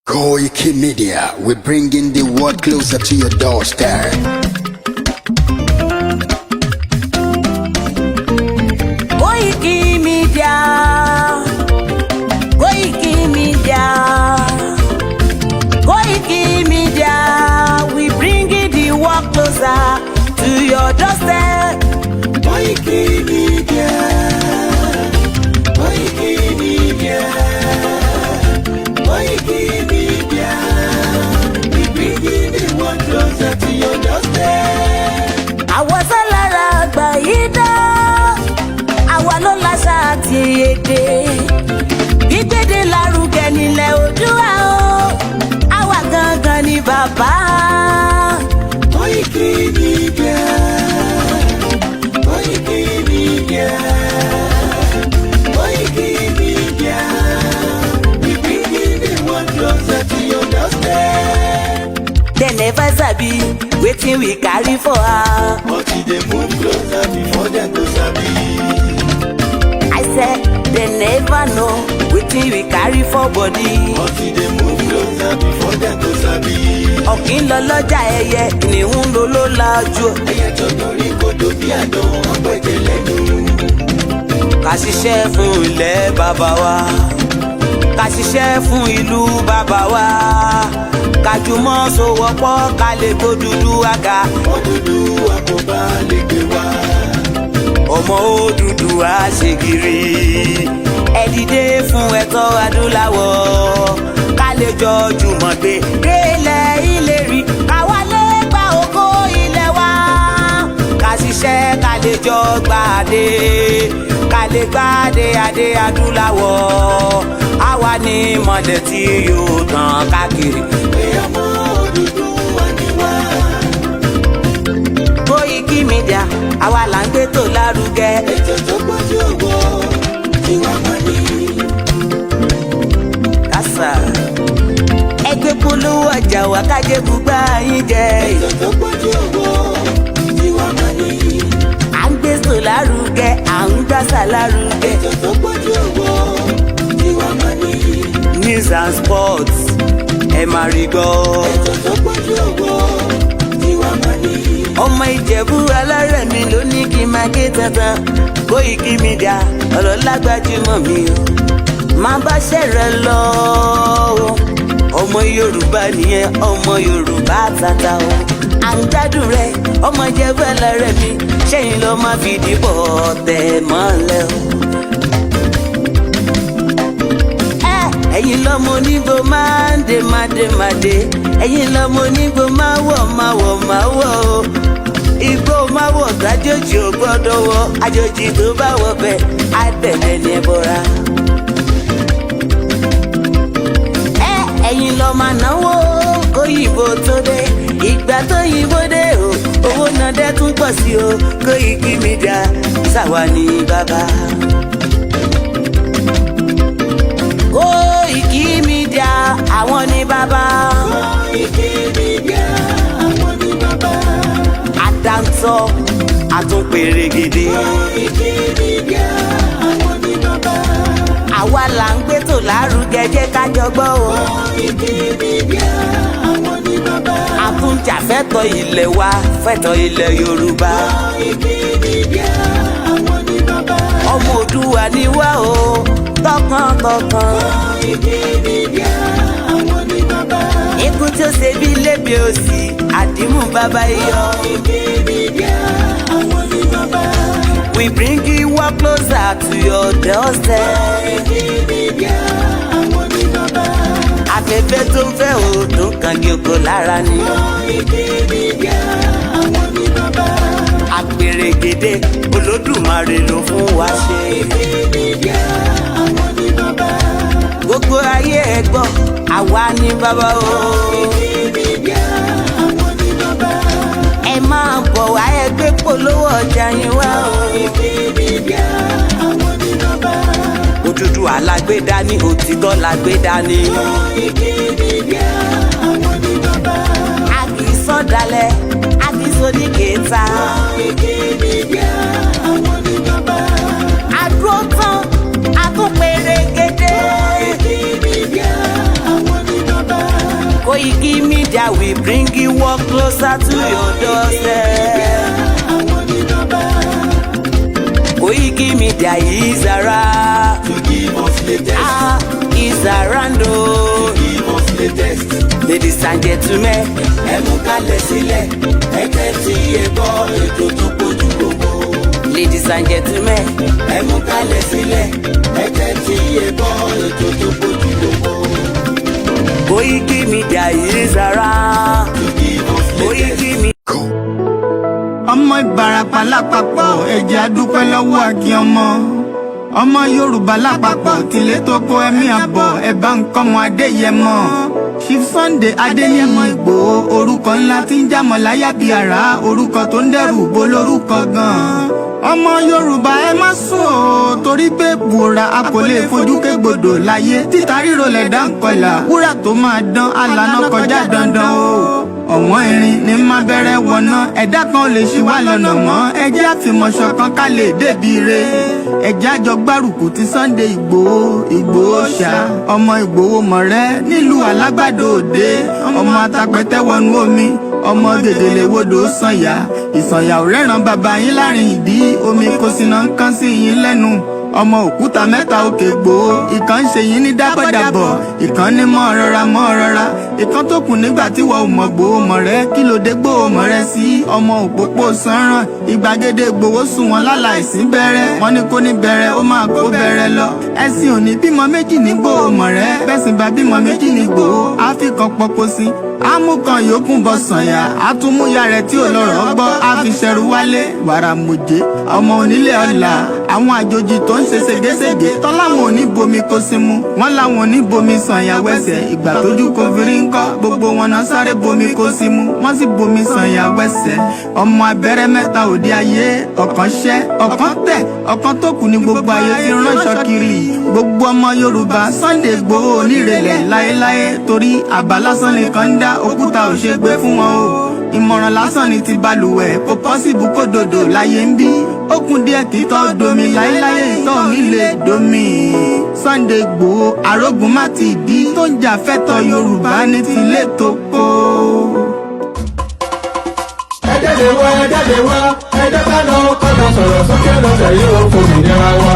Koikimedia, we're bringing the world closer to your doorstep. Koikimedia, Koikimedia, Koikimedia, we bringing the world closer to your doorstep. Koikimedia, Koikimedia, Koikimedia, we bringing the world closer to your doorstep. Àwa sálára àgbáyédá, àwa ló láṣà àti èdè. Gbígbédè lárugẹ nílẹ̀ Oòduà o, àwa gangan ni bàbá. Koikimedia, Koikimedia, Koikimedia, we bringing the world closer to your doorstep. They never sabi wetin we carry for her. But we dey move closer before dem go sabi. I said they never know wetin we carry for body. But we dey move closer before dem go sabi. Ọ̀kín lọ lọ́jà ẹyẹ, kìnìún ló ló lajú. Ẹyẹ tó dorí kodò bí àdán ọgbẹ́jẹ lẹ́nu. Ká ṣiṣẹ́ fún ilẹ̀ bàbá wa, ká ṣiṣẹ́ fún ìlú bàbá wa, ká jùmọ̀ sowọ́pọ̀ ká lè gbó Odùduwà. Odùduwà kò bá lè gbé wá. Ọmọ Odùduwà ṣe gírí, ẹ dìde fún ẹ̀tọ́ adúláwọ̀, ká lè jọ jùmọ̀ gbé délẹ̀ ìlérí, ká wálé gba ògo ilẹ̀ wa, ká ṣiṣẹ́ ká lè jọ gbàdé, ká lè gbàdé adé adúláwọ̀, àwa ni mọ̀lẹ̀ tí yóò tàn káàkiri. Pé ọmọ Odùduwà ni wá. Koikimedia, àwa là ń gbé tó lárugẹ. Ètò tó pọ̀jù owó tí wọ́n mọ̀ ní. Kásá ẹgbẹ́ polówó ọjà wà kájé bùgbà yín jẹ. Ètò tó pọ̀jù owó tí wọ́n mọ̀ ní. À ń gbé tó lárugẹ, à ń gbàsà lárugẹ. Ètò tó pọ̀jù owó tí wọ́n mọ̀ ní. News and sports ẹ máa rí gbọ́. Ètò tó pọ̀jù owó tí wọ́n mọ̀ ní. Ọmọ Ìjẹ̀bú alárẹ̀mí ló ní kí n máa ké tantan. Koikimedia ọ̀rọ̀ lágbájúmọ̀ mi o, máa bá ṣẹ̀rẹ̀ lọ o. Ọmọ Yorùbá nìyẹn, ọmọ Yorùbá tata o. À ń gbádùn rẹ, ọmọ Ìjẹ̀bú alárẹ̀mí, ṣẹ́yìn ló máa fi dìbò tẹ̀ mọ́lẹ̀ o. Ẹ̀yin lọ́mọ onígbò máa ń dé máa dé, ẹ̀yin lọ́mọ onígbò máa wọ̀ o. Igbó máa wọ̀ kájòjì ò gbọ́dọ̀ wọ̀, àjòjì tó bá wọ̀ bẹ́ẹ̀ á tẹ̀lé ní ẹbọra. Ẹ̀yin lọ máa náwó kóyìnbó tó dé, ìgbà tó yìnbó dé o, owó náà dẹ́ tún pọ̀ sí o. Koikimedia ṣàwa ní bàbá. Koikimedia àwọn ní bàbá. Koikimedia àwọn ní bàbá. Àdáńtọ́ àtúnpèrègèdè. Koikimedia àwọn ní bàbá. Àwa là ń gbé tó lárugẹ, jẹ́ ká jọ gbọ́ o. Koikimedia àwọn ní bàbá. Àtúnjàfẹ́tọ̀ ilẹ̀ wa, fẹ́tọ̀ ilẹ̀ Yorùbá. Koikimedia àwọn ní bàbá. Ọmọ Oòduà ni wá o, tọkàntọkàn. Koikimedia àwọn ní bàbá. Ikú tí ó ṣe bí lébi òsì, àdìmú bàbá iyọ̀. Koikimedia àwọn ní bàbá. We bring you work closer to your doorstep. Koikimedia àwọn ní bàbá. Afẹ́fẹ́ tó ń fẹ́ o tó ń kan gígo lára ni. Koikimedia àwọn ní bàbá. Àpèrègèdè Olódùmarè ló fún wa ṣe. Koikimedia àwọn ní bàbá. Gbogbo ayé ẹ gbọ́, àwa ní bàbá o. Koikimedia àwọn ní bàbá. Ẹ máa bọ̀ wá ẹgbẹ́ polówó ọjà yín wá o. Koikimedia àwọn ní bàbá. Odùduwà lágbédá ní, òtítọ́ lágbédá ní. Koikimedia àwọn ní bàbá. A kì í sọ̀dálẹ̀, a kì í sóníkèéta. Koikimedia àwọn ní bàbá. Àdúró tán, a tún pèrègèdè. Koikimedia àwọn ní bàbá. closer to your doorstep. Koikimedia is around. To give us latest. Is around. To give us latest. Ladies and gentlemen, ẹ mú kalẹ̀ sílẹ̀, ẹ tẹ́tí ẹ gbọ́ ètò tó kojú gbogbo. ladies and gentlemen, ẹ mú kalẹ̀ sílẹ̀, ẹ tẹ́tí ẹ gbọ́ ètò tó kojú gbogbo. Koikimedia is around. To give us latest. Koikimedia. ọmọ Ìbàràpá lápapọ̀ ẹ̀jẹ̀ adúpẹ́ lọ́wọ́ àkí ọmọ Yorùbá lápapọ̀ tìlé tó kó ẹ̀mí àbọ̀ ẹ̀bá nǹkan mọ Adéyẹmọ Chief Sunday Adéyẹmọ Ìgbòho orúkọ ńlá tí ń jámọ̀ láyà bí àrá orúkọ tó ń dẹrù bo lórúkọ gan-an ọmọ Yorùbá ẹ má sùn o torí pé bùrà a kò lè fojú kégbodò láyé títa ríro lẹ̀dá ń kọlà wúrà tó máa dán alànà kọjá dandan o ọ̀wọ́n irin ní má bẹ̀rẹ̀ wọ̀nà ẹ̀dá kan ò lè ṣì wá lọ́nà mọ́ ẹjẹ́ àfìmọ̀ṣọ̀ kan ká lè débi re ẹjẹ́ àjọ gbárùkù ti Sunday Ìgbòho ṣá ọmọ Ìgbòho mọ̀rẹ́ nílùú Alágbàdo Òde ọmọ atapẹ̀tẹ̀ wọnú omi ọmọ gègèlè wodò sànyà ìsànyà ò rẹ́ràn bàbá yín láàrin ìdí omi kò sì náà ń kán sí yín lẹ́nu ọmọ òkúta mẹ́ta òkè Ìgbòho ìkan ṣe yín ní dábọ̀dàbọ̀ ìkan ní mọ́ rọra ìkan tó kù nígbà tí wọ́n ò mọ̀ Ìgbòho mọ̀ rẹ́ kí ló dé Ìgbòho mọ̀ rẹ́ sí ọmọ òpópó sanran ìgbàgede Ìgbòho sùn wọn láláìsí bẹ̀rẹ̀ wọ́n ní kó ní bẹ̀rẹ̀ ó máa kó bẹ̀rẹ̀ lọ ẹ̀sìn òní bímọ méjì ní Ìgbòho mọ̀ rẹ́ bẹ́sìn bá bímọ méjì ní Ìgbòho àfikàn pọpọ sí amúkan yòókù bọ sànyà àtúmúyà rẹ̀ tí ò lọ́rọ̀ gbọ́ àfiṣẹrù wálé wàrà mòjé ọmọ onílé ọlà àwọn àjòjì tó ń ṣe ségesège tọ́láwọn ò ní bomi kó sí mu wọ́n láwọn ò ní bomi sànyà wẹ́sẹ̀ ìgbà tójú kò fi rí ńkọ́ gbogbo wọn náà sáré bomi kó sí mu wọ́n sì bomi sànyà wẹ́sẹ̀ ọmọ abẹ́rẹ́ mẹ́ta òde ayé ọ̀kan ṣẹ́ ọ̀kan tẹ̀ ọ̀kan tó kù ní gbogbo ayé ti ránṣọ kiri gbogbo ọmọ Yorùbá Sunday Ìgbòho onírèlẹ̀ láéláé torí àbá lásán nìkan ń dá òkúta ò ṣe gbé fún wọn o ìmọ̀ràn lásán ni ti balùwẹ̀ kò pọ́sibú kó dòdò láyé ń bí ó kún díẹ̀ kí tọ́ domi láéláyé ìtọ́ mi lè domi Sunday Ìgbòho arógun má ti dí tó ń jà fẹ́tọ̀ Yorùbá ní tilé tó kó. ẹ jáde wá ẹ jáde wá ẹ jáde lọ kọ́nà sọ̀rọ̀ sókè lọ́sẹ̀ yìí ó fòmìnira wa.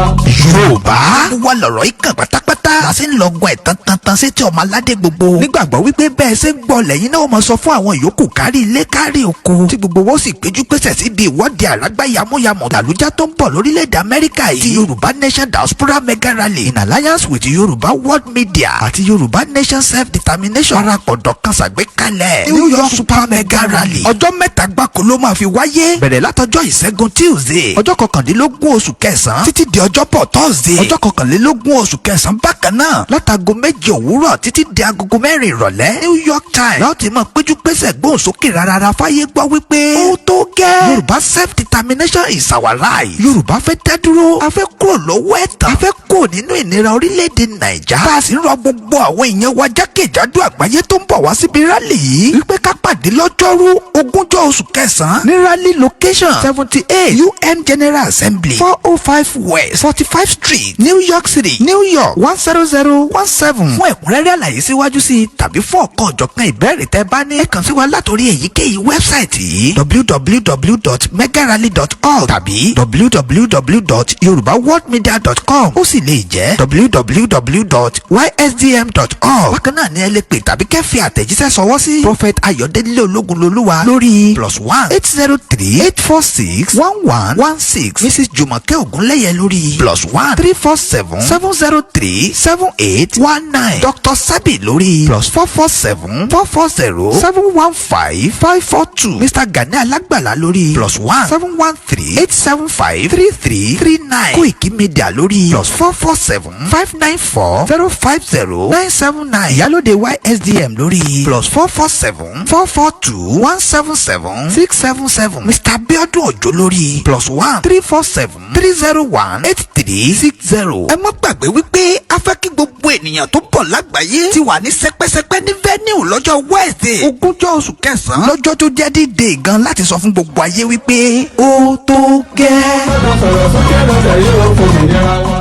Yorùbá wà lọ̀rọ̀ ikàn pátápátá la ṣe ń lọ gun ẹ̀tàn tantan sétí ọmọ aládé gbogbo nígbàgbọ́ wípé bẹ́ẹ̀ ṣe ń gbọ́ lẹ́yìn náà mọ̀ sọ fún àwọn yòókù kárí ilé kárí oko tí gbogbo wọn sì péjú pésẹ̀ síbi ìwọ́de àlágbá yamuyamu làlújá tó ń bọ̀ lórílẹ̀‐èdè Amẹ́ríkà yìí ti Yorùbá Nation Diaspora Mega Rally in alliance with Yorùbá World Media àti Yorùbá Nation Self-Determination parapọ̀ dọ̀kan ṣàgbékalẹ̀ New York Super Mega Rally ọjọ́ mẹ́ta gbáko ló máa fi wáyé bẹ̀rẹ̀ látọjọ́ ìṣẹ́gun Tuesday ọjọ́ kọkàndínlógún oṣù kẹsàn-án títí di ọjọ́bọ̀ Thursday ọjọ́ kọkànlélógún oṣù kẹsàn-án bákan náà látago 7 òwúrọ̀ títí di agogo 4 ìrọ̀lẹ́ New York Times láti máa péjú pésẹ̀ gbóhùn sókè rárá fáyé gbọ́ wípé ó tó gẹ́ Yorùbá self-determination is our right Yorùbá fẹ́ dá dúró a fẹ́ kúrò lọ́wọ́ ẹ̀tàn a fẹ́ kúrò nínú ìnira orílẹ̀-èdè Nàìjà bá a sì ń rọ gbogbo àwọn èèyàn wa jákèjádò àgbáyé tó ń bọ̀ wá síbi rálì yìí wípé ká pàdé lọ́jọ́rú 20 oṣù kẹsàn-án ní rally location 78 UN General Assembly 405 West 45 Street New York City New York 10017 fún ẹ̀kúnrẹ́rẹ́ àlàyé síwájú sí i tàbí fún ọ̀kan ọ̀jọ̀kan ìbéèrè tẹ́ bá ní ẹ kàn sí wa látòrí èyíkéyìí wẹ́bsáìtì yìí www.megarally.org tàbí www.yorubaworldmedia.com ó sì lè jẹ́ www.ysdm.org bákan náà ni ẹ lè pè tàbí kẹ́ fi àtẹ̀jíṣẹ́ sọwọ́ sí Prophet Ayọ̀délé Ológunlolúwa lórí +1 803 846 1116 Mrs Jùmọ̀kẹ́ Ògúnlẹ́yẹ lórí +1 347 703 7819 Dr Sabi lórí +447 440 715 542 Mr Gani Alágbàlá lórí +1 713 875 3339 Koikimedia lórí +447 594 050 979 Ìyálóde YSDM lórí +447 442 177 677 Mr Abiodun Ojo lórí +1 347 301 8360. ẹ má gbàgbé wípé a fẹ́ kí gbogbo ènìyàn tó bọ̀ lágbàáyé ti wà ní sẹpẹ́sẹpẹ́ ní venue lọ́jọ́ Wednesday 20 oṣù kẹsàn-án lọ́jọ́ tó jẹ́ D-Day gan láti sọ fún gbogbo ayé wípé ó tó gẹ́. kọ́nà sọ̀rọ̀ sókè lọ́sẹ̀ yìí ó fòmìnira wa.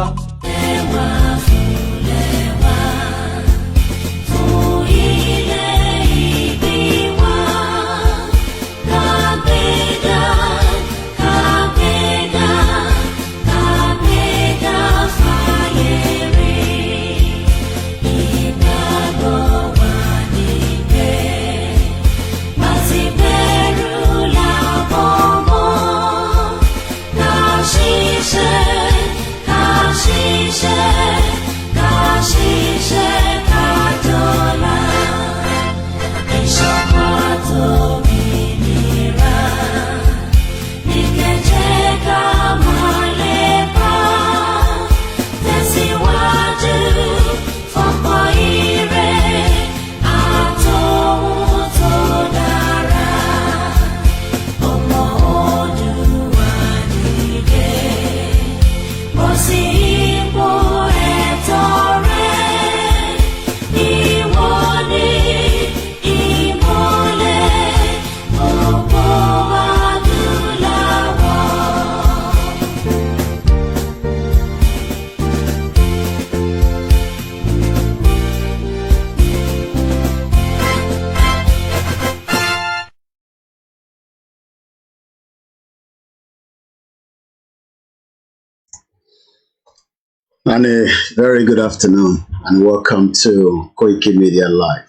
And a very good afternoon and welcome to Koikimedia Live.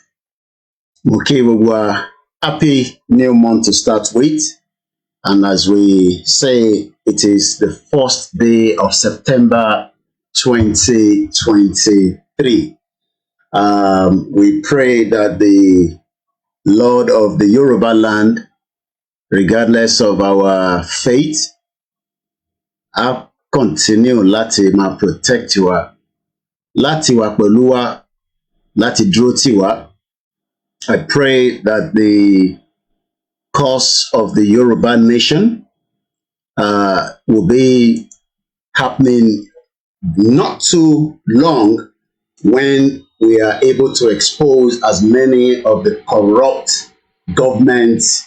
Mukiwagwa, happy new month to start with. And as we say, it is the first day of September 2023. We pray that the Lord of the Yoruba land, regardless of our faith, continue láti máa protect wa, láti wà pẹ̀lú wa, láti dúró tì wá. I pray that the cause of the Yoruba nation will be happening not too long when we are able to expose as many of the corrupt governments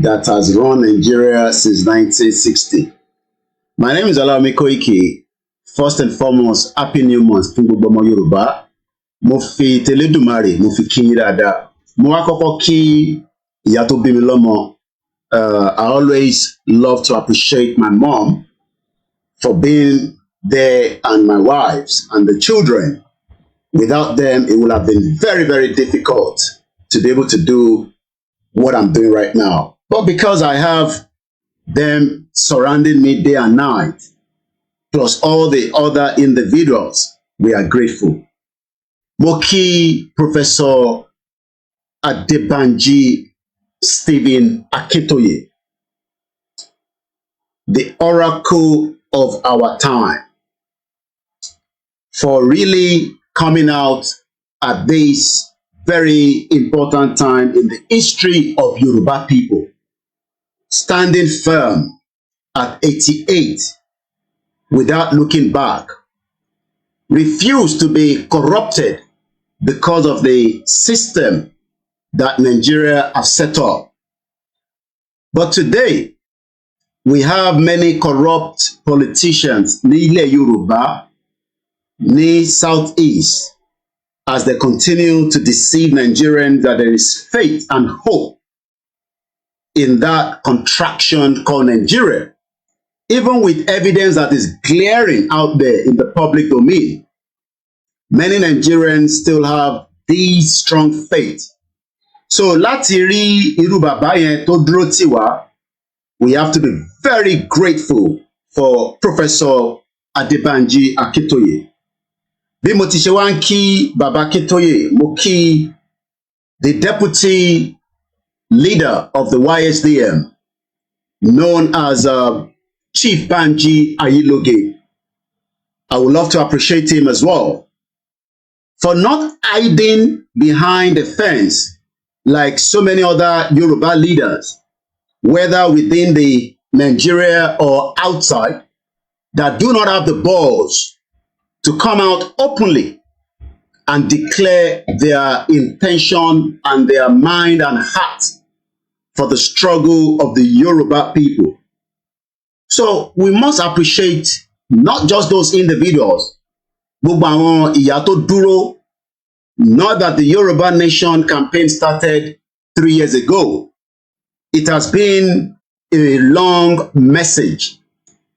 that has run Nigeria since 1960. My name is Alawami Koiki. First and foremost, happy new month fún gbogbo ọmọ Yorùbá. Mo fi tẹlẹ́dùmarè, mo fi kí yín dáadáa. Mo wá kọ́kọ́ kí ìyá tó bí mi lọ́mọ. I always love to appreciate my mom for being there and my wives and the children. Without them, it would have been very, very difficult to be able to do what I'm doing right now. But because I have them surrounding me day and night, plus all the other individuals, we are grateful. Mo kí Professor Adebanji Stephen Akintoye, the oracle of our time, for really coming out at this very important time in the history of Yoruba people, standing firm at 88 without looking back, refused to be corrupted because of the system that Nigeria has set up. But today, we have many corrupt politicians ní ilẹ̀ Yorùbá, ní Southeast, as they continue to deceive Nigerians that there is faith and hope in that contraction called Nigeria, even with evidence that is glaring out there in the public domain. Many Nigerians still have this strong faith. So láti rí irú bàbá yẹn tó dúró tì wá, we have to be very grateful for Professor Adebanji Akintoye. Bí mo ti ṣe wá ń kí bàbá Akintoye, mo kí the deputy leader of the YSDM, known as Chief Banji Ayiloge. I would love to appreciate him as well for not hiding behind the fence like so many other Yoruba leaders, whether within the Nigeria or outside, that do not have the balls to come out openly and declare their intention and their mind and heart for the struggle of the Yoruba people. So we must appreciate not just those individuals, gbogbo àwọn ìyá tó dúró. Not that the Yoruba Nation campaign started 3 years ago. It has been a long message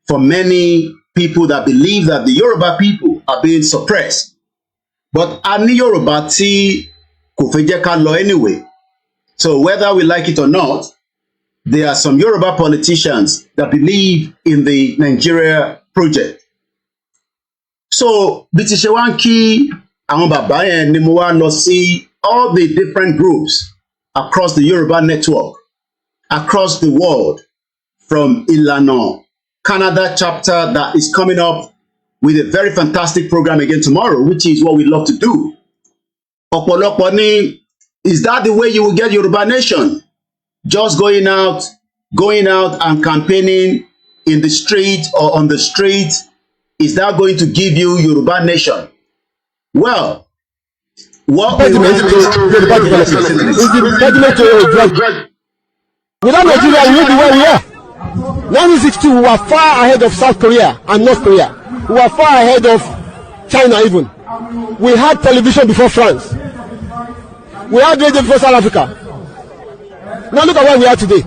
for many people that believe that the Yoruba people are being suppressed. But a ní Yoruba tí kò fẹ́ jẹ́ ká lọ anyway. So whether we like it or not, there are some Yoruba politicians that believe in the Nigeria project. So bí ti ṣe wá ń kí àwọn bàbá yẹn ni mo wá lọ sí all the different groups across the Yoruba network, across the world, from Ìlànà Canada chapter that is coming up with a very fantastic program again tomorrow, which is what we love to do. Ọ̀pọ̀lọpọ̀ ní, is that the way you will get Yoruba Nation? Just going out and campaigning in the street or on the street, is that going to give you Yoruba Nation? Well, what we want is without Nigeria, we will be where we are. 1962, we were far ahead of South Korea and North Korea. We were far ahead of China even. We had television before France. We had radio before South Africa. Now look at where we are today.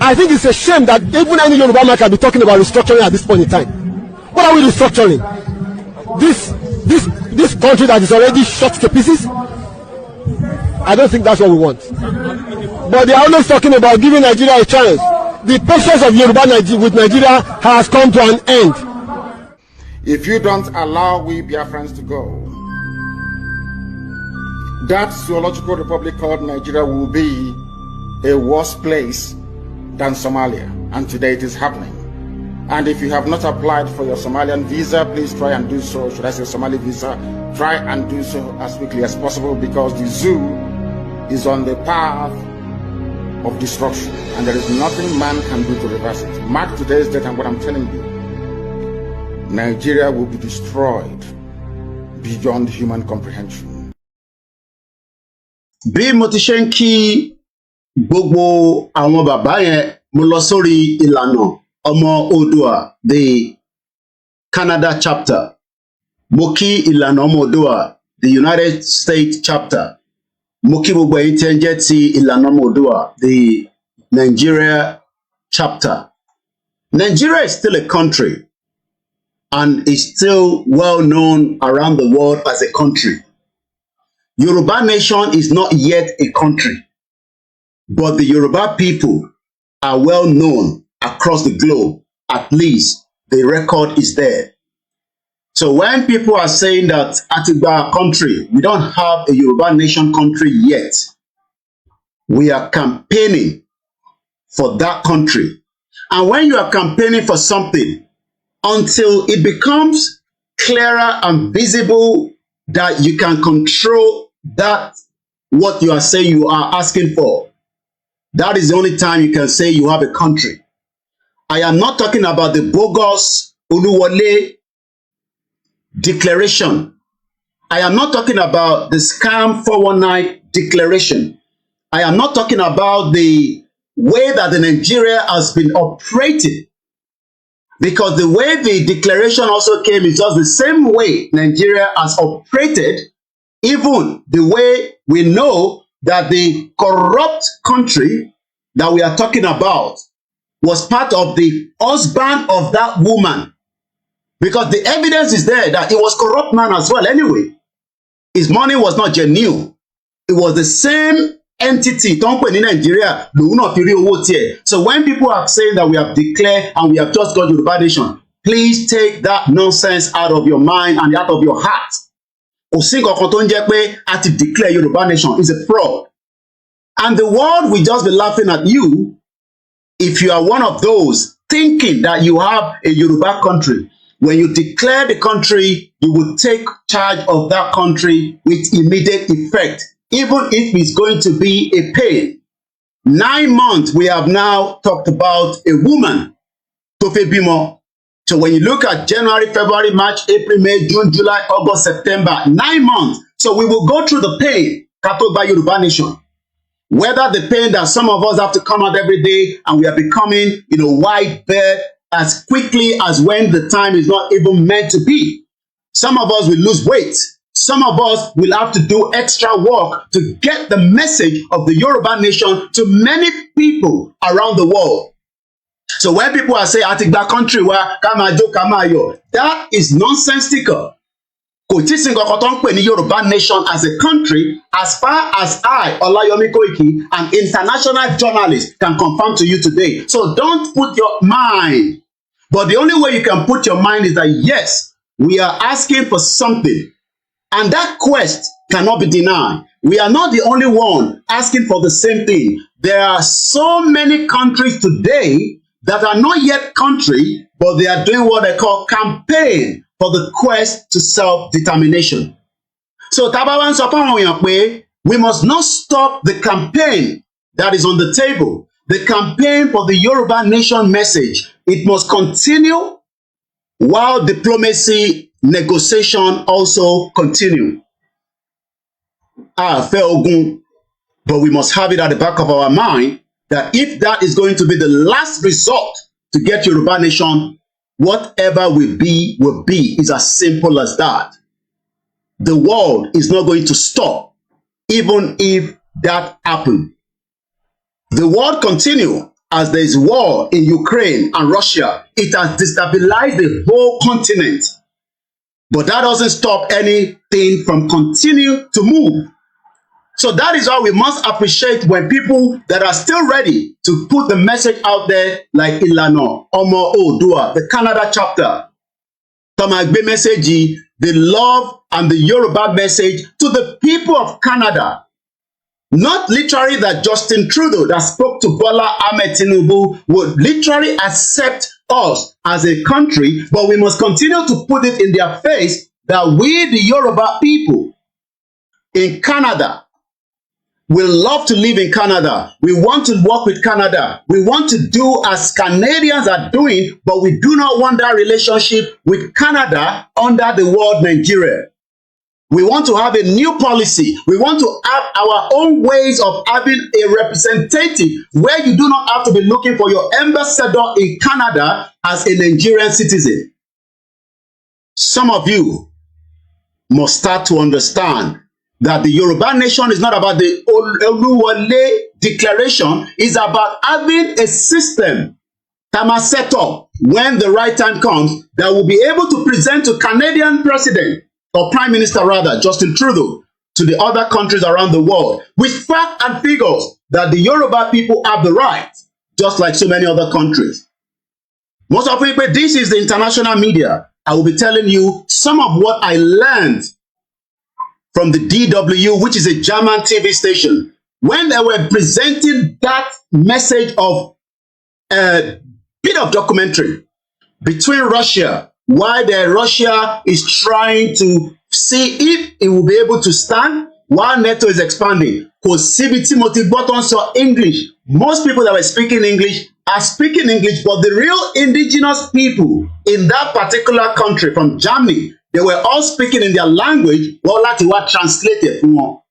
I think it's a shame that even any Yoruba man can be talking about restructuring at this point in time. What are we restructuring? this country that is already shot to pieces? I don't think that's what we want. But they are always talking about giving Nigeria a chance. The patience of Yoruba with Nigeria has come to an end. If you don't allow we Biafrans to go, that zoological republic called Nigeria will be a worse place than Somalia. And today it is happening. And if you have not applied for your Somalian visa, please try and do so. Should I say Somali visa? Try and do so as quickly as possible, because the zoo is on the path of destruction, and there is nothing man can do to reverse it. Mark today's date and what I'm telling you. Nigeria will be destroyed beyond human comprehension. Bí mo ti ṣe ń kí gbogbo àwọn bàbá yẹn, mo lọ sórí ìlànà ọmọ Oòduà, the Canada chapter. Mo kí ìlànà ọmọ Oòduà, the United States chapter. Mo kí gbogbo ẹ̀yin tí ẹ ń jẹ́ ti ìlànà ọmọ Oòduà, the Nigeria chapter. Nigeria is still a country and is still well known around the world as a country. Yoruba nation is not yet a country, but the Yoruba people are well known across the globe. At least the record is there. So when people are saying that Atiku country, we don't have a Yoruba nation country yet, we are campaigning for that country. And when you are campaigning for something, until it becomes clearer and visible that you can control that what you are saying you are asking for, that is the only time you can say you have a country. I am not talking about the bogus Oluwole declaration. I am not talking about the scam 419 declaration. I am not talking about the way that the Nigeria has been operating, because the way the declaration also came is just the same way Nigeria has operated, even the way we know that the corrupt country that we are talking about was part of the husband of that woman. Because the evidence is there that he was a corrupt man as well anyway. His money was not genuine. It was the same entity, in Nigeria. So when people are saying that we have declared and we have just got Yoruba nation, please take that nonsense out of your mind and out of your heart. To declare Yoruba nation is a fraud. And the world will just be laughing at you if you are one of those thinking that you have a Yoruba country. When you declare the country, you will take charge of that country with immediate effect, even if it's going to be a pain. 9 months, we have now talked about a woman, Tofe Bimo. So when you look at January, February, March, April, May, June, July, August, September, 9 months. So we will go through the pain, Kato by Yoruba nation. Whether the pain that some of us have to come out every day and we are becoming, white bear as quickly as when the time is not even meant to be. Some of us will lose weight. Some of us will have to do extra work to get the message of the Yoruba nation to many people around the world. So when people are saying, Atiku country, that is nonsensical. Yoruba nation as a country, as far as I, Olayomi Koiki, an international journalist, can confirm to you today. So don't put your mind. But the only way you can put your mind is that, yes, we are asking for something. And that quest cannot be denied. We are not the only one asking for the same thing. There are so many countries today that are not yet country, but they are doing what they call campaign for the quest to self-determination. So we must not stop the campaign that is on the table. The campaign for the Yoruba nation message, it must continue while diplomacy negotiation also continue. But we must have it at the back of our mind that if that is going to be the last resort to get Yoruba nation, whatever will be, is as simple as that. The world is not going to stop, even if that happens. The world continue as there is war in Ukraine and Russia. It has destabilized the whole continent. But that doesn't stop anything from continue to move. So that is why we must appreciate when people that are still ready to put the message out there, like Ilana, Omo Odua, the Canada chapter, Tomagbe message, the love and the Yoruba message to the people of Canada. Not literally that Justin Trudeau that spoke to Bola Ahmed Tinubu would literally accept us as a country, but we must continue to put it in their face that we, the Yoruba people in Canada, we love to live in Canada. We want to work with Canada. We want to do as Canadians are doing, but we do not want that relationship with Canada under the word Nigeria. We want to have a new policy. We want to have our own ways of having a representative where you do not have to be looking for your ambassador in Canada as a Nigerian citizen. Some of you must start to understand that the Yoruba nation is not about the Oluwole declaration. It's about having a system that must set up when the right time comes that will be able to present to Canadian president or prime minister rather, Justin Trudeau, to the other countries around the world with facts and figures that the Yoruba people have the right, just like so many other countries. Most of people, this is the international media. I will be telling you some of what I learned from the DW, which is a German TV station, when they were presenting that message of a bit of documentary between Russia, why Russia is trying to see if it will be able to stand while NATO is expanding. Because CBT Multi-Button saw English. Most people that were speaking English are speaking English, but the real indigenous people in that particular country from Germany, they were all speaking in their language, well, láti wá translated fún wọn.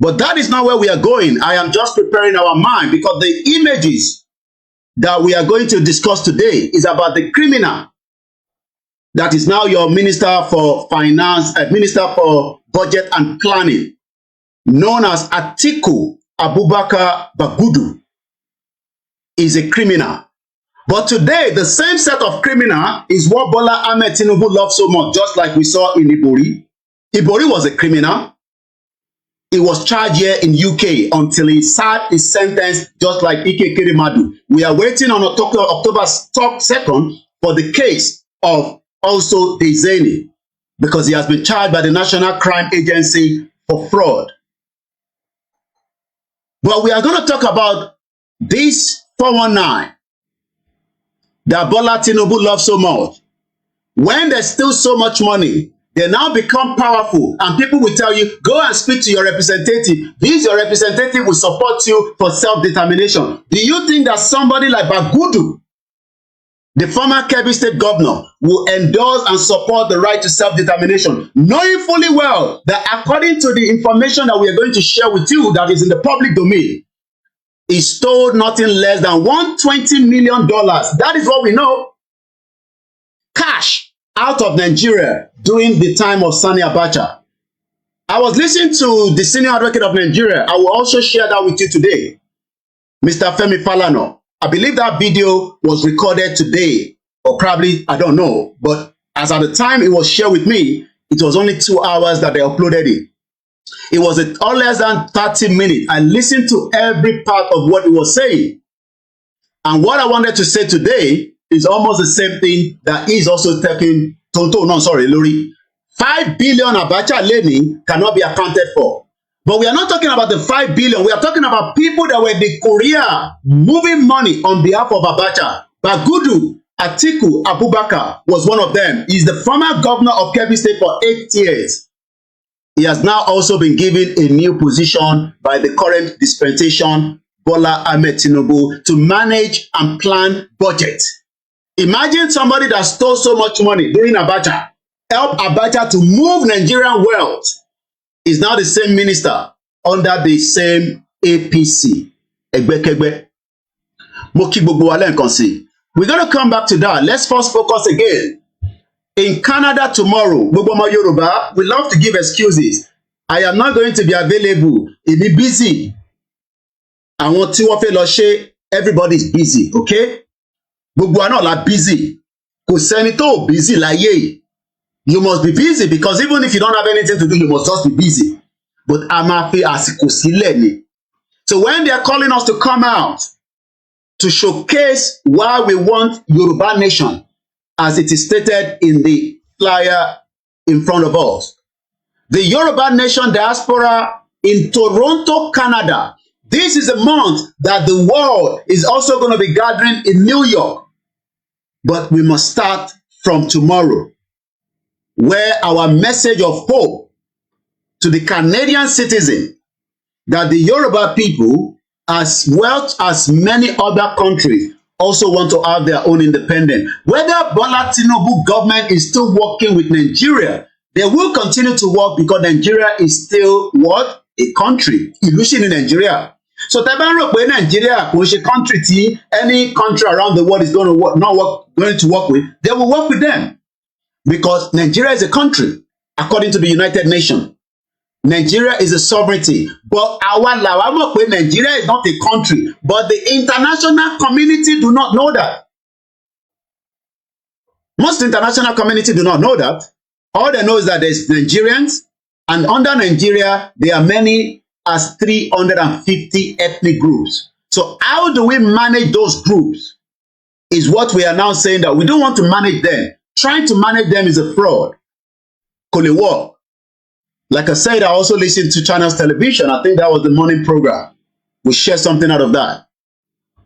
But that is not where we are going. I am just preparing our mind because the images that we are going to discuss today is about the criminal that is now your Minister for Finance, Minister for Budget and Planning, known as Atiku ABUBAKAR Bagudu, is a criminal. But today, the same set of criminal is what Bola Ahmed Tinubu loves so much, just like we saw in Ibori. Ibori was a criminal. He was charged here in UK until he served his sentence, just like Ike Kerimadu. We are waiting on October 2nd for the case of also Deseni, because he has been charged by the National Crime Agency for fraud. But we are going to talk about this 419 that Bola Tinubu loves so much. When there's still so much money, they now become powerful, and people will tell you, go and speak to your representative. This your representative will support you for self-determination. Do you think that somebody like Bagudu, the former Kebbi State governor, will endorse and support the right to self-determination, knowing fully well that according to the information that we are going to share with you that is in the public domain, he stole nothing less than $120 million. That is what we know. Cash out of Nigeria during the time of SANI ABACHA. I was listening to the senior advocate of Nigeria. I will also share that with you today. Mr. Femi Falana. I believe that video was recorded today, or probably, I don't know. But as at the time it was shared with me, it was only 2 hours that they uploaded it. It was all less than 30 minutes. I listened to every part of what he was saying. And what I wanted to say today is almost the same thing that he's also taking. Lori. 5 billion Abacha lending cannot be accounted for. But we are not talking about the 5 billion. We are talking about people that were the courier moving money on behalf of Abacha. Bagudu, Atiku Abubakar was one of them. He's the former governor of Kebbi State for 8 years. He has now also been given a new position by the current dispensation, Bola Ahmed Tinubu, to manage and plan budget. Imagine somebody that stole so much money during Abacha, help Abacha to move Nigerian wealth, is now the same minister under the same APC. Egbekegbe. Mo kí gbogbo wa lẹ́ẹ̀kan sí. We're going to come back to that. Let's first focus again. In Canada tomorrow, gbogbo ọmọ Yoruba, we love to give excuses. I am not going to be available. Èmi busy. Àwọn tí wọ́n fẹ́ lọ ṣe, everybody is busy, okay? Gbogbo wa náà la busy. Kò sẹ́ni tó busy láyé yìí. You must be busy because even if you don't have anything to do, you must just be busy. But amafi àsìkò sílẹ̀ ni. So when they are calling us to come out to showcase why we want Yoruba nation, as it is stated in the flyer in front of us, the Yoruba nation diaspora in Toronto, Canada. This is a month that the world is also going to be gathering in New York. But we must start from tomorrow, where our message of hope to the Canadian citizen that the Yoruba people, as well as many other countries, also want to have their own independence. Whether Bola Tinubu government is still working with Nigeria, they will continue to work because Nigeria is still what? A country. Illusion in Nigeria. So tẹ́ bá ń rò pé Nigeria kò ṣe country tí any country around the world is going to work, going to work with, they will work with them. Because Nigeria is a country, according to the United Nations. Nigeria is a sovereignty. But àwa làwa mọ̀ pé Nigeria is not a country. But the international community do not know that. Most international community do not know that. All they know is that there's Nigerians, and under Nigeria, there are many as 350 ethnic groups. So how do we manage those groups? Is what we are now saying that we don't want to manage them. Trying to manage them is a fraud. Could it work? Like I said, I also listened to Channels Television. I think that was the morning program. We shared something out of that.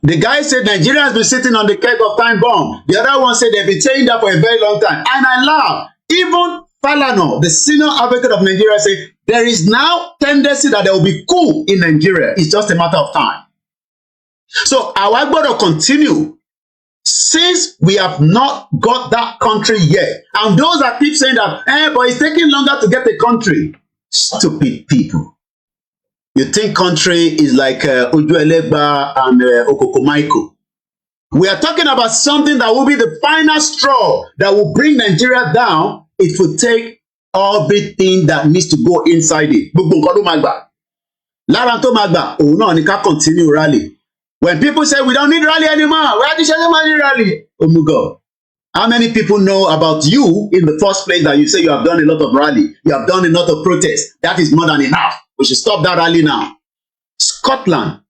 The guy said Nigeria has been sitting on the keg of time bomb. The other one said they've been saying that for a very long time. And I laugh. Even Falano, the senior advocate of Nigeria, said there is now tendency that there will be coup in Nigeria. It's just a matter of time. So our gbọ́dọ̀ continue since we have not got that country yet. And those that keep saying that, but it's taking longer to get the country. Stupid people. You think country is like Ojuelegba and Okokomaiko. We are talking about something that will be the final straw that will bring Nigeria down. It will take everything that needs to go inside it. Gbogbo nǹkan ló máa gbà. Lára tó máa gbà, òun náà ni ká continue rally. When people say we don't need rally anymore, why do you say we don't need rally? Oh my God. How many people know about you in the first place that you say you have done a lot of rally? You have done a lot of protest. That is more than enough. We should stop that rally now. Scotland,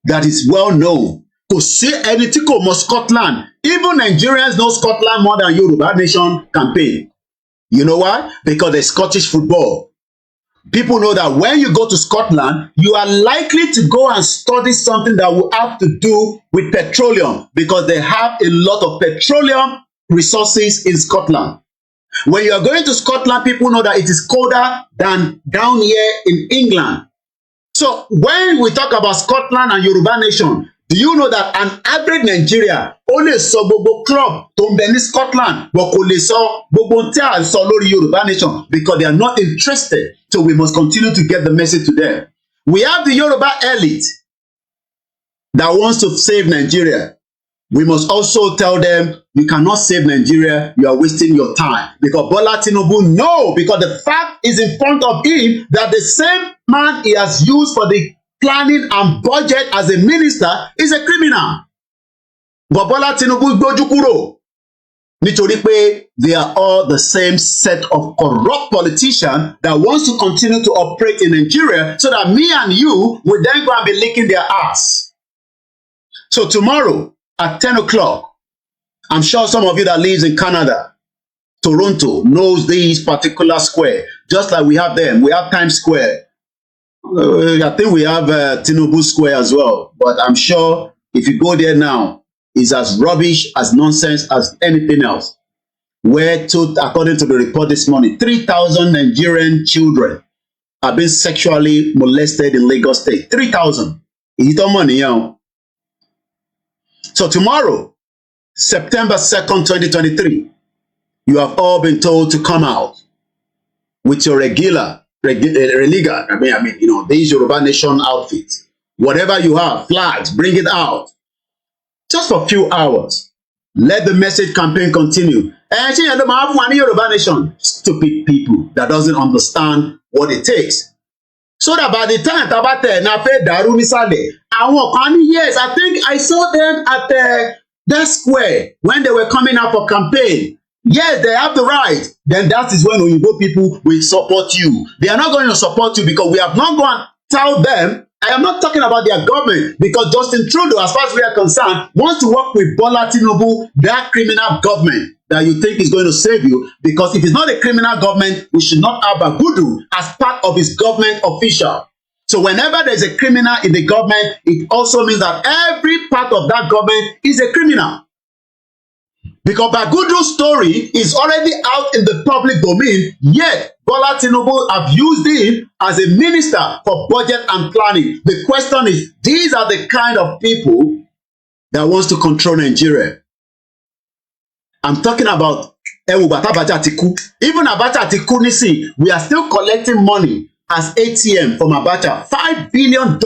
that is well known. Kò sí ẹni tí kò mọ̀ Scotland. Even Nigerians know Scotland more than Yoruba Nation campaign. You know why? Because there's Scottish football. People know that when you go to Scotland, you are likely to go and study something that will have to do with petroleum because they have a lot of petroleum resources in Scotland. When you are going to Scotland, people know that it is colder than down here in England. So when we talk about Scotland and Yoruba Nation, do you know that an average Nigeria only sọ gbogbo club tó ń bẹ ní Scotland but kò lè sọ gbogbo tí a sọ lórí Yoruba Nation because they are not interested. So we must continue to get the message to them. We have the Yoruba elite that wants to save Nigeria. We must also tell them you cannot save Nigeria. You are wasting your time because Bola Tinubu know because the fact is in front of him that the same man he has used for the planning and budget as a minister is a criminal. But Bola Tinubu gbójú kúrò nítorí pé they are all the same set of corrupt politicians that wants to continue to operate in Nigeria so that me and you will then go and be licking their ass. So tomorrow at 10 o'clock, I'm sure some of you that lives in Canada, Toronto, knows this particular square. Just like we have them, we have Times Square. I think we have Tinubu Square as well. But I'm sure if you go there now, it's as rubbish, as nonsense as anything else. Where, according to the report this morning, 3,000 Nigerian children have been sexually molested in Lagos State. 3,000. So tomorrow, September 2nd, 2023, you have all been told to come out with your religa, these Yoruba Nation outfits. Whatever you have, flags, bring it out. Just for a few hours. Let the message campaign continue. Yoruba Nation, stupid people that doesn't understand what it takes. So that by the time Tabate Nafe Daru Nisale, yes, I think I saw them at that square when they were coming out for campaign. Yes, they have the right. Then that is when Oyibo people will support you. They are not going to support you because we have not gone and tell them. I am not talking about their government because Justin Trudeau, as far as we are concerned, wants to work with Bola Tinubu, that criminal government that you think is going to save you. Because if it's not a criminal government, we should not have Bagudu as part of his government official. So whenever there's a criminal in the government, it also means that every part of that government is a criminal. Because Bagudu's story is already out in the public domain, yet Bola Tinubu have used him as a minister for budget and planning. The question is, these are the kind of people that wants to control Nigeria. I'm talking about ABACHA Atiku. Even ABACHA Atiku, nisi, we are still collecting money as ATM from ABACHA. $5 billion.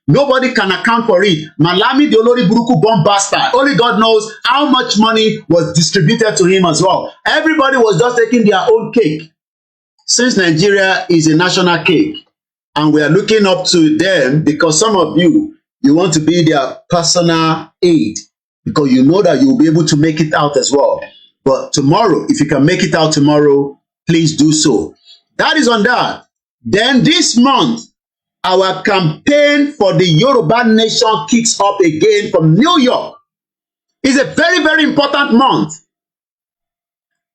Nobody can account for it. Malami, the Olori Buruku bomb bastard. Only God knows how much money was distributed to him as well. Everybody was just taking their own cake. Since Nigeria is a national cake, and we are looking up to them because some of you want to be their personal aid because you know that you will be able to make it out as well. But tomorrow, if you can make it out tomorrow, please do so. That is on that. Then this month, our campaign for the Yoruba nation kicks up again from New York. It's a very, very important month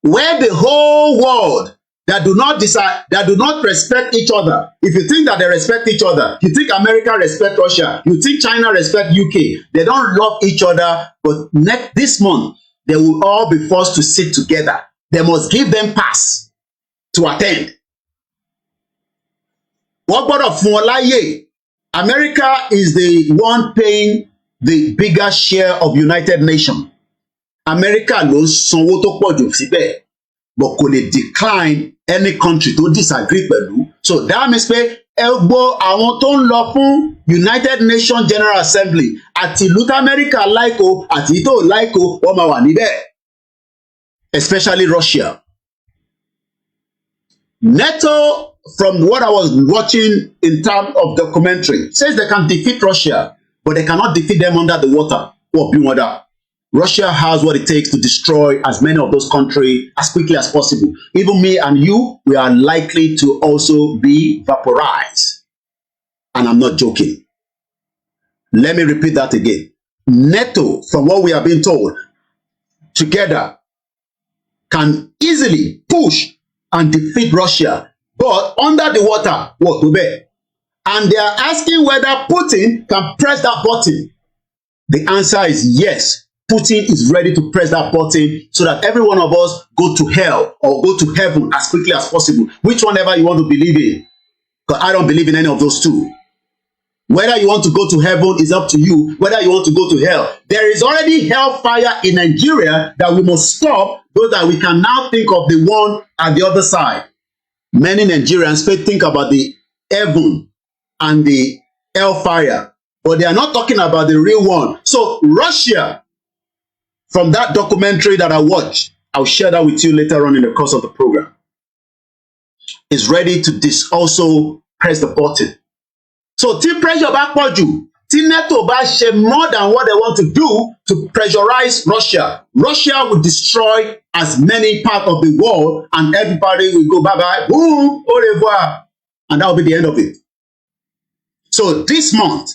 where the whole world that do not respect each other. If you think that they respect each other, you think America respect Russia, you think China respect UK, they don't love each other, but this month, they will all be forced to sit together. They must give them pass to attend. What gbọ́dọ̀ fún wọn láyè? America is the one paying the bigger share of United Nations. America ló ń sanwó tó pọ̀ jù síbẹ̀, but kò lè decline any country tó disagree pẹ̀lú. So that means pé ẹgbọ́ àwọn tó ń lọ fún United Nations General Assembly àti ìlú America láìkó àti tó láìkó wọ́n máa wà níbẹ̀, especially Russia. NATO, from what I was watching in terms of documentary, says they can defeat Russia, but they cannot defeat them under the water or blue water. Russia has what it takes to destroy as many of those countries as quickly as possible. Even me and you, we are likely to also be vaporized. And I'm not joking. Let me repeat that again. NATO, from what we have been told, together can easily push and defeat Russia, but under the water, what to be? And they are asking whether Putin can press that button. The answer is yes. Putin is ready to press that button so that every one of us go to hell or go to heaven as quickly as possible. Which one ever you want to believe in. Because I don't believe in any of those two. Whether you want to go to heaven is up to you. Whether you want to go to hell. There is already hellfire in Nigeria that we must stop so that we can now think of the one at the other side. Many Nigerians think about the heaven and the hellfire, but they are not talking about the real one. So Russia, from that documentary that I watched, I'll share that with you later on in the course of the program, is ready to also press the button. So tí pressure bá pọ̀ jù, tí NATO bá ṣe more than what they want to do to pressurize Russia, Russia will destroy as many parts of the world and everybody will go bye-bye, boom, au revoir, and that will be the end of it. So this month,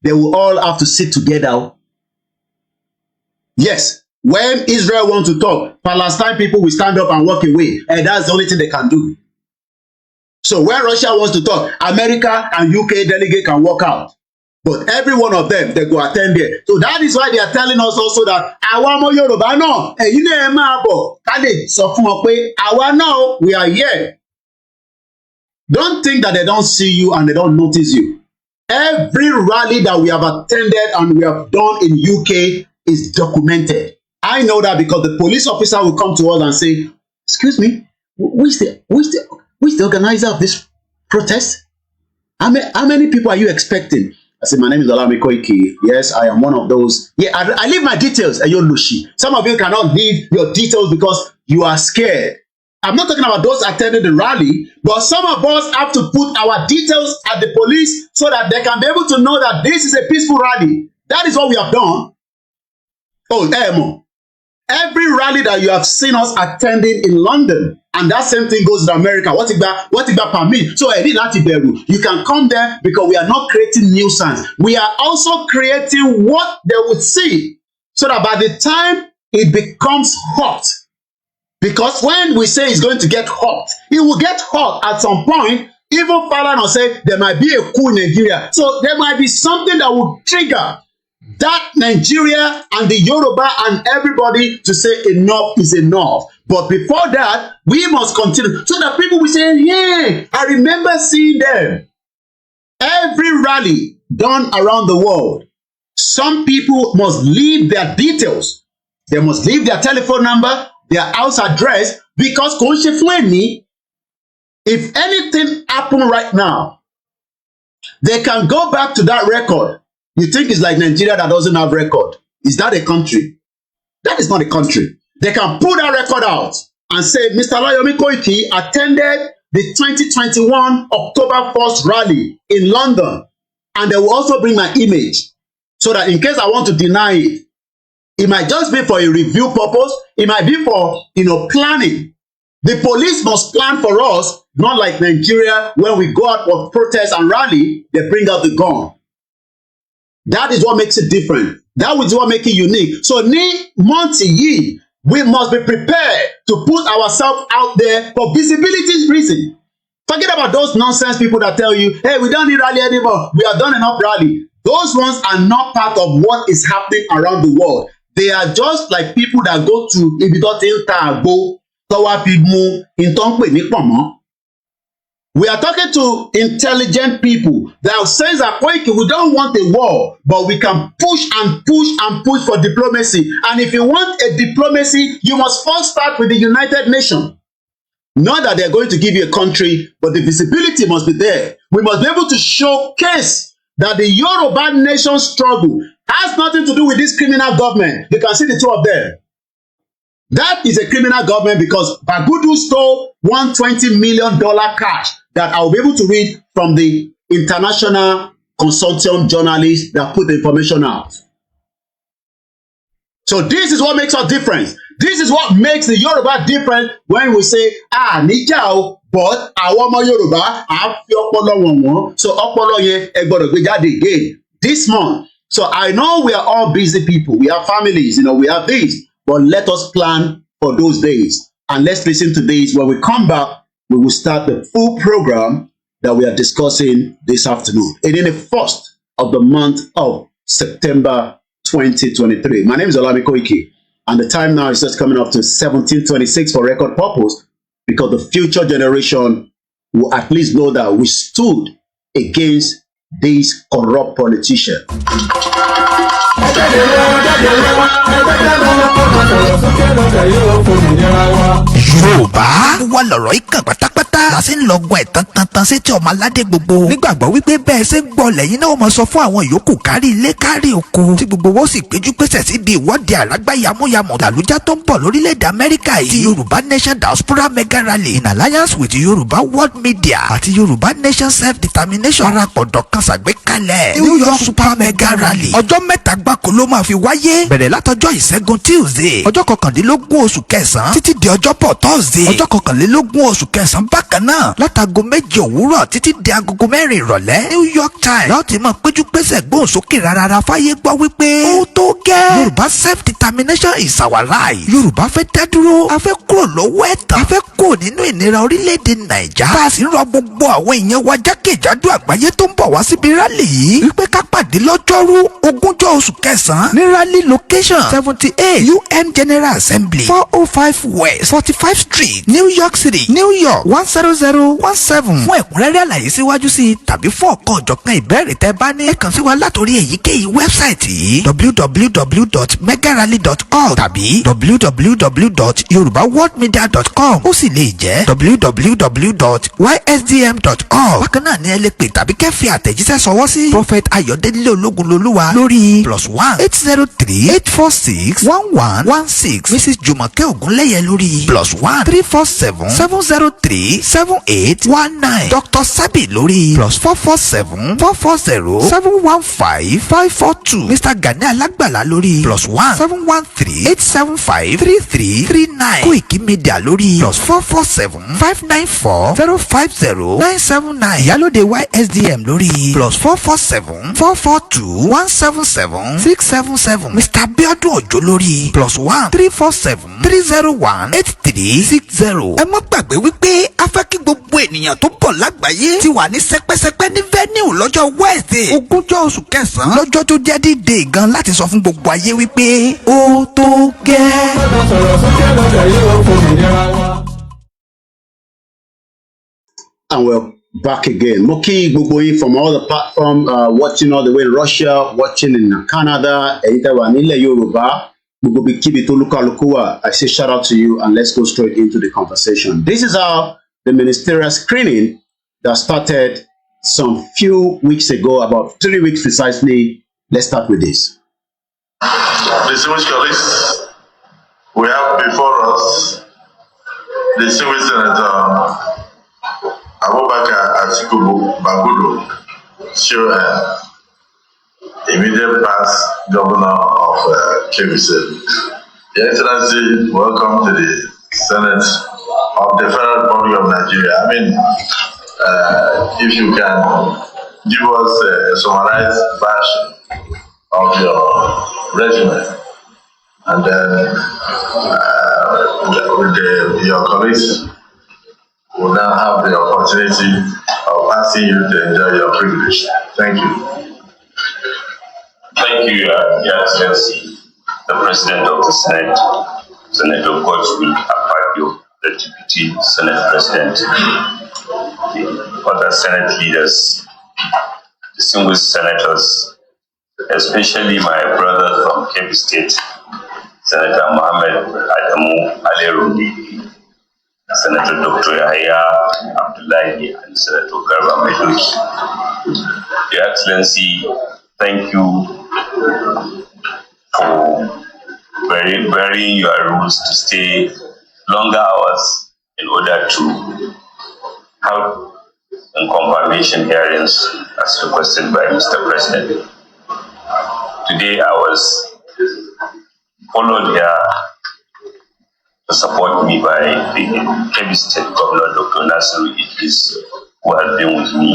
they will all have to sit together. Yes, when Israel wants to talk, Palestine people will stand up and walk away, and that's the only thing they can do. So when Russia wants to talk, America and UK delegate can walk out. But every one of them, they go attend there. So that is why they are telling us also that àwa ọmọ Yorùbá náà, ẹ̀yin náà ẹ máa bọ̀, ká lè sọ fún wọn pé àwa náà, we are here. Don't think that they don't see you and they don't notice you. Every rally that we have attended and we have done in UK is documented. I know that because the police officer will come to us and say, excuse me, who is the organizer of this protest? How many people are you expecting? I said, my name is Olami Koiki. Yes, I am one of those. Yeah, I leave my details. Some of you cannot leave your details because you are scared. I'm not talking about those attending the rally, but some of us have to put our details at the police so that they can be able to know that this is a peaceful rally. That is what we have done. Oh, Emo. Every rally that you have seen us attending in London, and that same thing goes to America. What about permit? So you can come there because we are not creating nuisance. We are also creating what they would see, so that by the time it becomes hot, because when we say it's going to get hot, it will get hot at some point. Even Falana said there might be a coup in Nigeria. So there might be something that will trigger that Nigeria and the Yoruba and everybody to say enough is enough. But before that, we must continue. So that people will say, hey, I remember seeing them. Every rally done around the world, some people must leave their details. They must leave their telephone number, their house address, because if anything happen right now, they can go back to that record. You think it's like Nigeria that doesn't have record? Is that a country? That is not a country. They can pull that record out and say, Mr. Olayomi Koiki attended the 2021 October 1st rally in London, and they will also bring my image, so that in case I want to deny it, it might just be for a review purpose. It might be for, planning. The police must plan for us, not like Nigeria, when we go out for protest and rally, they bring out the gun. That is what makes it different. That is what makes it unique. So, we must be prepared to put ourselves out there for visibility reason. Forget about those nonsense people that tell you, hey, we don't need rally anymore. We have done enough rally. Those ones are not part of what is happening around the world. They are just like people that go to We are talking to intelligent people that says that we don't want a war, but we can push and push and push for diplomacy. And if you want a diplomacy, you must first start with the United Nations. Not that they're going to give you a country, but the visibility must be there. We must be able to showcase that the Yoruba nation struggle has nothing to do with this criminal government. You can see the two of them. That is a criminal government because Bagudu stole $120 million cash that I will be able to read from the international consortium journalists that put the information out. So this is what makes us different. This is what makes the Yoruba different when we say, Nijao, but àwọn Yoruba have ọpọlọ. So ọpọlọ yẹn ẹ gbọ́dọ̀ gbé jáde again this month. So I know we are all busy people. We have families, we have this. But let us plan for those days. And let's listen to this. When we come back, we will start the full program that we are discussing this afternoon. And in the first of the month of September 2023. My name is Olayomi Koiki. And the time now is just coming up to 17:26 for record purpose, because the future generation will at least know that we stood against these corrupt politicians. Yorùbá wà lọ̀rọ̀ ìkàn pátápátá la ṣe ń lọ́gbọ́n ẹ̀ tán sétí ọmọ aládé gbogbo. Nígbàgbọ́ wípé bẹ́ẹ̀ ṣe ń gbọ́ lẹ́yìn náà mọ̀ sọ fún àwọn yòókù kárí ilé kárí oko. Tí gbogbo wọn sì péjú pésẹ̀ síbi ìwọ́de àrágbá yamuyamu tàlújá tó ń bọ̀ lórílẹ̀‐èdè Amẹ́ríkà yìí. Ti Yorùbá Nation Diaspora Mega Rally in alliance with Yorùbá World Media àti Yorùbá Nation Self-Determination parapọ̀ dọ̀kan ṣàgbékalẹ̀ New York Super Mega Rally. Ọjọ́ mẹ́ta gbáko ló máa fi wáyé. Bẹ̀rẹ̀ látọjọ́ Ìṣẹ́gun Tuesday ọjọ́ 21 oṣù kẹsàn-án títí di ọjọ́bọ̀ Thursday ọjọ́ 21 oṣù kẹsàn-án bákan náà látago 7 òwúrọ̀ títí di agogo 4 ìrọ̀lẹ́ New York Times láti máa péjú pésẹ̀ gbóhùn sókè rárá fáyé gbọ́ wípé ó tó gẹ́. Yorùbá self-determination is our right. Yorùbá fẹ́ dá dúró, a fẹ́ kúrò lọ́wọ́ ẹ̀tàn, a fẹ́ kúrò nínú ìnira orílẹ̀-èdè Nàìjà. Bá a sì ń rọ gbogbo àwọn èèyàn wa jákèjádò àgbáyé tó ń bọ̀ wá síbi rálì yìí wípé ká pàdé lọ́jọ́rú 20 oṣù kẹsàn-án ní rally location 78 UN General Assembly 405 West 45 Street New York City New York 10017. Fún ẹ̀kúnrẹ́rẹ́ àlàyé síwájú sí i tàbí fún ọ̀kan ọ̀jọ̀kan ìbéèrè tẹ́ bá ní ẹ kàn sí wa látòrí èyíkéyìí wẹ́bsáìtì yìí www.megarally.org tàbí www.yorubaworldmedia.com ó sì lè jẹ́ www.ysdm.org. Bákan náà ni ẹ lè pè tàbí kẹ́ fi àtẹ̀jíṣẹ́ sọwọ́ sí Prophet Ayọ̀délé Ológunlolúwa lórí +1 803 846 1116. Mrs. Jùmọ̀kẹ́ Ògúnlẹ́yẹ lórí +1 347 703 7819. Dr. Sabi lórí +447 440 715 542. Mr. Gani Alagbala lórí +1 713 875 3339. koikimedia lórí +447 594 050 979. Ìyálóde YSDM lórí +447 442 177 677. Mr. Biodun Ojo lórí +1 347 301 8360. ẹ má gbàgbé wípé a fẹ́ kí gbogbo ènìyàn tó bọ̀ lágbàáyé ti wà ní sẹpẹ́sẹpẹ́ ní venue lọ́jọ́ Wednesday 20 oṣù kẹsàn-án, lọ́jọ́ tó jẹ́ D-Day gan, láti sọ fún gbogbo ayé wípé ó tó gẹ́. And we're back again. Moki Gbogbo from all the platform, watching all the way in Russia, watching in Canada, Yoruba. I say shout out to you, and let's go straight into the conversation. This is how the ministerial screening that started some few weeks ago, about 3 weeks precisely. Let's start with this. Distinguished colleagues, we have before us the distinguished Senator ABUBAKAR Atiku Bagudu, immediate past governor of Kebbi State. Your Excellency, welcome to the Senate of the Federal Republic of Nigeria. I mean, if you can give us a summarized version of your resume, and then with your colleagues, will now have the opportunity of asking you to enjoy your privilege. Thank you. Thank you, Your Excellency, the President of the Senate, Senator Godswill Akpabio, the Deputy Senate President, the other Senate leaders, distinguished senators, especially my brother from Kebbi State, Senator Mohammed Adamu Alerundi, Senator Dr. Yahya Abdullahi, and Senator Garba Medoki. Your Excellency, thank you for varying your rules to stay longer hours in order to have confirmation hearings as requested by Mr. President. Today I was followed here to support me by the Kebbi State Governor, Dr. Nasiru Idris, who has been with me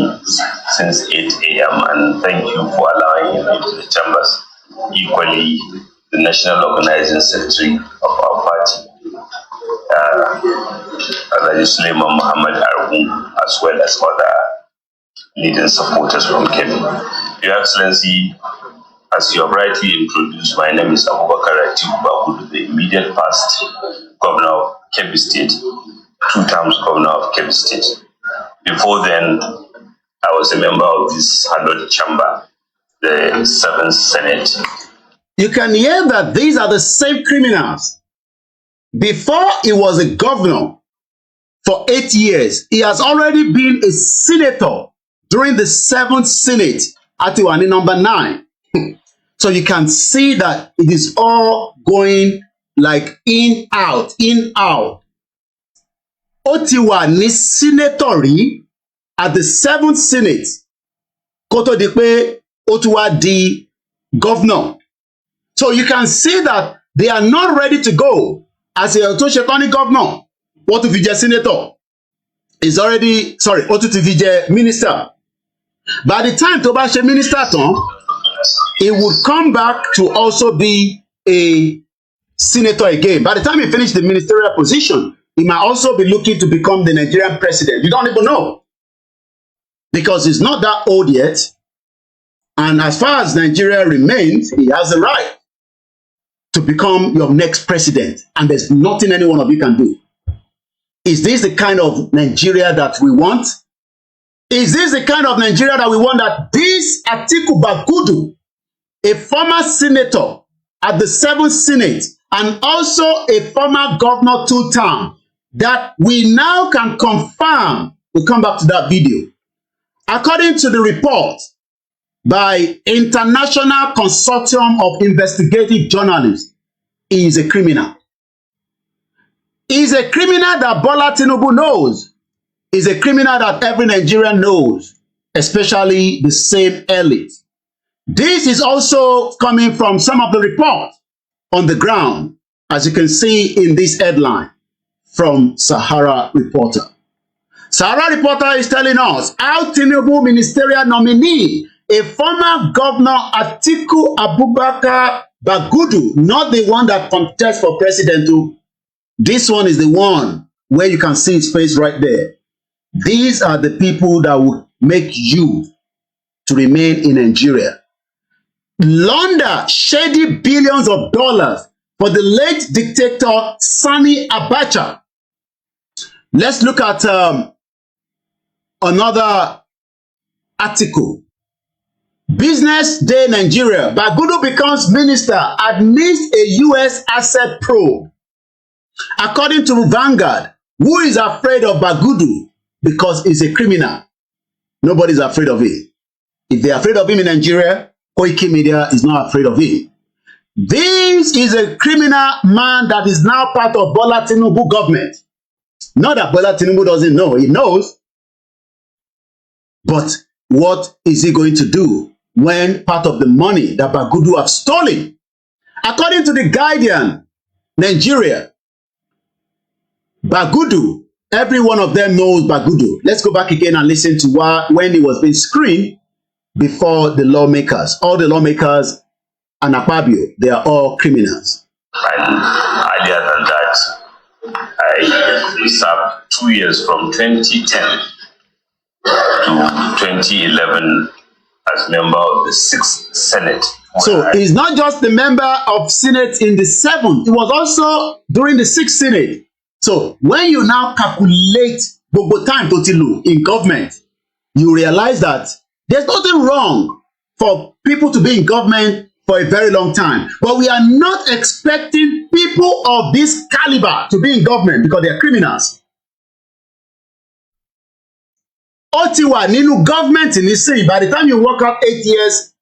since 8 a.m. and thank you for allowing him into the chambers. Equally, the National Organizing Secretary of our party, Suleiman Muhammad Argun, as well as other leading supporters from Kebbi. Your Excellency, as you have rightly introduced, my name is ABUBAKAR Bagudu, the immediate past governor of Kebbi State, 2 terms governor of Kebbi State. Before then, I was a member of this hallowed chamber, the 7th Senate. You can hear that these are the same criminals. Before he was a governor for 8 years, he has already been a senator during the 7th Senate at number 9. So you can see that it is all going like in, out, in, out. Otiwa ni senator at the 7th Senate. Koto di pe Otiwa di governor. So you can see that they are not ready to go as a Otoshetoni governor. What if you senator is already, sorry, what if you minister. By the time to be minister, he would come back to also be a senator again. By the time he finished the ministerial position, he might also be looking to become the Nigerian president. You don't even know. Because he's not that old yet. And as far as Nigeria remains, he has the right to become your next president. And there's nothing any one of you can do. Is this the kind of Nigeria that we want? Is this the kind of Nigeria that we want, that this Atiku Bagudu, a former senator at the 7th Senate, and also a former governor 2 terms, that we now can confirm? We'll come back to that video. According to the report by International Consortium of Investigative Journalists, he is a criminal. He is a criminal that Bola Tinubu knows. is a criminal that every Nigerian knows, especially the same elite. This is also coming from some of the reports on the ground, as you can see in this headline from Sahara Reporter. Sahara Reporter is telling us how Tinubu Ministerial nominee, a former governor Atiku Abubakar Bagudu, not the one that contests for president. This one is the one where you can see his face right there. These are the people that will make you to remain in Nigeria. Launder shady billions of dollars for the late dictator SANI ABACHA. Let's look at another article. Business Day Nigeria. Bagudu becomes minister amidst a U.S. asset probe. According to Vanguard, who is afraid of Bagudu? Because he's a criminal. Nobody's afraid of him. If they're afraid of him in Nigeria, koikimedia is not afraid of him. This is a criminal man that is now part of Bola Tinubu government. Not that Bola Tinubu doesn't know. He knows. But what is he going to do when part of the money that Bagudu have stolen? According to the Guardian, Nigeria, Bagudu, every one of them knows Bagudu. Let's go back again and listen to when he was being screened before the lawmakers. All the lawmakers and Akpabio, they are all criminals. And earlier than that, I served 2 years from 2010 to 2011 as member of the 6th Senate. So he's not just the member of Senate in the 7th, he was also during the 6th Senate. So when you now calculate Bobo time Totilu in government, you realize that there's nothing wrong for people to be in government for a very long time. But we are not expecting people of this caliber to be in government because they are criminals. Otiwa nínú government in this city, by the time you work out 8 years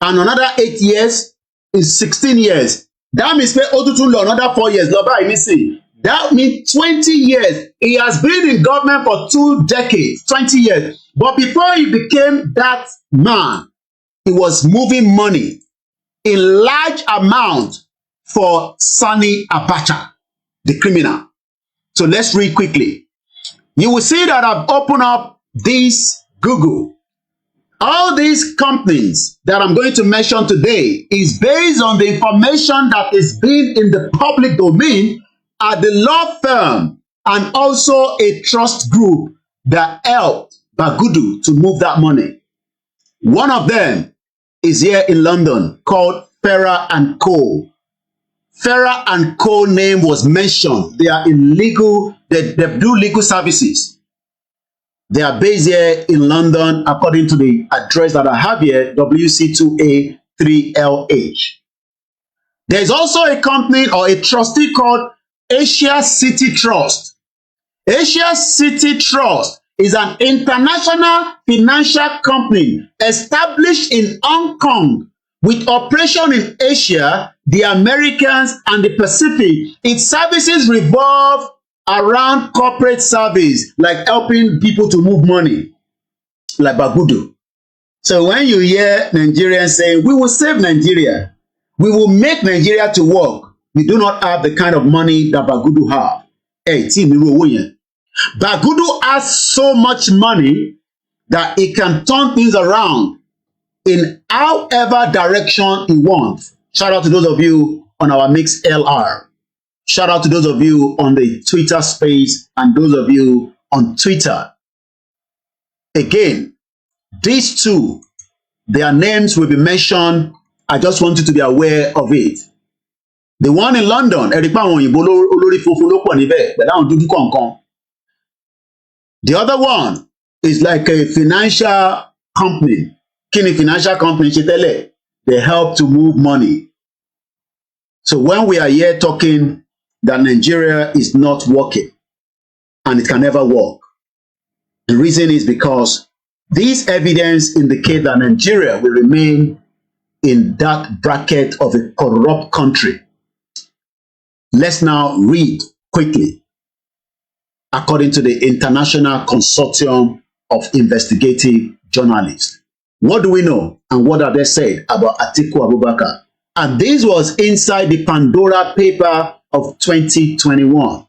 and another 8 years is 16 years. That means another 4 years. That means 20 years. He has been in government for 2 decades, 20 years. But before he became that man, he was moving money in large amount for SANI ABACHA, the criminal. So let's read quickly. You will see that I've opened up this Google. All these companies that I'm going to mention today is based on the information that is being in the public domain at the law firm and also a trust group that helped Bagudu to move that money. One of them is here in London called Farah and Co. Farah and Co name was mentioned. They are in legal, they do legal services. They are based here in London according to the address that I have here, WC2A3LH. There is also a company or a trustee called Asia City Trust. Asia City Trust is an international financial company established in Hong Kong with operation in Asia, the Americas, and the Pacific. Its services revolve around corporate service, like helping people to move money, like Bagudu. So when you hear Nigerians saying, we will save Nigeria, we will make Nigeria to work, we do not have the kind of money that Bagudu have. Hey, Bagudu has so much money that he can turn things around in however direction he wants. Shout out to those of you on our Mix LR. Shout out to those of you on the Twitter space and those of you on Twitter. Again, these two, their names will be mentioned. I just want you to be aware of it. The one in London, the other one is like a financial company. Kini financial company, they help to move money. So when we are here talking that Nigeria is not working and it can never work, the reason is because this evidence indicates that Nigeria will remain in that bracket of a corrupt country. Let's now read quickly. according to the International Consortium of Investigative Journalists. What do we know and what have they said about Atiku Abubakar? And this was inside the Pandora paper of 2021.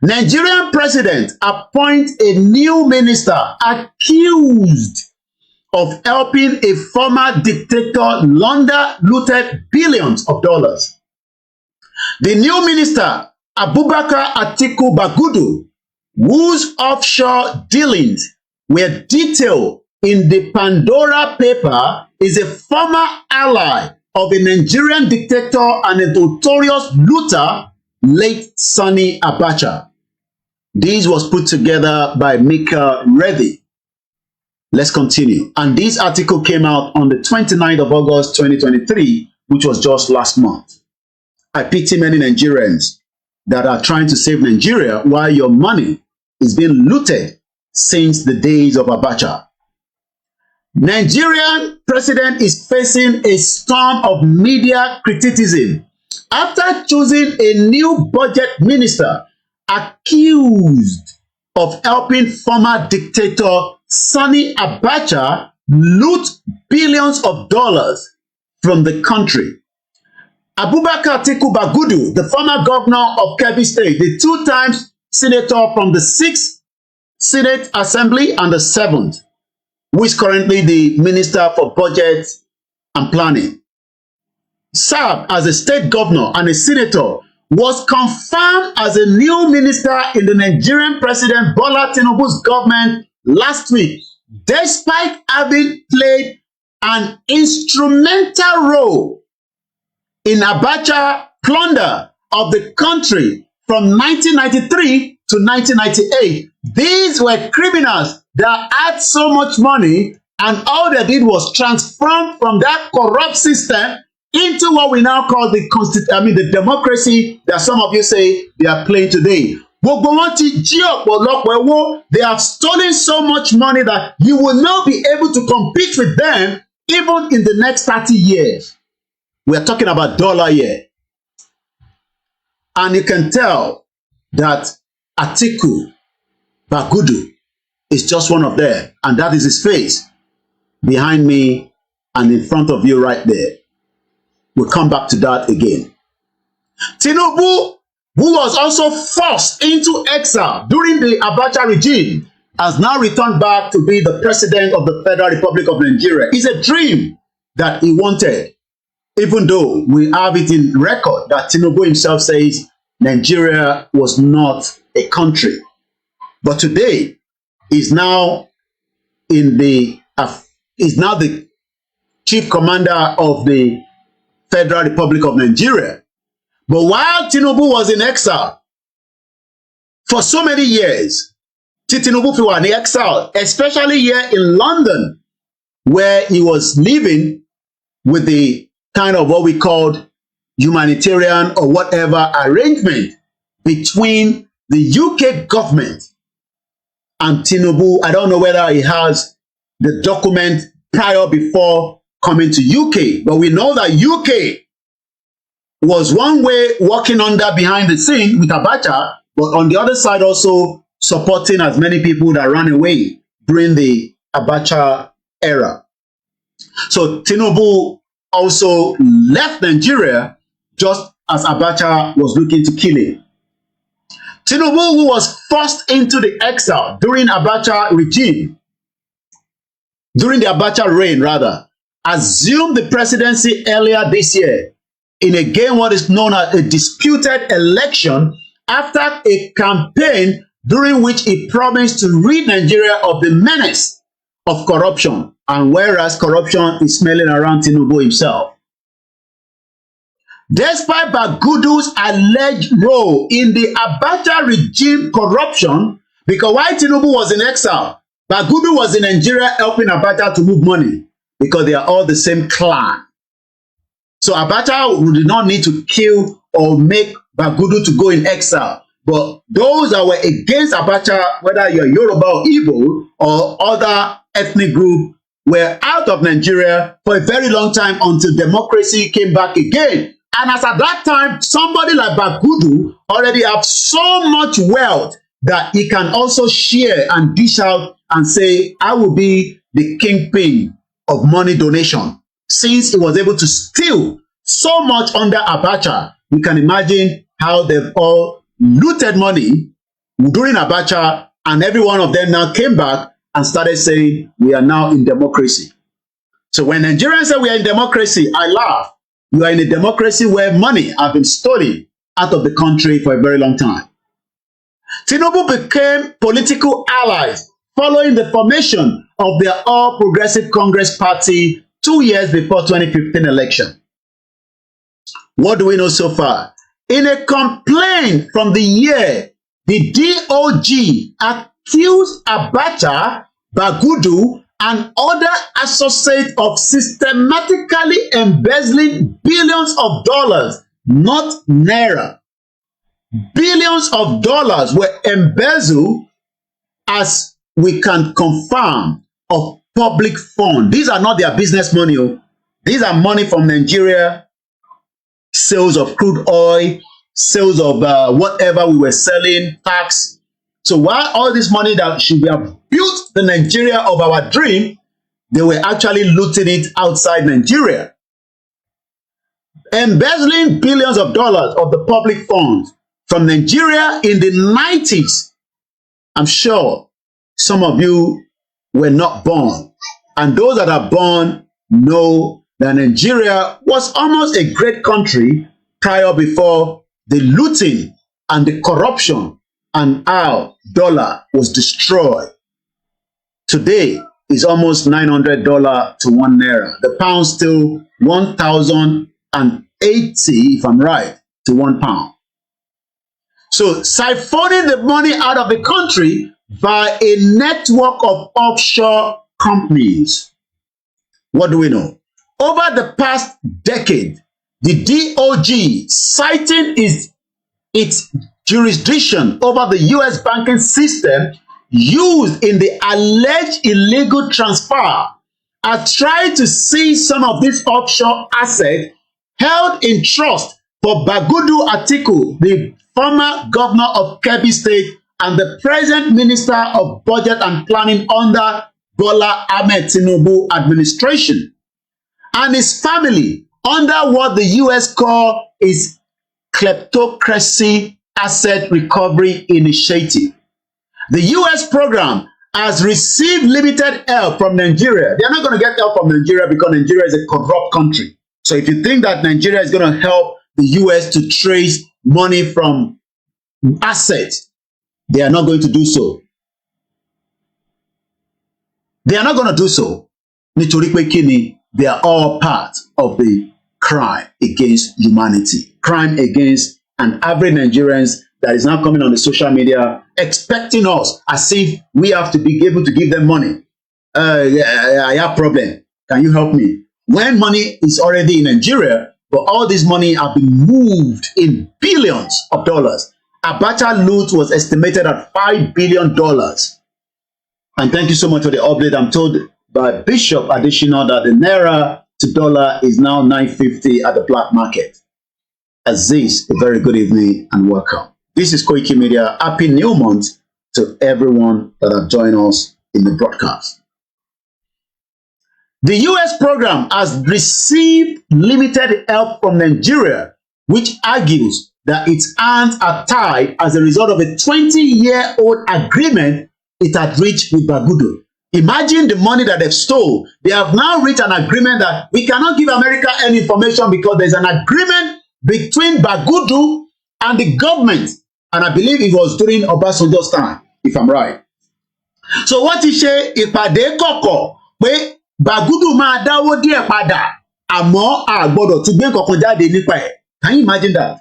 Nigerian president appoints a new minister accused of helping a former dictator launder looted billions of dollars. The new minister, ABUBAKAR Atiku Bagudu, whose offshore dealings were detailed in the Pandora paper, is a former ally of a Nigerian dictator and a notorious looter, late SANI ABACHA. This was put together by Mika Reddy. Let's continue. And this article came out on the 29th of August 2023, which was just last month. I pity many Nigerians that are trying to save Nigeria while your money is being looted since the days of Abacha. Nigerian president is facing a storm of media criticism after choosing a new budget minister accused of helping former dictator SANI ABACHA loot billions of dollars from the country. ABUBAKAR Atiku Bagudu, the former governor of Kebbi State, the two-time senator from the 6th Senate Assembly and the 7th, who is currently the Minister for Budget and Planning, served as a state governor and a senator, was confirmed as a new minister in the Nigerian President Bola Tinubu's government last week, despite having played an instrumental role in Abacha plunder of the country from 1993 to 1998. These were criminals that had so much money, and all they did was transform from that corrupt system into what we now call the democracy that some of you say they are playing today. They have stolen so much money that you will not be able to compete with them even in the next 30 years. We are talking about dollar here. And you can tell that Atiku Bagudu is just one of them. And that is his face behind me and in front of you right there. We'll come back to that again. Tinubu, who was also forced into exile during the Abacha regime, has now returned back to be the president of the Federal Republic of Nigeria. It's a dream that he wanted, even though we have it in record that Tinubu himself says Nigeria was not a country. But today, he's now the chief commander of the Federal Republic of Nigeria. But while Tinubu was in exile for so many years, Tinubu was in exile, especially here in London, where he was living with the kind of what we called humanitarian or whatever arrangement between the UK government and Tinubu. I don't know whether he has the document prior before coming to UK, but we know that UK was one way working under behind the scene with Abacha, but on the other side also supporting as many people that ran away during the Abacha era. So Tinubu also left Nigeria just as Abacha was looking to kill him. Tinubu, who was forced into the exile during Abacha regime, during the Abacha reign rather, assumed the presidency earlier this year in again what is known as a disputed election after a campaign during which he promised to rid Nigeria of the menace of corruption, and whereas corruption is smelling around Tinubu himself. Despite Bagudu's alleged role in the Abacha regime corruption, because while Tinubu was in exile, Bagudu was in Nigeria helping Abacha to move money, because they are all the same clan. So Abacha did not need to kill or make Bagudu to go in exile. But those that were against Abacha, whether you're Yoruba or Igbo or other ethnic group, were out of Nigeria for a very long time until democracy came back again. And as at that time, somebody like Bagudu already had so much wealth that he can also share and dish out and say, I will be the kingpin of money donation. Since he was able to steal so much under Abacha, you can imagine how they've all looted money during Abacha, and every one of them now came back and started saying, we are now in democracy. So when Nigerians say we are in democracy, I laugh. You are in a democracy where money has been stolen out of the country for a very long time. Tinubu became political allies following the formation of the All Progressive Congress Party 2 years before 2015 election. What do we know so far? In a complaint from the year, the DOG accused Abacha, Bagudu, and other associates of systematically embezzling billions of dollars, not naira. Billions of dollars were embezzled, as we can confirm, of public funds. These are not their business money. These are money from Nigeria, sales of crude oil, sales of whatever we were selling, tax. So while all this money that should have built the Nigeria of our dream, they were actually looting it outside Nigeria. Embezzling billions of dollars of the public funds from Nigeria in the 90s. I'm sure some of you were not born. And those that are born know that Nigeria was almost a great country prior before the looting and the corruption and our dollar was destroyed. Today is almost $900 to 1 naira. The pound still 1,080, if I'm right, to 1 pound. So siphoning the money out of the country by a network of offshore companies. What do we know? Over the past decade, the DOG, citing its jurisdiction over the U.S. banking system used in the alleged illegal transfer, has tried to seize some of these offshore assets held in trust for Bagudu Atiku, the former governor of Kebbi State and the present Minister of Budget and Planning under Bola Ahmed Tinubu administration, and his family under what the U.S. call its kleptocracy asset recovery initiative. The U.S. program has received limited help from Nigeria. They are not going to get help from Nigeria because Nigeria is a corrupt country. So if you think that Nigeria is going to help the U.S. to trace money from assets, they are not going to do so. They are not going to do so. Nítorí pé kíni, they are all part of the crime against humanity. Crime against an average Nigerians that is now coming on the social media expecting us as if we have to be able to give them money. I have problem. Can you help me? When money is already in Nigeria, but all this money have been moved in billions of dollars. Abacha loot was estimated at $5 billion. And thank you so much for the update. I'm told by Bishop Additional that the naira to dollar is now $9.50 at the black market. Aziz, a very good evening and welcome. This is Koikimedia. Happy New Month to everyone that have joined us in the broadcast. The U.S. program has received limited help from Nigeria, which argues that its hands are tied as a result of a 20-year-old agreement it had reached with Bagudu. Imagine the money that they've stole. They have now reached an agreement that we cannot give America any information because there's an agreement between Bagudu and the government. And I believe it was during Obasanjo's time, if I'm right. So what is ṣe ìpàdé kọ̀kọ̀ pé Bagudu máa dáwó díẹ̀ padà àmọ́ a gbọ́dọ̀ tún gbé nǹkan jáde nípa ẹ̀. Can you imagine that?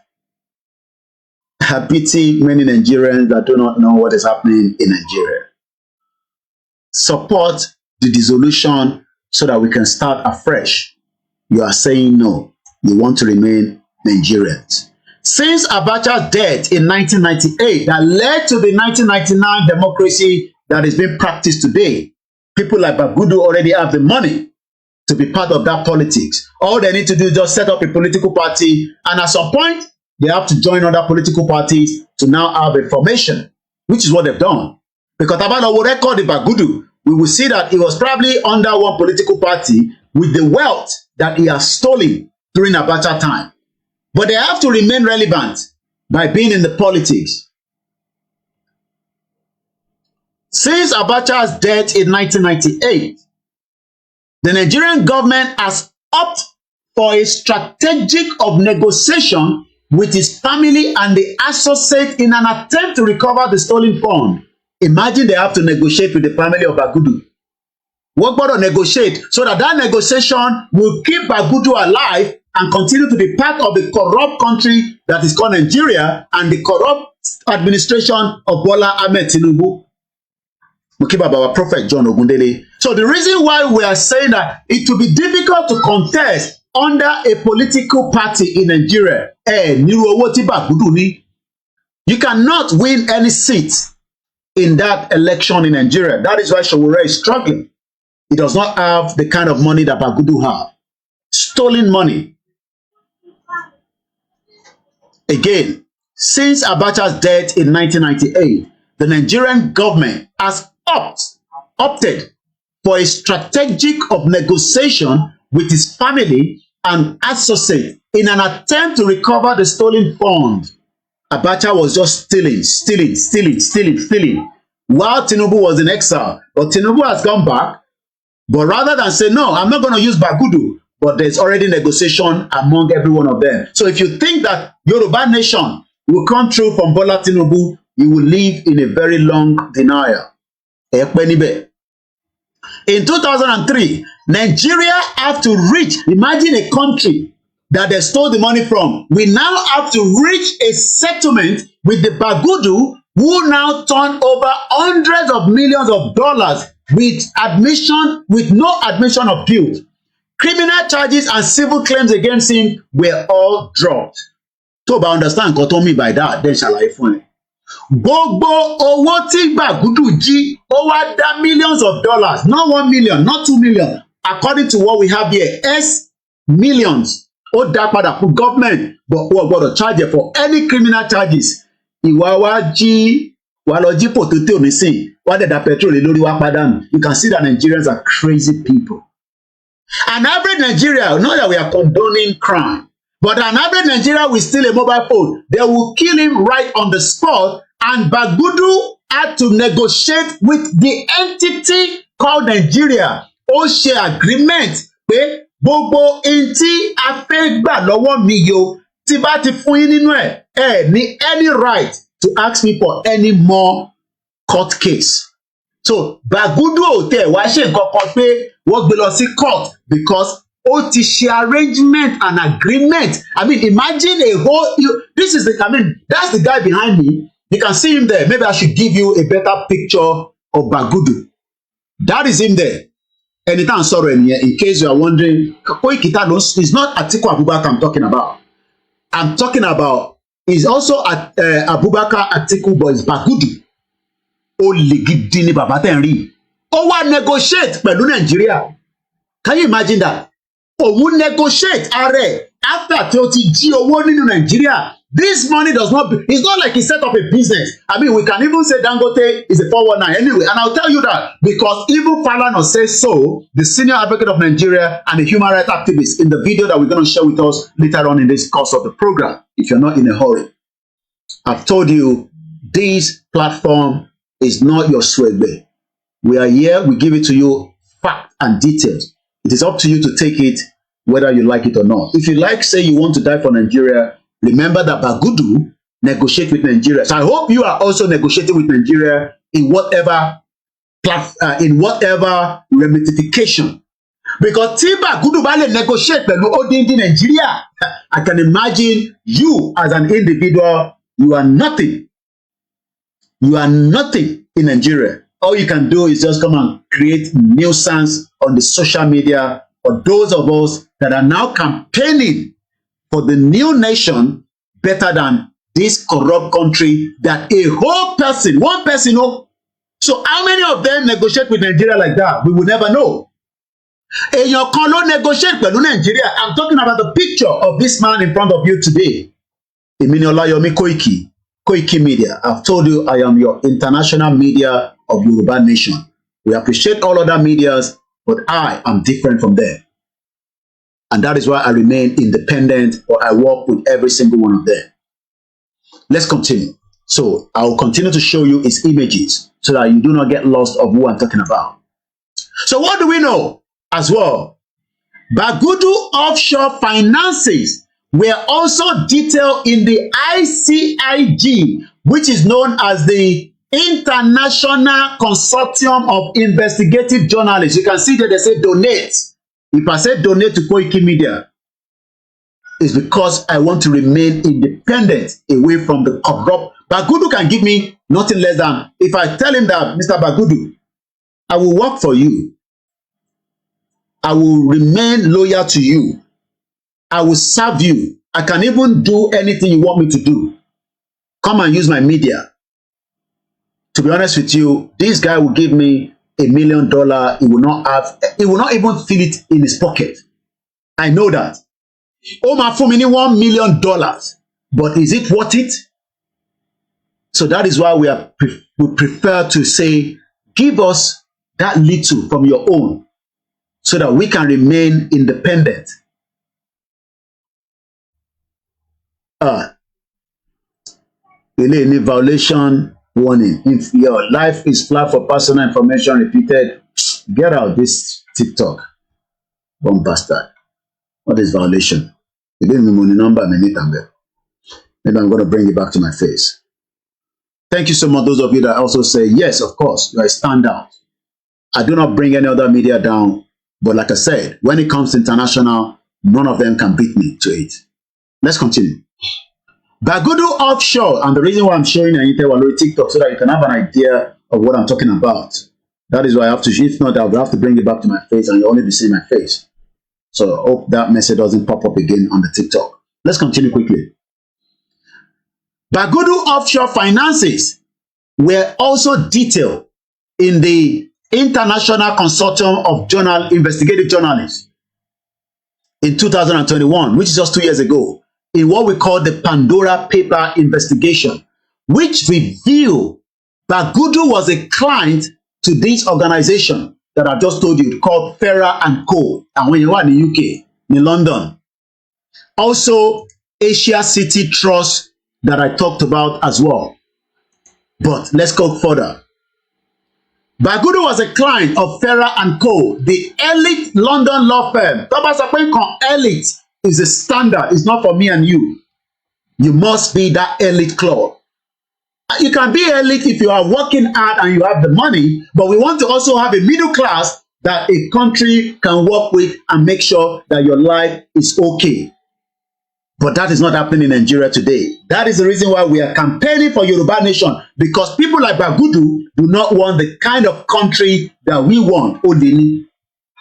I pity many Nigerians that do not know what is happening in Nigeria. Support the dissolution so that we can start afresh. You are saying no. You want to remain Nigerians. Since Abacha's death in 1998 that led to the 1999 democracy that is being practiced today, people like Bagudu already have the money to be part of that politics. All they need to do is just set up a political party, and at some point, they have to join other political parties to now have a formation. which is what they've done. Because Tabala will record the Bagudu, we will see that he was probably under one political party with the wealth that he has stolen during Abacha time. But they have to remain relevant by being in the politics. Since Abacha's death in 1998, the Nigerian government has opted for a strategic of negotiation with his family and the associates in an attempt to recover the stolen fund. Imagine they have to negotiate with the family of Bagudu. What about to negotiate so that that negotiation will keep Bagudu alive and continue to be part of the corrupt country that is called Nigeria and the corrupt administration of Bola Ahmed Tinubu. We keep about our prophet John Ogundele. So the reason why we are saying that it will be difficult to contest under a political party in Nigeria, you cannot win any seat in that election in Nigeria. That is why Sowore is struggling. He does not have the kind of money that Bagudu have. Stolen money. Again, since Abacha's death in 1998, the Nigerian government has opted for a strategic of negotiation with his family and associates in an attempt to recover the stolen fund. Abacha was just stealing, while Tinubu was in exile. But Tinubu has gone back. But rather than say, no, I'm not going to use Bagudu, but there's already negotiation among every one of them. So if you think that Yoruba nation will come true from Bola Tinubu, you will live in a very long denial. In 2003, Nigeria have to reach, imagine a country that they stole the money from. We now have to reach a settlement with the Bagudu, who now turn over hundreds of millions of dollars with admission, with no admission of guilt. Criminal charges and civil claims against him were all dropped. To understand what I mean by that, then shall I find. Gbogbo owó tí Bagudu jí, ó wá dá millions of dollars, not 1 million, not 2 million. According to what we have here, millions. Ó dá padà fún government, but who are going to charge it for any criminal charges. Ìwà wa jí, wà lọ jí potato nísìn, wà dẹ̀ dá petrol lórí wa pàdánù. You can see that Nigerians are crazy people. An average Nigeria, not that we are condoning crime, but an average Nigeria will steal a mobile phone. They will kill him right on the spot, and Bagudu had to negotiate with the entity called Nigeria. Ó ṣe agreement pé gbogbo ntí a fẹ́ gbà lọ́wọ́ mi yo, tí bá ti fún yín nínú ẹ̀ ní any right to ask me for any more court case. So Bagudu ò tẹ̀ wá ṣe nǹkan kan pé wọ́n gbé lọ sí court because ó ti ṣe arrangement and agreement. I mean, imagine a whole, this is the, I mean, that's the guy behind me. You can see him there. Maybe I should give you a better picture of Bagudu. That is him there. Anytime sorrow in here, in case you are wondering, it's not Atiku Abubakar I'm talking about. I'm talking about, is also Abubakar Atiku, but it's Bagudu. Ó lè gidi ni bàbá tẹ́ ń rí. Ó wá negotiate pẹ̀lú Nigeria. Can you imagine that? Òun negotiate ààrẹ after tí ó ti jí owó nínú Nigeria. This money does not, it's not like he set up a business. I mean, we can even say Dangote is a 419 anyway. And I'll tell you that because even Falana says so, the senior advocate of Nigeria and a human rights activist, in the video that we're going to share with us later on in this course of the program, if you're not in a hurry. I've told you, this platform is not your swagbe. We are here, we give it to you fact and details. It is up to you to take it whether you like it or not. If you like, say you want to die for Nigeria, remember that Bagudu negotiate with Nigeria. So I hope you are also negotiating with Nigeria in whatever ramification. Because tí Bagudu bá lè negotiate pẹ̀lú odindi Nigeria, I can imagine you as an individual, you are nothing. You are nothing in Nigeria. All you can do is just come and create nuisance on the social media for those of us that are now campaigning for the new nation better than this corrupt country that a whole person, one person, so how many of them negotiate with Nigeria like that? We will never know. Èèyàn kan ló negotiate pẹ̀lú Nigeria. I'm talking about the picture of this man in front of you today. Èmi ni Ọláyọmí Koikimedia. I've told you I am your international media of Yoruba nation. We appreciate all other medias, but I am different from them. And that is why I remain independent, or I work with every single one of them. Let's continue. So I will continue to show you his images so that you do not get lost of who I'm talking about. So what do we know as well? Bagudu offshore finances were also detailed in the ICIG, which is known as the International Consortium of Investigative Journalists. You can see that they say donate. If I say donate to Koikimedia, it's because I want to remain independent away from the corrupt. Bagudu can give me nothing less than, if I tell him that, Mr. Bagudu, I will work for you. I will remain loyal to you. I will serve you. I can even do anything you want me to do. Come and use my media. To be honest with you, this guy will give me $1 million. He will not even feel it in his pocket. I know that. Oh, my for me $1 million. But is it worth it? So that is why we prefer to say, give us that little from your own, so that we can remain independent. Any violation warning. If your life is flagged for personal information repeated, get out this TikTok. Bomb bastard. What is violation? You didn't even money number, maybe I'm going to bring it back to my face. Thank you so much, those of you that also say, yes, of course, you are a standout. I do not bring any other media down. But like I said, when it comes to international, none of them can beat me to it. Let's continue. Bagudu offshore, and the reason why I'm showing you TikTok so that you can have an idea of what I'm talking about. That is why I have to, if not, I will have to bring it back to my face and you'll only be seeing my face. So I hope that message doesn't pop up again on the TikTok. Let's continue quickly. Bagudu offshore finances were also detailed in the International Consortium of Investigative Journalists in 2021, which is just 2 years ago, in what we call the Pandora Paper investigation, which revealed Bagudu was a client to this organization that I just told you, called Farah and Co. And when you are in the UK, in London. Also, Asia City Trust that I talked about as well. But let's go further. Bagudu was a client of Farah and Co., the elite London law firm. Elite is a standard. It's not for me and you. You must be that elite club. You can be elite if you are working hard and you have the money, but we want to also have a middle class that a country can work with and make sure that your life is okay. But that is not happening in Nigeria today. That is the reason why we are campaigning for Yoruba Nation, because people like Bagudu do not want the kind of country that we want. Odini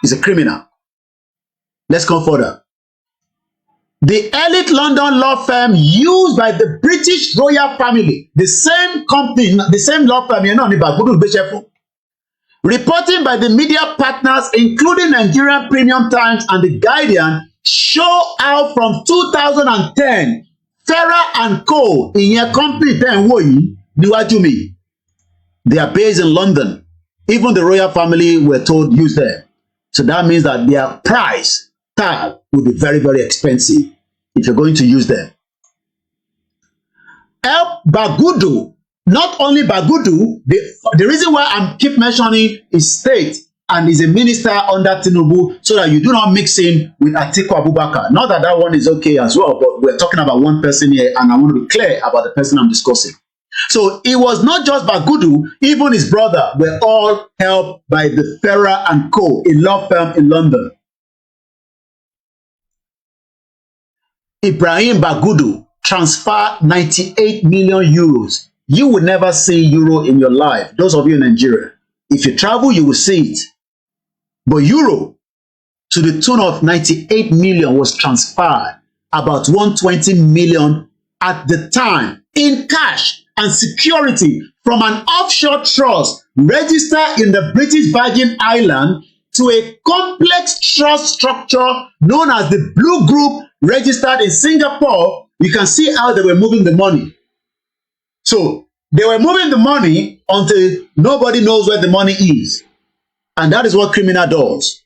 is a criminal. Let's go further. The elite London law firm used by the British royal family, the same company, the same law firm, you know, reporting by the media partners, including Nigerian Premium Times and The Guardian, show how from 2010, Farah and Co. in your company, they are based in London. Even the royal family were told use them. So that means that their price tag will be very, very expensive if you're going to use them. Help Bagudu, not only Bagudu, the reason why I keep mentioning his state and he's a minister under Tinubu, so that you do not mix him with Atiku ABUBAKAR. Not that that one is okay as well, but we're talking about one person here, and I want to be clear about the person I'm discussing. So it was not just Bagudu, even his brother were all helped by the Farah and Co., a law firm in London. Ibrahim Bagudu transferred 98 million euros. You will never see euro in your life, those of you in Nigeria. If you travel, you will see it. But euro, to the tune of 98 million, was transferred, about 120 million at the time, in cash and security from an offshore trust registered in the British Virgin Islands to a complex trust structure known as the Blue Group, registered in Singapore. You can see how they were moving the money. So they were moving the money until nobody knows where the money is. And that is what criminal does.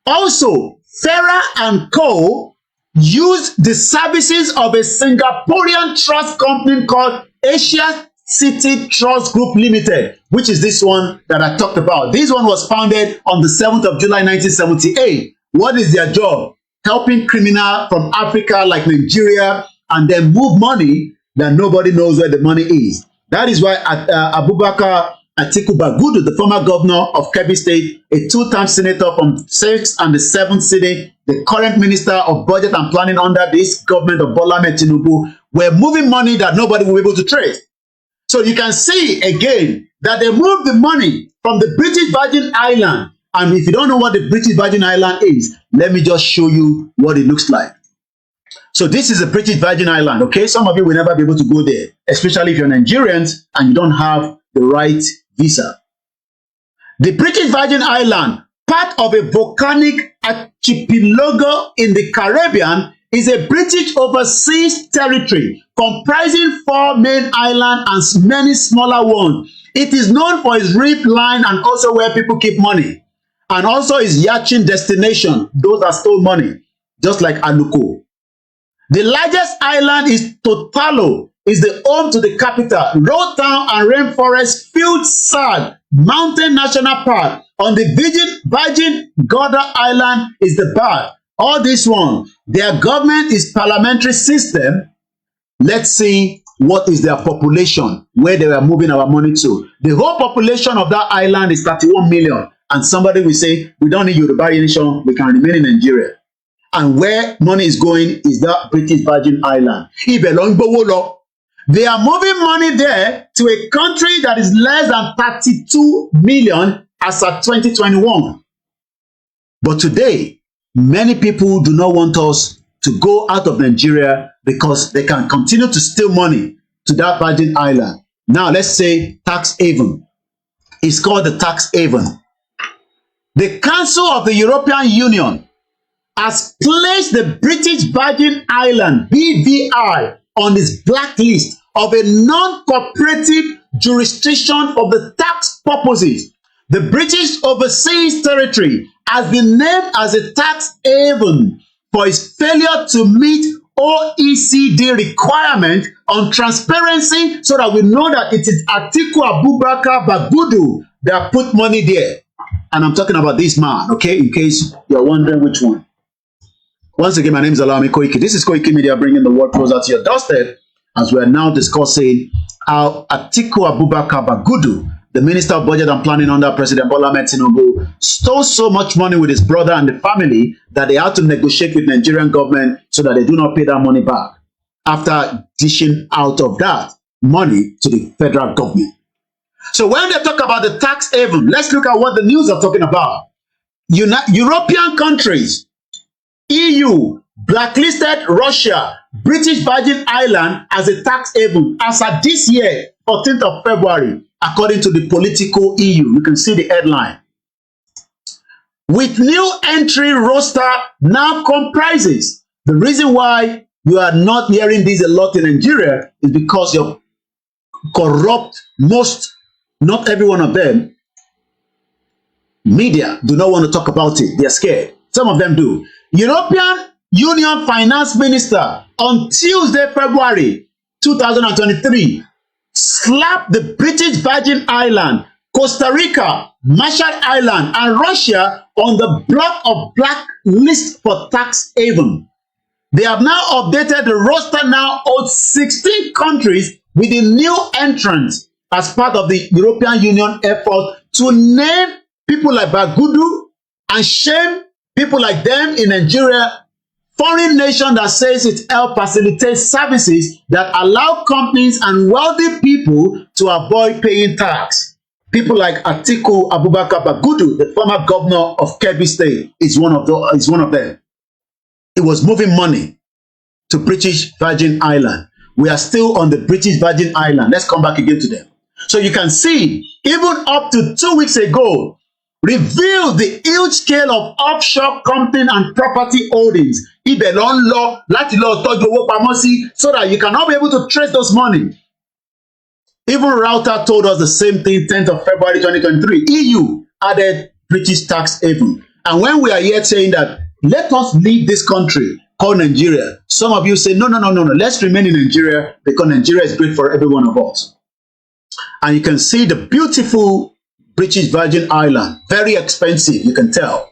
Also, Farah and Co. used the services of a Singaporean trust company called Asia City Trust Group Limited, which is this one that I talked about. This one was founded on the 7th of July 1978. What is their job? Helping criminals from Africa like Nigeria and then move money that nobody knows where the money is. That is why ABUBAKAR Atiku Bagudu, the former governor of Kebbi State, a two-term senator from 6th and the 7th sitting, the current minister of budget and planning under this government of Bola Ahmed Tinubu, were moving money that nobody will be able to trace. So you can see again that they moved the money from the British Virgin Island. And if you don't know what the British Virgin Island is, let me just show you what it looks like. So this is the British Virgin Island, okay? Some of you will never be able to go there, especially if you're Nigerians and you don't have the right visa. The British Virgin Island, part of a volcanic archipelago in the Caribbean, is a British overseas territory comprising 4 main islands and many smaller ones. It is known for its reef line and also where people keep money, and also its yachting destination, those that stole money, just like Aluko. The largest island is Totalo, is the home to the capital, Road Town and Rainforest Field Sad Mountain National Park. On the Virgin Gorda Island is the Bath. All this one, their government is parliamentary system. Let's see what is their population, where they were moving our money to. The whole population of that island is 31 million. And somebody will say, we don't need Yoruba nation, we can remain in Nigeria. And where money is going is that British Virgin Island. They are moving money there to a country that is less than 32 million as of 2021. But today, many people do not want us to go out of Nigeria because they can continue to steal money to that Virgin Island. Now, let's say tax haven. It's called the tax haven. The Council of the European Union has placed the British Virgin Island, BVI, on its blacklist of a non-cooperative jurisdiction for the tax purposes. The British Overseas Territory has been named as a tax haven for its failure to meet OECD requirement on transparency, so that we know that it is Atiku Abubakar Bagudu that put money there. And I'm talking about this man, okay, in case you're wondering which one. Once again, my name is Alami Koiki. This is Koikimedia, bringing the world closer to your doorstep, as we are now discussing how Atiku Abubakar Bagudu, the Minister of Budget and Planning under President Bola Ahmed Tinubu, stole so much money with his brother and the family that they had to negotiate with Nigerian government so that they do not pay that money back after dishing out of that money to the federal government. So when they talk about the tax haven, let's look at what the news are talking about. European countries, EU, blacklisted Russia, British Virgin Island as a tax haven as of this year, 14th of February, according to the Political EU. You can see the headline. With new entry roster now comprises. The reason why you are not hearing this a lot in Nigeria is because you're corrupt, not every one of them, media do not want to talk about it. They're scared. Some of them do. European Union Finance Minister on Tuesday, February 2023, slapped the British Virgin Island, Costa Rica, Marshall Island, and Russia on the block of blacklist for tax haven. They have now updated the roster, now holds 16 countries with the new entrants as part of the European Union effort to name people like Bagudu and shame people like them in Nigeria, foreign nation that says it helps facilitate services that allow companies and wealthy people to avoid paying tax. People like Atiku Abubakar Bagudu, the former governor of Kebbi State, is one of them. It was moving money to British Virgin Island. We are still on the British Virgin Island. Let's come back again to them. So you can see, even up to 2 weeks ago, revealed the huge scale of offshore company and property holdings. Ibẹ̀ ló ń lọ láti lọ tọ́jú owó pamọ́ sí, so that you cannot be able to trace those money. Even Router told us the same thing 10th of February 2023. EU added British tax haven. And when we are here saying that, let us leave this country called Nigeria, some of you say, no, let's remain in Nigeria because Nigeria is great for every one of us. And you can see the beautiful British Virgin Island, very expensive, you can tell.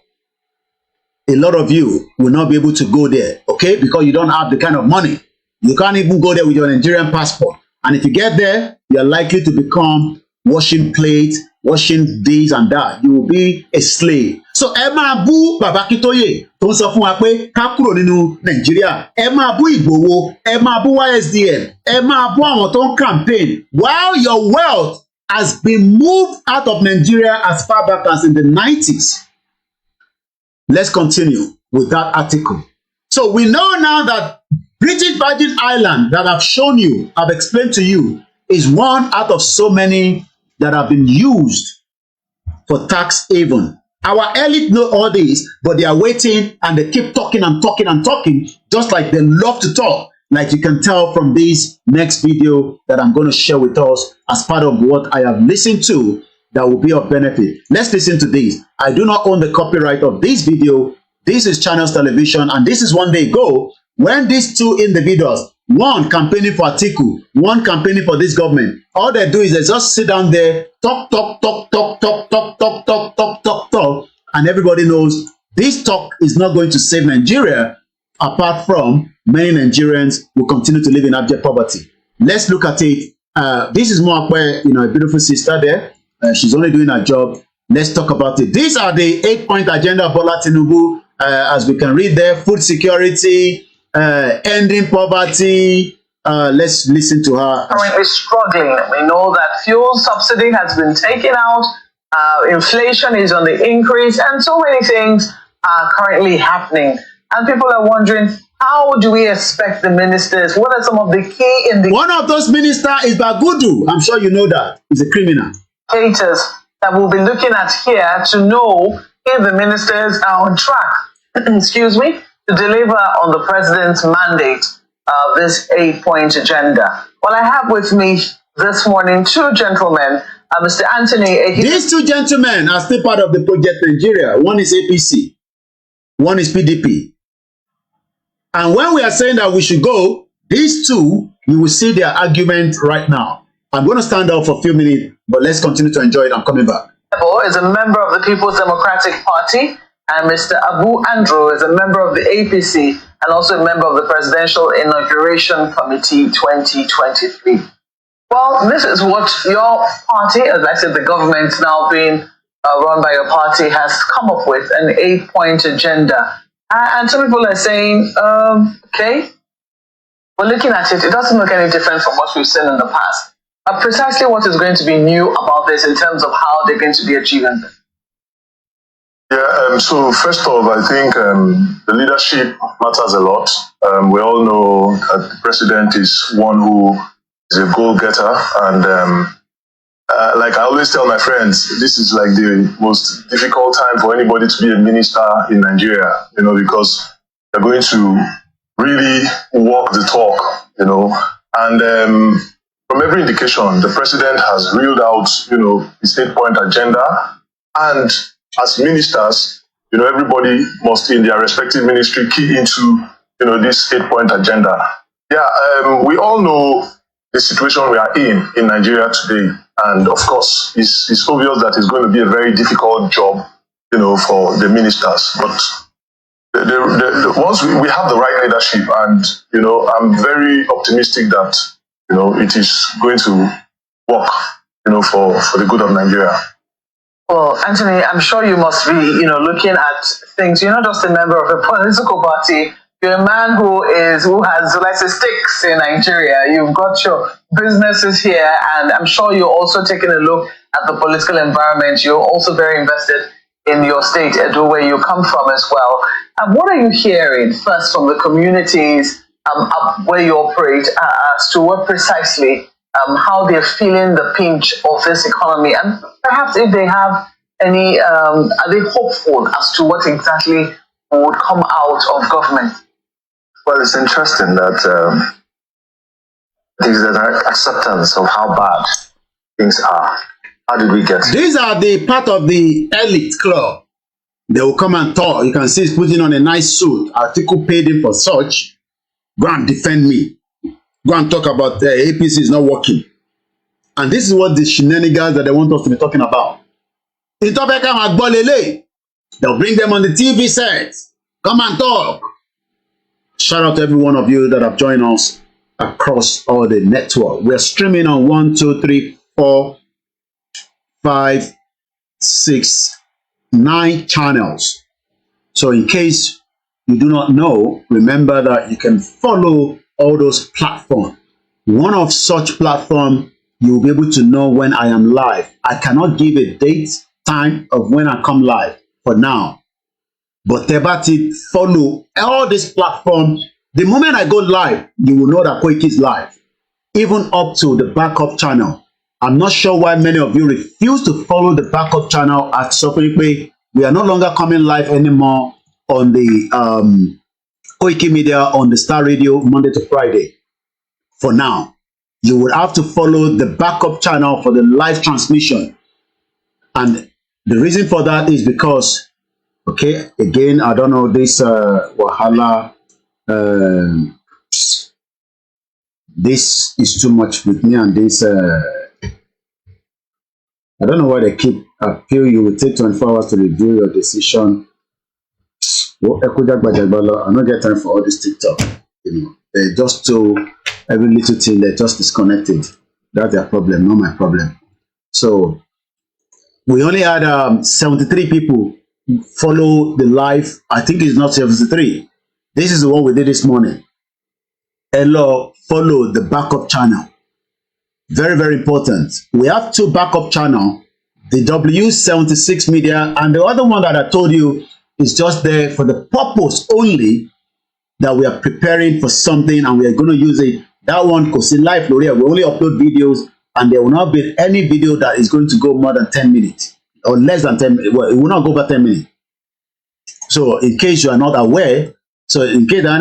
A lot of you will not be able to go there, okay? Because you don't have the kind of money. You can't even go there with your Nigerian passport. And if you get there, you're likely to become washing plates, washing this and that. You will be a slave. So ẹ máa bú Bàbá Akíntóyè tó ń sọ fún wa pé ká kúrò nínú Nàìjíríà. Ẹ máa bú Ìgbòho, ẹ máa bú YSDM, ẹ máa bú àwọn tó ń campaign. While your wealth has been moved out of Nigeria as far back as in the 90s. Let's continue with that article. So we know now that British Virgin Island that I've shown you, I've explained to you, is one out of so many that have been used for tax haven. Our elite know all this, but they are waiting and they keep talking and talking and talking, just like they love to talk, like you can tell from this next video that I'm going to share with us as part of what I have listened to that will be of benefit. Let's listen to this. I do not own the copyright of this video. This is Channels Television, and this is one day ago when these two individuals, one campaigning for Atiku, one campaigning for this government, all they do is they just sit down there, talk, and everybody knows this talk is not going to save Nigeria, apart from many Nigerians will continue to live in abject poverty. Let's look at it. This is Moakwe, a beautiful sister there. She's only doing her job. Let's talk about it. These are the 8-point agenda of Bola Tinubu, as we can read there: food security, ending poverty. Let's listen to her. Currently struggling. We know that fuel subsidy has been taken out. Inflation is on the increase, and so many things are currently happening. And people are wondering, how do we expect the ministers? What are some of the key indicators? One of those ministers is Bagudu. I'm sure you know that. He's a criminal. That we'll be looking at here to know if the ministers are on track, excuse me, to deliver on the president's mandate of this 8-point agenda. Well, I have with me this morning two gentlemen, Mr. Anthony. These two gentlemen are still part of the Project Nigeria. One is APC, one is PDP. And when we are saying that we should go, these two, you will see their argument right now. I'm going to stand up for a few minutes, but let's continue to enjoy it. I'm coming back. Is a member of the People's Democratic Party, and Mr. Abu Andrew is a member of the APC and also a member of the Presidential Inauguration Committee 2023. Well, this is what your party, as I said, the government now being run by your party, has come up with, an 8-point agenda. And some people are saying, okay, we're looking at it, it doesn't look any different from what we've seen in the past. Precisely what is going to be new about this in terms of how they're going to be achieving this? Yeah, so first off, I think the leadership matters a lot. We all know that the president is one who is a goal-getter, and like I always tell my friends, this is like the most difficult time for anybody to be a minister in Nigeria, because they're going to really walk the talk, and from every indication, the president has reeled out, his 8-point agenda, and as ministers, everybody must in their respective ministry key into, this 8-point agenda. Yeah, we all know the situation we are in Nigeria today, and of course, it's obvious that it's going to be a very difficult job, for the ministers. But once we have the right leadership, and I'm very optimistic that it is going to work, for the good of Nigeria. Well, Anthony, I'm sure you must be, looking at things. You're not just a member of a political party. You're a man who has, let's say, stakes in Nigeria. You've got your businesses here, and I'm sure you're also taking a look at the political environment. You're also very invested in your state, Edo, where you come from as well. What are you hearing first from the communities where you operate as to what precisely, how they're feeling the pinch of this economy, and perhaps if they have any, are they hopeful as to what exactly would come out of government? Well, it's interesting that there's an acceptance of how bad things are. How did we get? These are the part of the elite club. They will come and talk. You can see he's putting on a nice suit. Atiku paid him for such. Go and defend me. Go and talk about the APC is not working. And this is what the shenanigans that they want us to be talking about. They'll bring them on the TV set. Come and talk. Shout out to every one of you that have joined us across all the network. We're streaming on 1, 2, 3, 4, 5, 6, 9 channels. So in case you do not know, remember that you can follow all those platforms. One of such platforms, you will be able to know when I am live. I cannot give a date, time of when I come live for now. But Tebati, follow all these platforms. The moment I go live, you will know that Koiki is live. Even up to the backup channel. I'm not sure why many of you refuse to follow the backup channel at Sokolikwe. We are no longer coming live anymore on the koikimedia on the Star Radio Monday to Friday. For now, you will have to follow the backup channel for the live transmission. And the reason for that is because, okay, again, I don't know this Wahala. This is too much with me and this. I don't know why they keep appeal. You will take 24 hours to review your decision. Well, I don't get time for all this TikTok. You know, they just do every little thing. They're just disconnected. That's their problem, not my problem. So we only had 73 people follow the live. I think it's not 73. This is the one we did this morning. Hello, follow the backup channel. Very, very important. We have 2 backup channels, the W76 Media, and the other one that I told you is just there for the purpose only that we are preparing for something and we are going to use it. That one, because in live, we only upload videos and there will not be any video that is going to go more than 10 minutes or less than 10 minutes. Well, it will not go over 10 minutes. So in case you are not aware, so in case you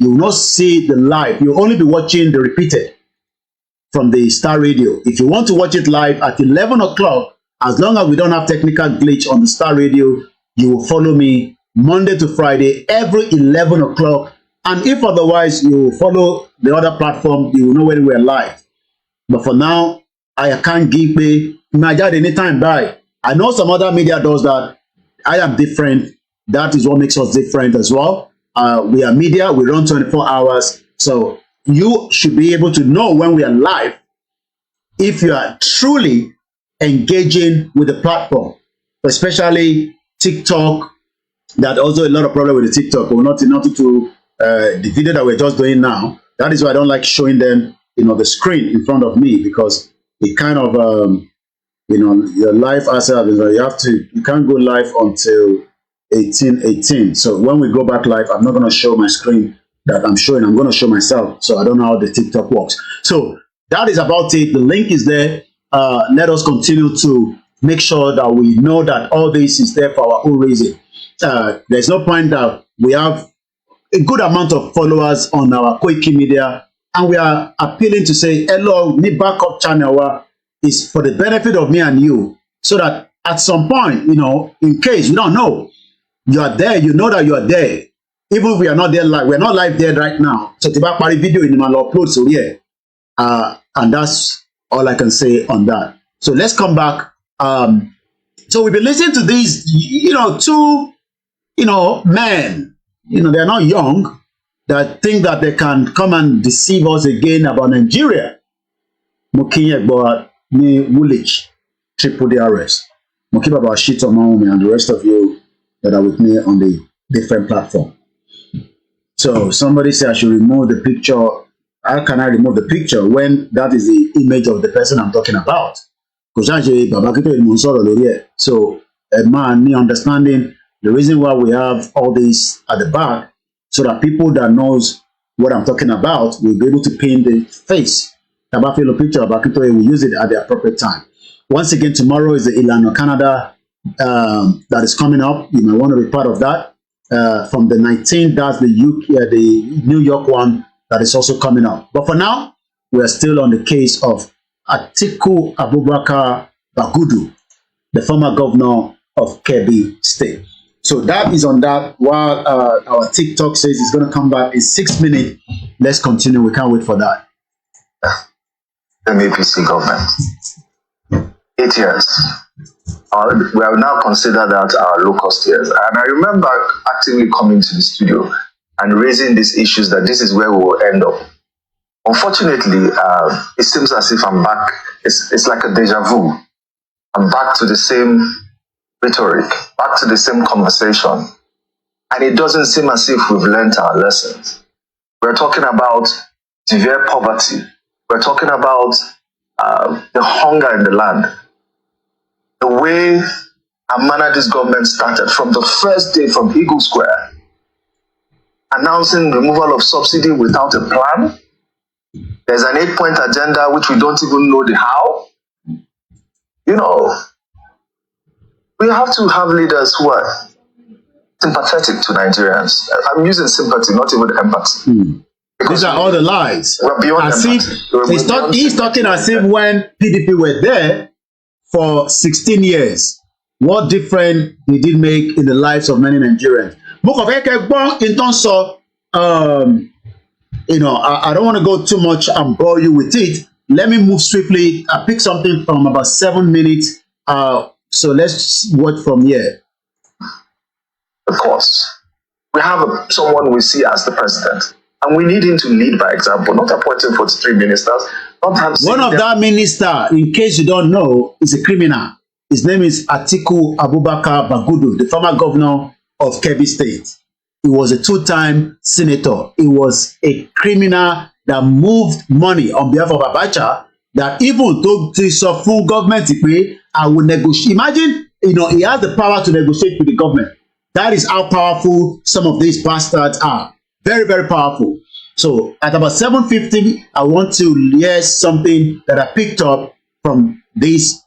will not see the live. You will only be watching the repeated from the Star Radio. If you want to watch it live at 11 o'clock, as long as we don't have technical glitch on the Star Radio, you will follow me Monday to Friday, every 11 o'clock. And if otherwise, you will follow the other platform, you will know when we are live. But for now, I can't give me anytime by. I know some other media does that. I am different. That is what makes us different as well. We are media, we run 24 hours. So you should be able to know when we are live if you are truly engaging with the platform, especially TikTok. That also a lot of problem with the TikTok. Or not to the video that we're just doing now. That is why I don't like showing them, the screen in front of me, because it kind of, your live asset. You can't go live until 18. So when we go back live, I'm not going to show my screen that I'm showing. I'm going to show myself. So I don't know how the TikTok works. So that is about it. The link is there. Let us continue to make sure that we know that all this is there for our own reason. There's no point that we have a good amount of followers on our koikimedia, and we are appealing to say, hello, me backup channel is for the benefit of me and you, so that at some point, in case you don't know, you are there, you know that you are there. Even if we are not there live, we're not live there right now. So the party video in my upload, so yeah. And that's all I can say on that. So let's come back. So we've been listening to these, 2, men, they're not young, that think that they can come and deceive us again about Nigeria. Mokinye ni Woolwich, triple DRS. Mokiba about shit on Maumi and the rest of you that are with me on the different platform. So somebody said I should remove the picture. How can I remove the picture when that is the image of the person I'm talking about? So a man, me understanding the reason why we have all this at the back, so that people that knows what I'm talking about will be able to pin the face. Tabafilo picture of Akito, we use it at the appropriate time. Once again, tomorrow is the Ilano Canada that is coming up. You might want to be part of that. From the 19th, that's the UK, the New York one that is also coming up. But for now, we are still on the case of Atiku Abubakar Bagudu, the former governor of Kebbi State. So that is on that. While our TikTok says it's going to come back in 6 minutes, let's continue. We can't wait for that. The APC government. 8 years. We have now considered that our low-cost years. And I remember actively coming to the studio and raising these issues that this is where we will end up. Unfortunately, it seems as if I'm back. It's like a deja vu. I'm back to the same rhetoric, back to the same conversation. And it doesn't seem as if we've learned our lessons. We're talking about severe poverty. We're talking about the hunger in the land. The way and manner this government started from the first day from Eagle Square, announcing removal of subsidy without a plan. There's an 8-point agenda which we don't even know the how. You know, we have to have leaders who are sympathetic to Nigerians. I'm using sympathy, not even empathy. These are all the lies. We're beyond empathy. He's talking as if when PDP were there for 16 years, what difference did it make in the lives of many Nigerians? In terms of, I don't want to go too much and bore you with it. Let me move swiftly. I picked something from about 7 minutes. So let's watch from here. Of course, we have someone we see as the president, and we need him to lead by example, not appointing 43 ministers. One of that minister, in case you don't know, is a criminal. His name is Atiku Abubakar Bagudu, the former governor of Kebbi State. He was a 2-time senator. He was a criminal that moved money on behalf of ABACHA, that even though to full government, I will negotiate. Imagine, he has the power to negotiate with the government. That is how powerful some of these bastards are. Very, very powerful. So at about 7:50, I want to hear something that I picked up from this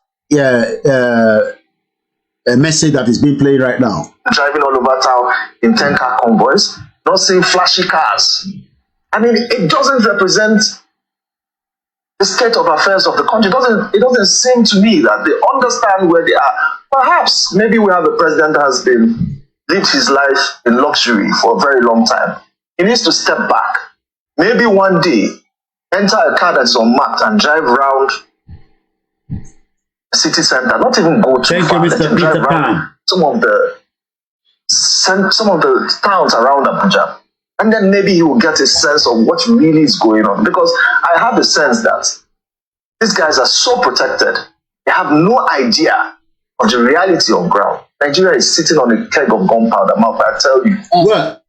message that is being played right now. Driving all over town in 10-car convoys, not seeing flashy cars. I mean, it doesn't represent the state of affairs of the country. It doesn't seem to me that they understand where they are. Perhaps, maybe we have a president that has lived his life in luxury for a very long time. He needs to step back. Maybe one day, enter a car that's unmarked and drive around the city center. Not even go too far. Thank you, Mr. Peter Pan. Some of the towns around Abuja. And then maybe he will get a sense of what really is going on. Because I have a sense that these guys are so protected. They have no idea of the reality on ground. Nigeria is sitting on a keg of gunpowder, I tell you. Well,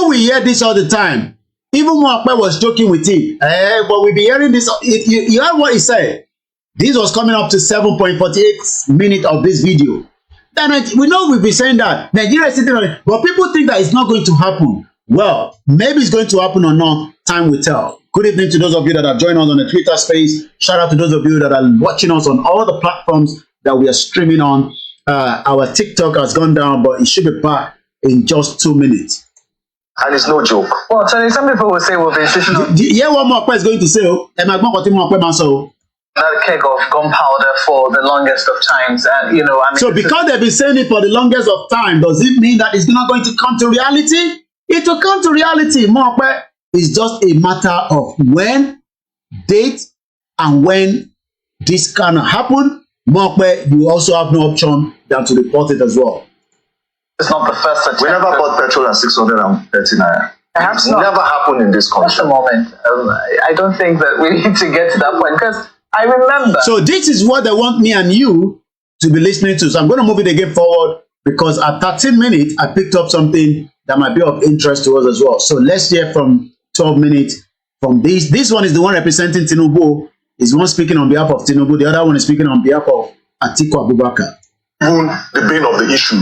we hear this all the time. Even Mwakpe was joking with him. But we be hearing this. You heard what he said. This was coming up to 7.48 minutes of this video. Then we know we'll be saying that Nigeria is sitting on it, but people think that it's not going to happen. Well, maybe it's going to happen or not. Time will tell. Good evening to those of you that have joined us on the Twitter space. Shout out to those of you that are watching us on all the platforms that we are streaming on. Our TikTok has gone down, but it should be back in just 2 minutes. And it's no joke. Well, Tony, some people will say, well, there's yeah, one more person is going to say, that keg of gunpowder for the longest of times. And, so because they've been saying it for the longest of time, does it mean that it's not going to come to reality? It will come to reality. Mokwe is just a matter of when, date, and when this can happen. Mokwe, you also have no option than to report it as well. It's not the first attempt. We never bought petrol at 630 naira. Perhaps it's never happened in this country. Just a moment. I don't think that we need to get to that point because I remember. So this is what they want me and you to be listening to. So I'm going to move it again forward because at 13 minutes, I picked up something that might be of interest to us as well. So let's hear from 12 minutes from this. This one is the one representing Tinubu. Is one speaking on behalf of Tinubu. The other one is speaking on behalf of Atiku Abubakar. Even the bane of the issue.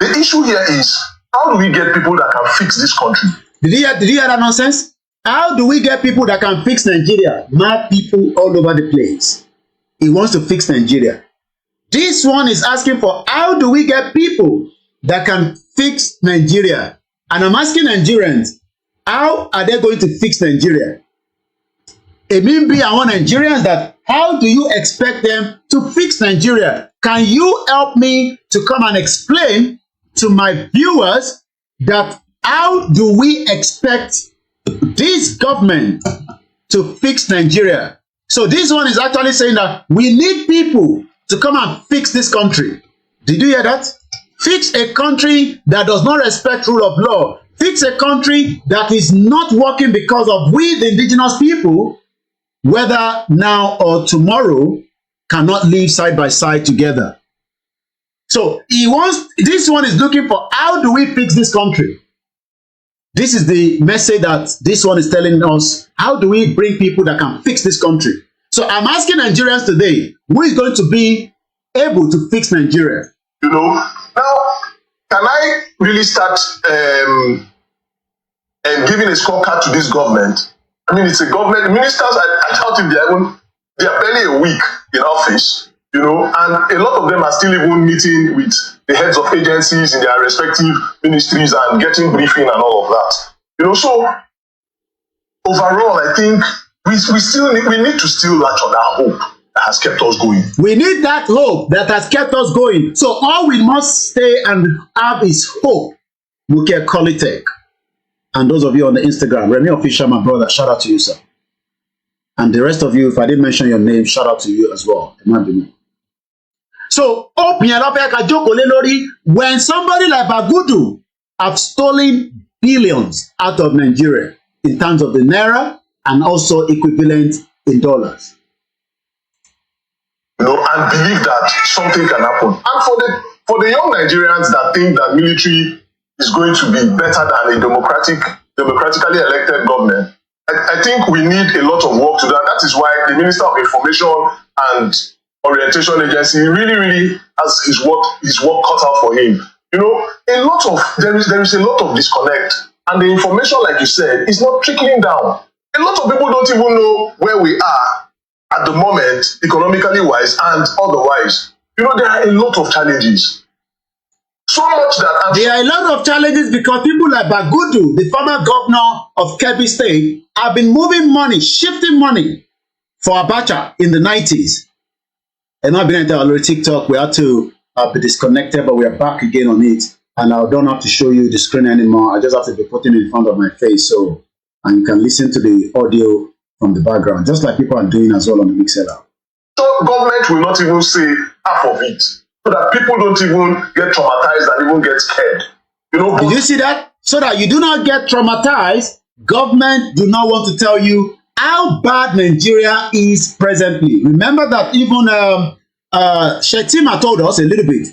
The issue here is, how do we get people that can fix this country? Did you hear that nonsense? How do we get people that can fix Nigeria? Mad people all over the place. He wants to fix Nigeria. This one is asking for, how do we get people that can fix Nigeria? And I'm asking Nigerians, how are they going to fix Nigeria? It means be our Nigerians that how do you expect them to fix Nigeria? Can you help me to come and explain to my viewers that how do we expect this government to fix Nigeria? So this one is actually saying that we need people to come and fix this country. Did you hear that? Fix a country that does not respect rule of law. Fix a country that is not working because of we, the indigenous people, whether now or tomorrow, cannot live side by side together. So this one is looking for how do we fix this country? This is the message that this one is telling us. How do we bring people that can fix this country? So I'm asking Nigerians today, who is going to be able to fix Nigeria? You know, now, can I really start giving a scorecard to this government? I mean, it's a government. Ministers, I doubt if they are barely a week in office, you know, and a lot of them are still even meeting with the heads of agencies in their respective ministries and getting briefing and all of that. You know, so overall, I think we need to still latch on that hope that has kept us going. We need that hope that has kept us going. So all we must stay and have is hope. Muke Kolitek. And those of you on the Instagram, Remy Official, my brother, shout out to you, sir. And the rest of you, if I didn't mention your name, shout out to you as well. It might be me. So, when somebody like Bagudu have stolen billions out of Nigeria in terms of the naira and also equivalent in dollars. You know, and believe that something can happen. And for the young Nigerians that think that military is going to be better than a democratically elected government, I think we need a lot of work to do. And that is why the Minister of Information and Orientation Agency really has his work cut out for him. You know, there is a lot of disconnect, and the information, like you said, is not trickling down. A lot of people don't even know where we are at the moment, economically wise and otherwise. You know, there are a lot of challenges. So much that there are a lot of challenges because people like Bagudu, the former governor of Kebbi State, have been moving money, shifting money for ABACHA in the 90s. And I've been on TikTok. We had to be disconnected, but we are back again on it. And I don't have to show you the screen anymore. I just have to be putting it in front of my face, so and you can listen to the audio from the background, just like people are doing as well on the Mixer app. So government will not even say half of it, so that people don't even get traumatized and even get scared. You know, did you see that? So that you do not get traumatized, government do not want to tell you how bad Nigeria is presently. Remember that even Shetima told us a little bit.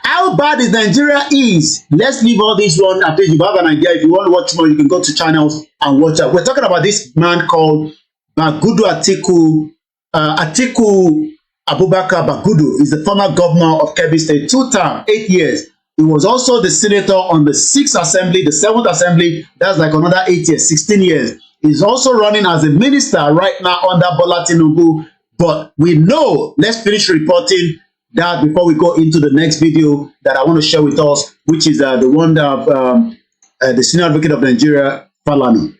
How bad is Nigeria is. Let's leave all this one. After you have an idea, if you want to watch more, you can go to channels and watch it. We're talking about this man called Bagudu Atiku. Atiku ABUBAKAR Bagudu is the former governor of Kebbi State, 2 terms, 8 years. He was also the senator on the 6th Assembly, the 7th Assembly. That's like another 8 years, 16 years. He's also running as a minister right now under Bola Tinubu. But we know, let's finish reporting that before we go into the next video that I want to share with us, which is the one of the Senior Advocate of Nigeria, Falana.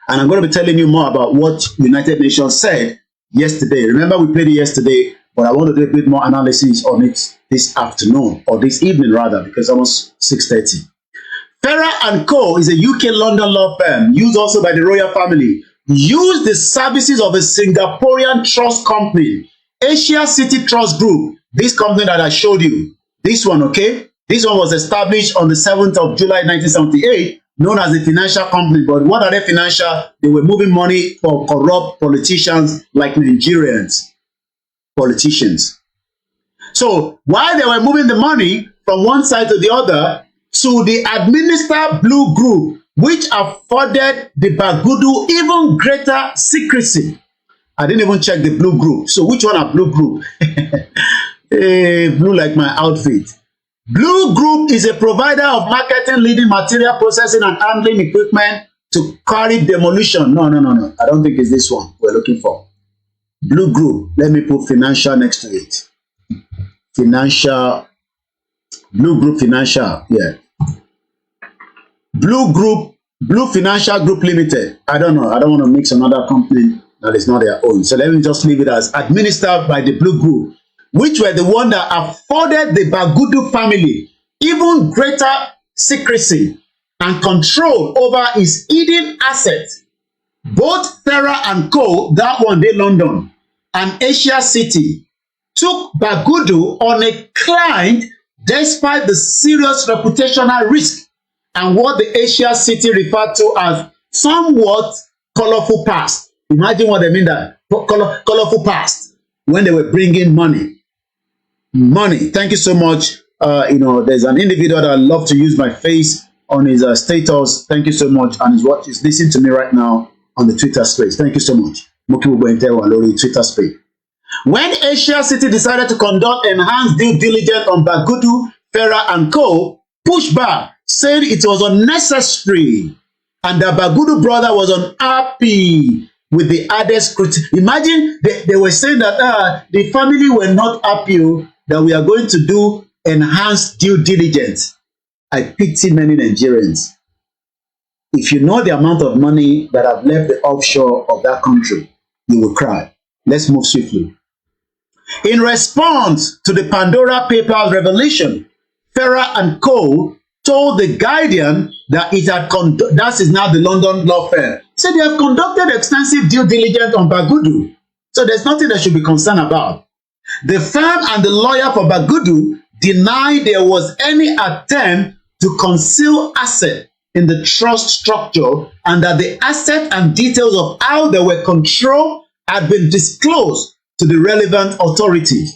And I'm going to be telling you more about what United Nations said yesterday. Remember, we played it yesterday, but I want to do a bit more analysis on it this afternoon, or this evening rather, because it's almost 6:30. Farah & Co. is a UK London law firm used also by the royal family. Use the services of a Singaporean trust company, Asia City Trust Group. This company that I showed you, this one, okay? This one was established on the 7th of July 1978, known as a financial company. But what are they financial? They were moving money for corrupt politicians like Nigerians. Politicians. So while they were moving the money from one side to the other, to the administered Blue Group, which afforded the Bagudu even greater secrecy. I didn't even check the Blue Group. So which one are Blue Group? Blue like my outfit. Blue Group is a provider of marketing, leading material processing and handling equipment to carry demolition. No. I don't think it's this one we're looking for. Blue Group. Let me put financial next to it. Financial. Blue Group Financial. Yeah. Blue Group. Blue Financial Group Limited. I don't know. I don't want to mix another company that is not their own. So let me just leave it as administered by the Blue Group, which were the one that afforded the Bagudu family even greater secrecy and control over his hidden assets. Both Terra and Co., that one day London, and Asia City, took Bagudu on a climb despite the serious reputational risk and what the Asia City referred to as somewhat colorful past. Imagine what they mean that colorful past when they were bringing money. Thank you so much. There's an individual that I love to use my face on his status. Thank you so much, and is what is listening to me right now on the Twitter space. Thank you so much. Twitter space. When Asia City decided to conduct enhanced due diligence on Bagudu, Farah and Co., pushed back, said it was unnecessary and the Bagudu brother was unhappy with the added scrutiny. Imagine they were saying that the family were not happy that we are going to do enhanced due diligence. I pity many Nigerians. If you know the amount of money that have left the offshore of that country, you will cry. Let's move swiftly. In response to the Pandora Papers revelation, Farah and Co. told the Guardian that it had that is now the London law firm. Said they have conducted extensive due diligence on Bagudu, so there's nothing they should be concerned about. The firm and the lawyer for Bagudu denied there was any attempt to conceal asset in the trust structure and that the asset and details of how they were controlled had been disclosed to the relevant authorities.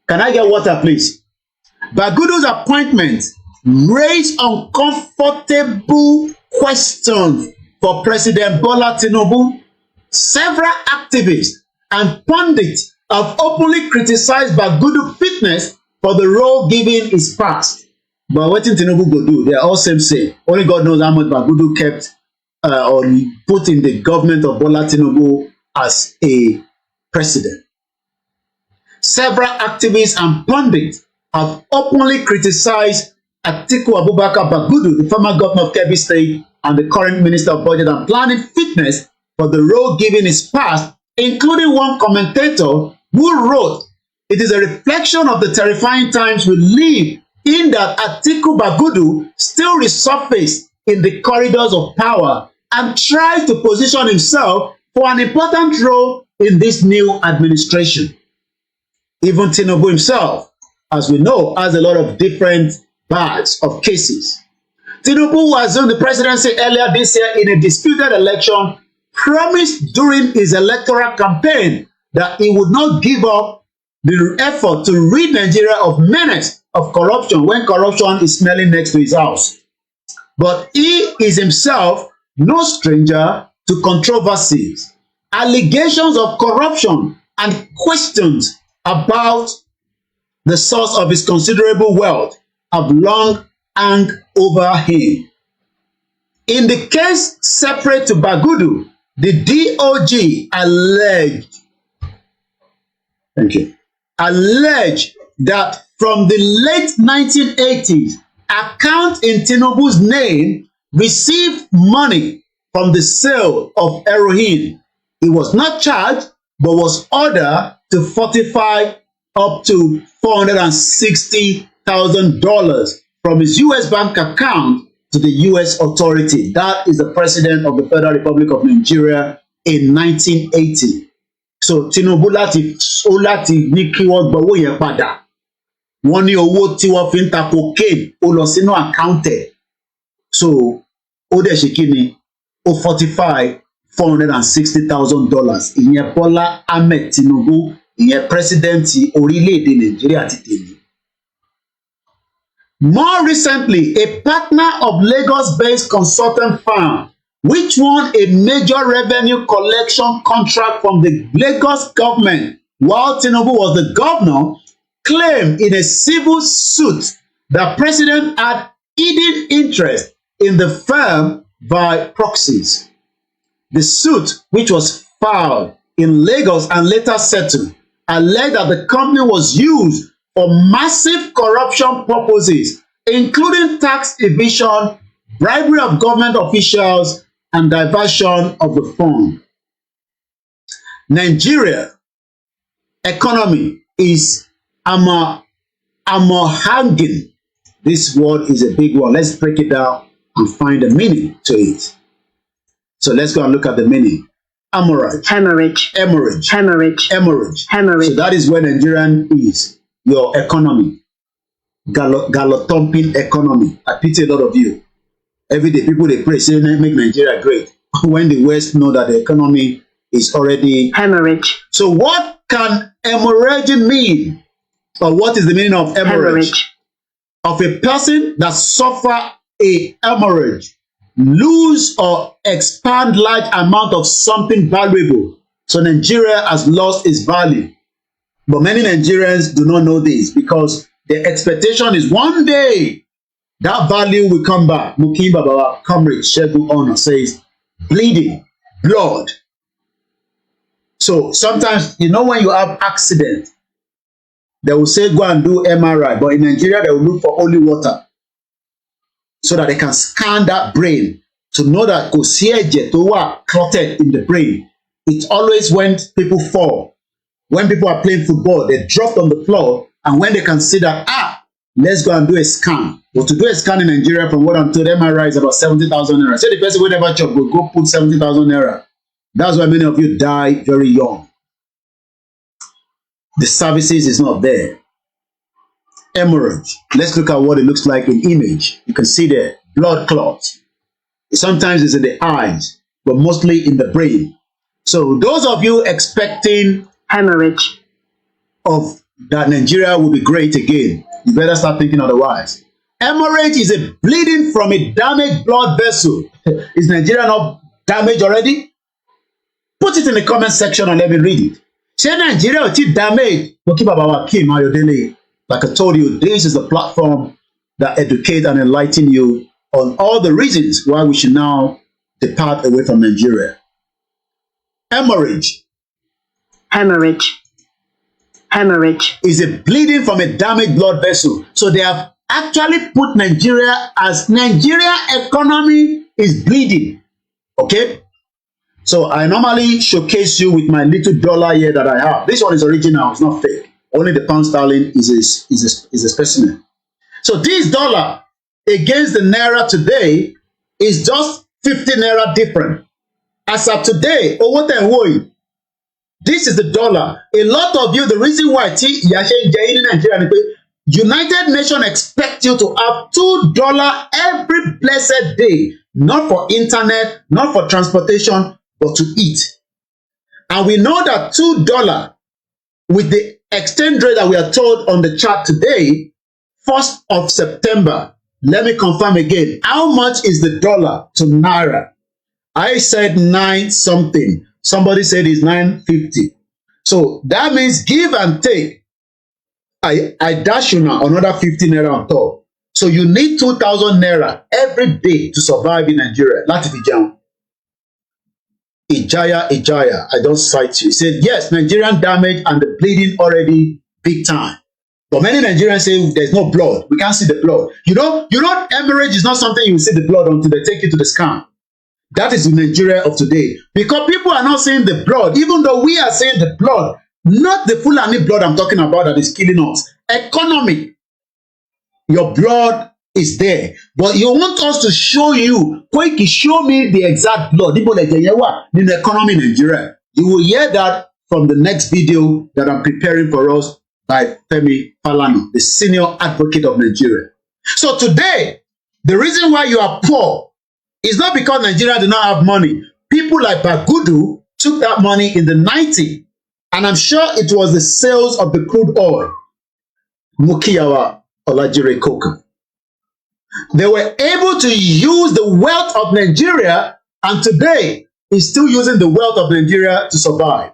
Can I get water, please? Bagudu's appointment raised uncomfortable questions for President Bola Tinubu. Several activists and pundits have openly criticized Bagudu's fitness for the role given his past. But what Tinubu go do? They are all same. Only God knows how much Bagudu kept or put in the government of Bola Tinubu as a president. Several activists and pundits have openly criticized Atiku Abubakar Bagudu, the former governor of Kebbi State and the current Minister of Budget and Planning fitness for the role given his past, including one commentator who wrote, "It is a reflection of the terrifying times we live in that Atiku Bagudu still resurfaced in the corridors of power and tried to position himself for an important role in this new administration." Even Tinubu himself, as we know, has a lot of different bags of cases. Tinubu, who assumed the presidency earlier this year in a disputed election, promised during his electoral campaign that he would not give up the effort to rid Nigeria of menace of corruption when corruption is smelling next to his house. But he is himself no stranger to controversies, allegations of corruption, and questions about the source of his considerable wealth have long hung over him. In the case separate to Bagudu, the DOJ alleged that from the late 1980s, accounts in Tinubu's name received money from the sale of heroin. He was not charged, but was ordered to fortify up to $460,000 from his U.S. bank account to the U.S. authority. That is the president of the Federal Republic of Nigeria in 1980. So Tinubu láti ní kí wọ́n gbowó yẹn padà. Wọ́n ní owó tí wọ́n fi ń ta cocaine ó lọ sínú àkáǹtẹ̀. So ó dẹ̀ ṣe kí ni? Ó fortify $460,000. Ìyẹn Bọ́lá Ahmed Tinubu, ìyẹn pírẹsidẹ́ǹtì orílẹ̀-èdè Nàìjíríà ti tèmi. More recently, a partner of Lagos-based consultant firm, which won a major revenue collection contract from the Lagos government while Tinubu was the governor, claimed in a civil suit that President had hidden interest in the firm by proxies. The suit, which was filed in Lagos and later settled, alleged that the company was used for massive corruption purposes, including tax evasion, bribery of government officials, and diversion of the fund. Nigeria economy is hanging. This word is a big one. Let's break it down and find the meaning to it. So let's go and look at the meaning. Hemorrhage. Hemorrhage. Hemorrhage. Hemorrhage. Hemorrhage. Hemorrhage. So that is where Nigerian is. Your economy. Gallo-thumping economy. I pity a lot of you. Every day people they pray, say make Nigeria great. When the West know that the economy is already hemorrhage. So what can hemorrhage mean? Or what is the meaning of hemorrhage? Of a person that suffer a hemorrhage, lose or expand large amount of something valuable. So Nigeria has lost its value. But many Nigerians do not know this because the expectation is one day that value will come back. Mukiba Baba, comrade Shegun Honor says, bleeding, blood. So sometimes, you know, when you have accident, they will say go and do MRI, but in Nigeria they will look for only water so that they can scan that brain to know that kosieje to wa clotted in the brain. It's always when people fall, when people are playing football, they dropped on the floor, and when they can see that let's go and do a scan. But to do a scan in Nigeria, from what I'm told, MRI is about 70,000 naira. So the person will never chop will go put 70,000 naira. That's why many of you die very young. The services is not there. Hemorrhage. Let's look at what it looks like in image. You can see there, blood clots. Sometimes it's in the eyes, but mostly in the brain. So those of you expecting hemorrhage of that Nigeria will be great again, you better start thinking otherwise. Hemorrhage is a bleeding from a damaged blood vessel. Is Nigeria not damaged already? Put it in the comment section and let me read it. Say Nigeria is damaged. Like I told you, this is a platform that educates and enlightens you on all the reasons why we should now depart away from Nigeria. Hemorrhage. Hemorrhage. Hemorrhage is a bleeding from a damaged blood vessel. So they have actually put Nigeria as Nigeria economy is bleeding. Okay? So I normally showcase you with my little dollar here that I have. This one is original, it's not fake. Only the pound sterling is a specimen. So this dollar against the naira today is just 50 naira different. As of today, this is the dollar. A lot of you, the reason why United Nations expect you to have $2 every blessed day, not for internet, not for transportation, but to eat. And we know that $2 with the exchange rate that we are told on the chart today, 1st of September. Let me confirm again. How much is the dollar to naira? I said 9 something. Somebody said it's 950. So that means give and take. I dash you now another 50 naira on top. So you need 2,000 naira every day to survive in Nigeria. Latifijan. Ijaya, I don't cite you. He said, yes, Nigerian damage and the bleeding already big time. But many Nigerians say there's no blood. We can't see the blood. You know, hemorrhage is not something you will see the blood until they take you to the scan. That is the Nigeria of today. Because people are not seeing the blood, even though we are seeing the blood, not the Fulani blood I'm talking about that is killing us. Economy. Your blood is there. But you want us to show you, Koiki, show me the exact blood. In the economy in Nigeria. You will hear that from the next video that I'm preparing for us by Femi Falana, the senior advocate of Nigeria. So today, the reason why you are poor is not because Nigeria did not have money. People like Bagudu took that money in the 90s, and I'm sure it was the sales of the crude oil. Mukiyawa Olajire Koka. They were able to use the wealth of Nigeria, and today is still using the wealth of Nigeria to survive.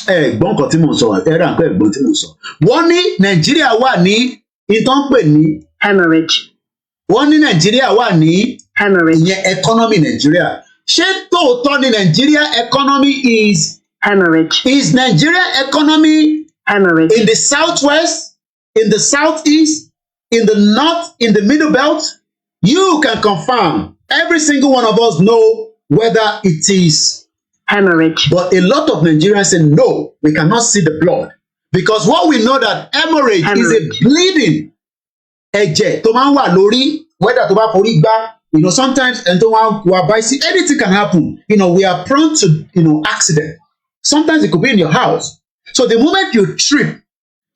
Ẹ̀gbọ́n kan tí mo sọ, ẹ̀rọ àǹkọ́ ẹ̀gbọ́n tí mo sọ. Wọ́n ní Nàìjíríà wà ní ìtàn pè ní hemorrhage. Wọ́n ní Nàìjíríà wà ní hemorrhage. Ìyẹn economy Nigeria. Ṣé tòótọ́ ni Nigeria economy is hemorrhage? Is Nigeria economy hemorrhage in the southwest, in the southeast, in the north, in the middle belt? You can confirm. Every single one of us know whether it is hemorrhage. But a lot of Nigerians say, no, we cannot see the blood. Because what we know that hemorrhage is a bleeding. Ẹ̀jẹ̀ tó máa ń wà lórí, whether tó bá forí gbá, sometimes and anything can happen. We are prone to, accident. Sometimes it could be in your house. So the moment you trip,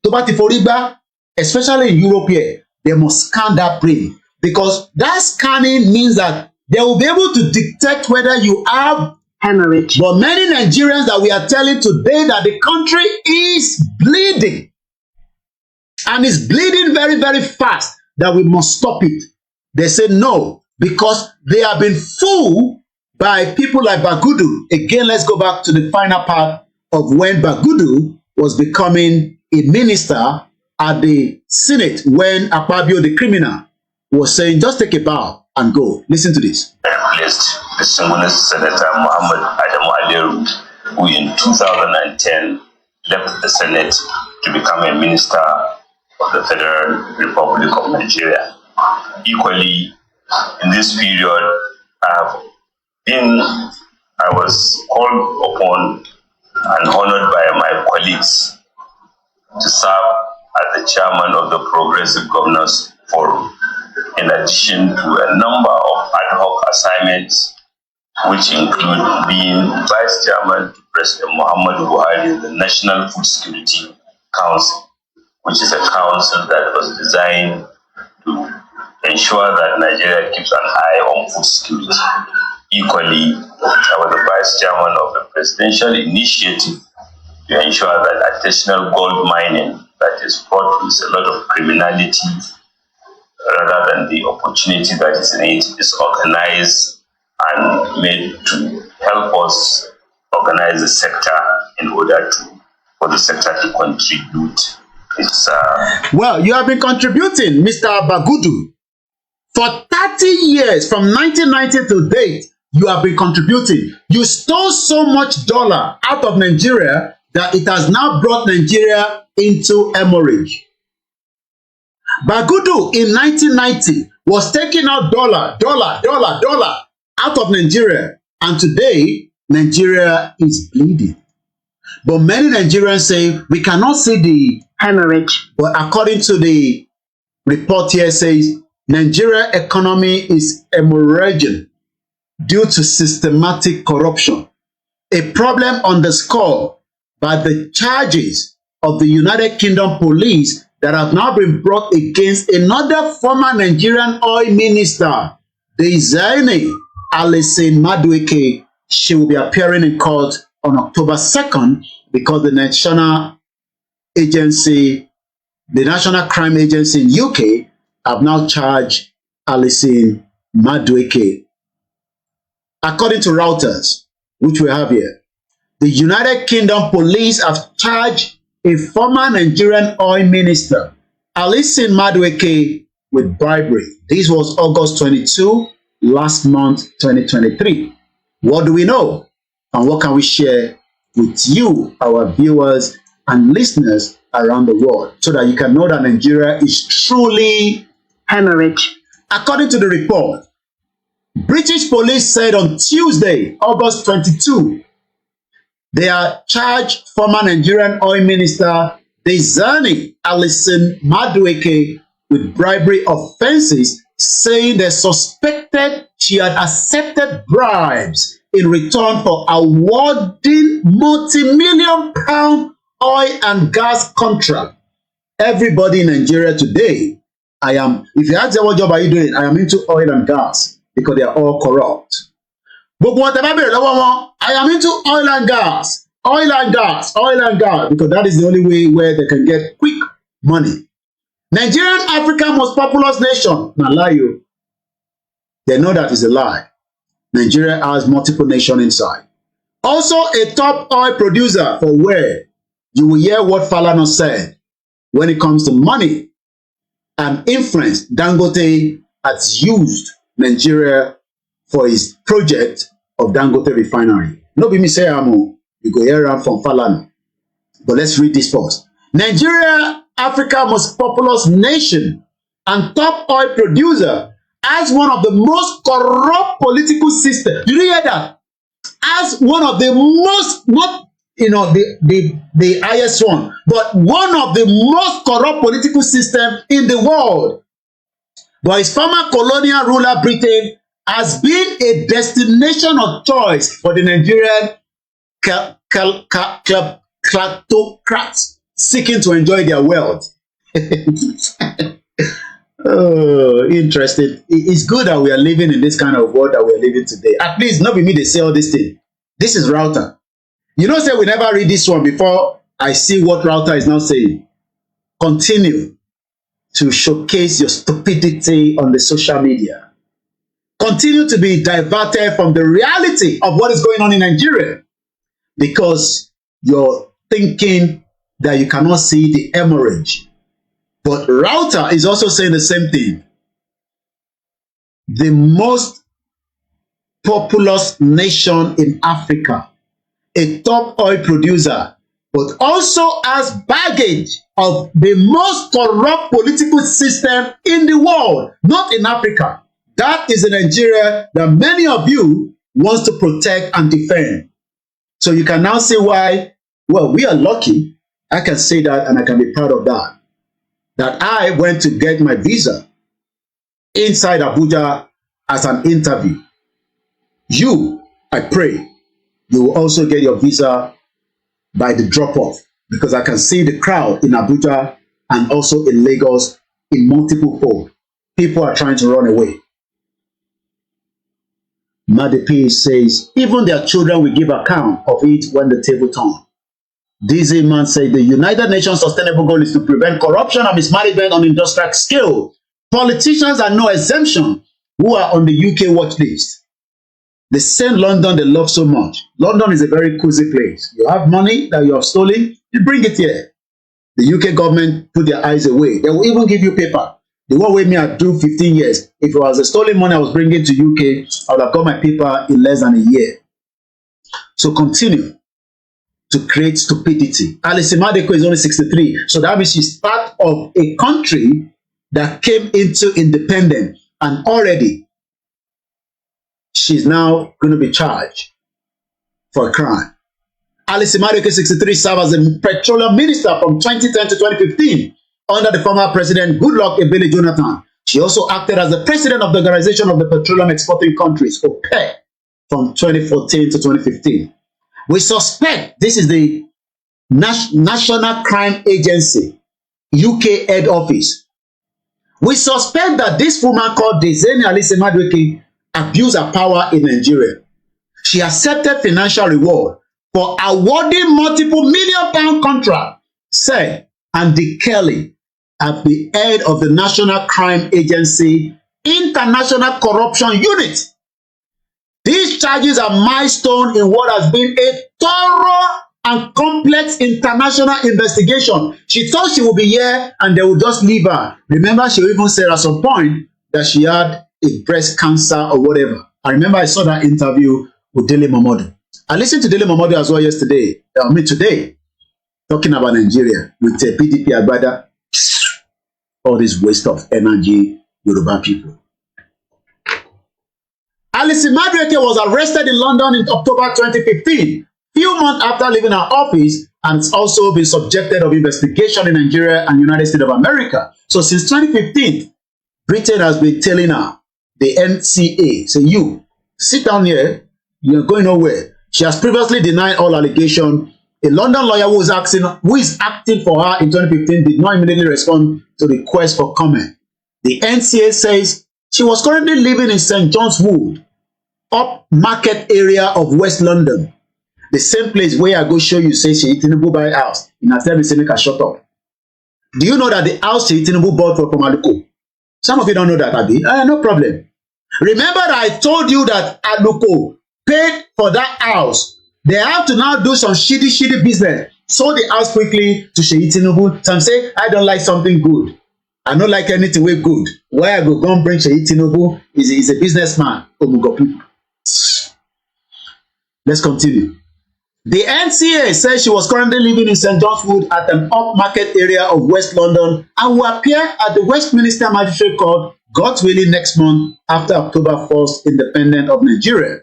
tó bá ti forí gbá, especially in Europe here, they must scan that brain. Because that scanning means that they will be able to detect whether you have hemorrhage. But many Nigerians that we are telling today that the country is bleeding. And it's bleeding very, very fast, that we must stop it. They say no, because they have been fooled by people like Bagudu. Again, let's go back to the final part of when Bagudu was becoming a minister at the Senate, when Akpabio, the criminal, was saying, just take a bow and go. Listen to this. Replaced the Congolese Senator Muhammad Adamu Aliru, who in 2010 left the Senate to become a minister of the Federal Republic of Nigeria. Equally, in this period, I was called upon and honored by my colleagues to serve as the chairman of the Progressive Governors Forum, in addition to a number of ad hoc assignments, which include being vice chairman to President Muhammadu Buhari, the National Food Security Council, which is a council that was designed to ensure that Nigeria keeps an eye on food security. Equally, I was the vice chairman of the presidential initiative to ensure that artisanal gold mining that is fraught with a lot of criminality, rather than the opportunity that is in it, is organized and made to help us organize the sector in order for the sector to contribute. Well, you have been contributing, Mr. Bagudu. For 30 years, from 1990 to date, you have been contributing. You stole so much dollar out of Nigeria that it has now brought Nigeria into hemorrhage. Bagudu in 1990 was taking out dollar out of Nigeria, and today Nigeria is bleeding. But many Nigerians say we cannot see the hemorrhage. But according to the report here, says Nigeria economy is hemorrhaging due to systematic corruption, a problem underscored by the charges of the United Kingdom police that have now been brought against another former Nigerian oil minister, the SANI, Alison Madueke. She will be appearing in court on October 2nd because the National Crime Agency in UK have now charged Alison Madueke. According to Reuters, which we have here, the United Kingdom police have charged a former Nigerian oil minister, Alison Madueke, with bribery. This was August 22, last month, 2023. What do we know? And what can we share with you, our viewers and listeners around the world, so that you can know that Nigeria is truly hemorrhage? According to the report, British police said on Tuesday, August 22, they are charged former Nigerian oil minister SANI, Alison Madueke, with bribery offenses, saying they suspected she had accepted bribes in return for awarding multi-million pound oil and gas contract. Everybody in Nigeria today, if you ask them what job are you doing, I am into oil and gas, because they are all corrupt. But whatever, I am into oil and gas, because that is the only way where they can get quick money. Nigerian, Africa's most populous nation, na lie you. They know that is a lie. Nigeria has multiple nations inside. Also a top oil producer, for where you will hear what Falana said when it comes to money and influence. Dangote has used Nigeria for his project of Dangote refinery. No be me say you go hear am from Falana. But let's read this first. Nigeria, Africa's most populous nation and top oil producer, as one of the most corrupt political systems. Did you hear that? As one of the most, not the highest one, but one of the most corrupt political systems in the world. But his former colonial ruler Britain has been a destination of choice for the Nigerian kleptocrats seeking to enjoy their wealth. Oh, interesting. It's good that we are living in this kind of world that we are living today. At least not with me, they say all this thing. This is Router. You know, say we never read this one before I see what Router is now saying. Continue to showcase your stupidity on the social media. Continue to be diverted from the reality of what is going on in Nigeria because you're thinking that you cannot see the hemorrhage. But Router is also saying the same thing. The most populous nation in Africa, a top oil producer, but also has baggage of the most corrupt political system in the world, not in Africa. That is a Nigeria that many of you wants to protect and defend. So you can now see why, well, we are lucky. I can say that and I can be proud of that. That I went to get my visa inside Abuja as an interview. You, I pray, you will also get your visa by the drop-off because I can see the crowd in Abuja and also in Lagos in multiple fold. People are trying to run away. Madepi says, even their children will give account of it when the table turns. DZ Man said, the United Nations Sustainable Goal is to prevent corruption and mismanagement on industrial scale. Politicians are no exemption who are on the UK watch list. They send London they love so much. London is a very cozy place. You have money that you have stolen, you bring it here. The UK government put their eyes away. They will even give you paper. The one way me I do 15 years. If it was a stolen money I was bringing to UK, I would have got my paper in less than a year. So continue to create stupidity. Alice Madeko is only 63. So that means she's part of a country that came into independence and already she's now going to be charged for a crime. Alice Madeko, 63, served as a petroleum minister from 2010 to 2015 under the former president Goodluck Ebele Jonathan. She also acted as the president of the Organization of the Petroleum Exporting Countries, OPEC, from 2014 to 2015. We suspect this is the National Crime Agency, UK head office. We suspect that this woman called Dezeni Alice Madweke abused her power in Nigeria. She accepted financial reward for awarding multiple million-pound contract, said Andy Kelly at the head of the National Crime Agency International Corruption Unit. These charges are milestone in what has been a thorough and complex international investigation. She thought she would be here and they would just leave her. Remember, she even said at some point that she had a breast cancer or whatever. I remember I saw that interview with Dele Momodu. I listened to Dele Momodu as well yesterday. Today, talking about Nigeria with PDP Agbada. All this waste of energy, Yoruba people. Alice Madweke was arrested in London in October 2015, few months after leaving her office, and it's also been subjected of investigation in Nigeria and United States of America. So since 2015, Britain has been telling her, the NCA, say you, sit down here, you're going nowhere. She has previously denied all allegations. A London lawyer who is acting for her in 2015 did not immediately respond to the request for comment. The NCA says she was currently living in St. John's Wood, up market area of West London. The same place where I go show you, say she Tinubu buy house. In a tell me say make her shut up. Do you know that the house she Tinubu bought from Aluko? Some of you don't know that, Abi. No problem. Remember that I told you that Aluko paid for that house. They have to now do some shitty business. Sold the house quickly to Sheyi Tinubu. Some say, I don't like something good. I don't like anything way good. Why I go and bring Sheyi Tinubu is a businessman. Omugo people. Let's continue. The NCA says she was currently living in St. John's Wood at an upmarket area of West London and will appear at the Westminster Magistrate Court, God willing, next month after October 1st, independent of Nigeria.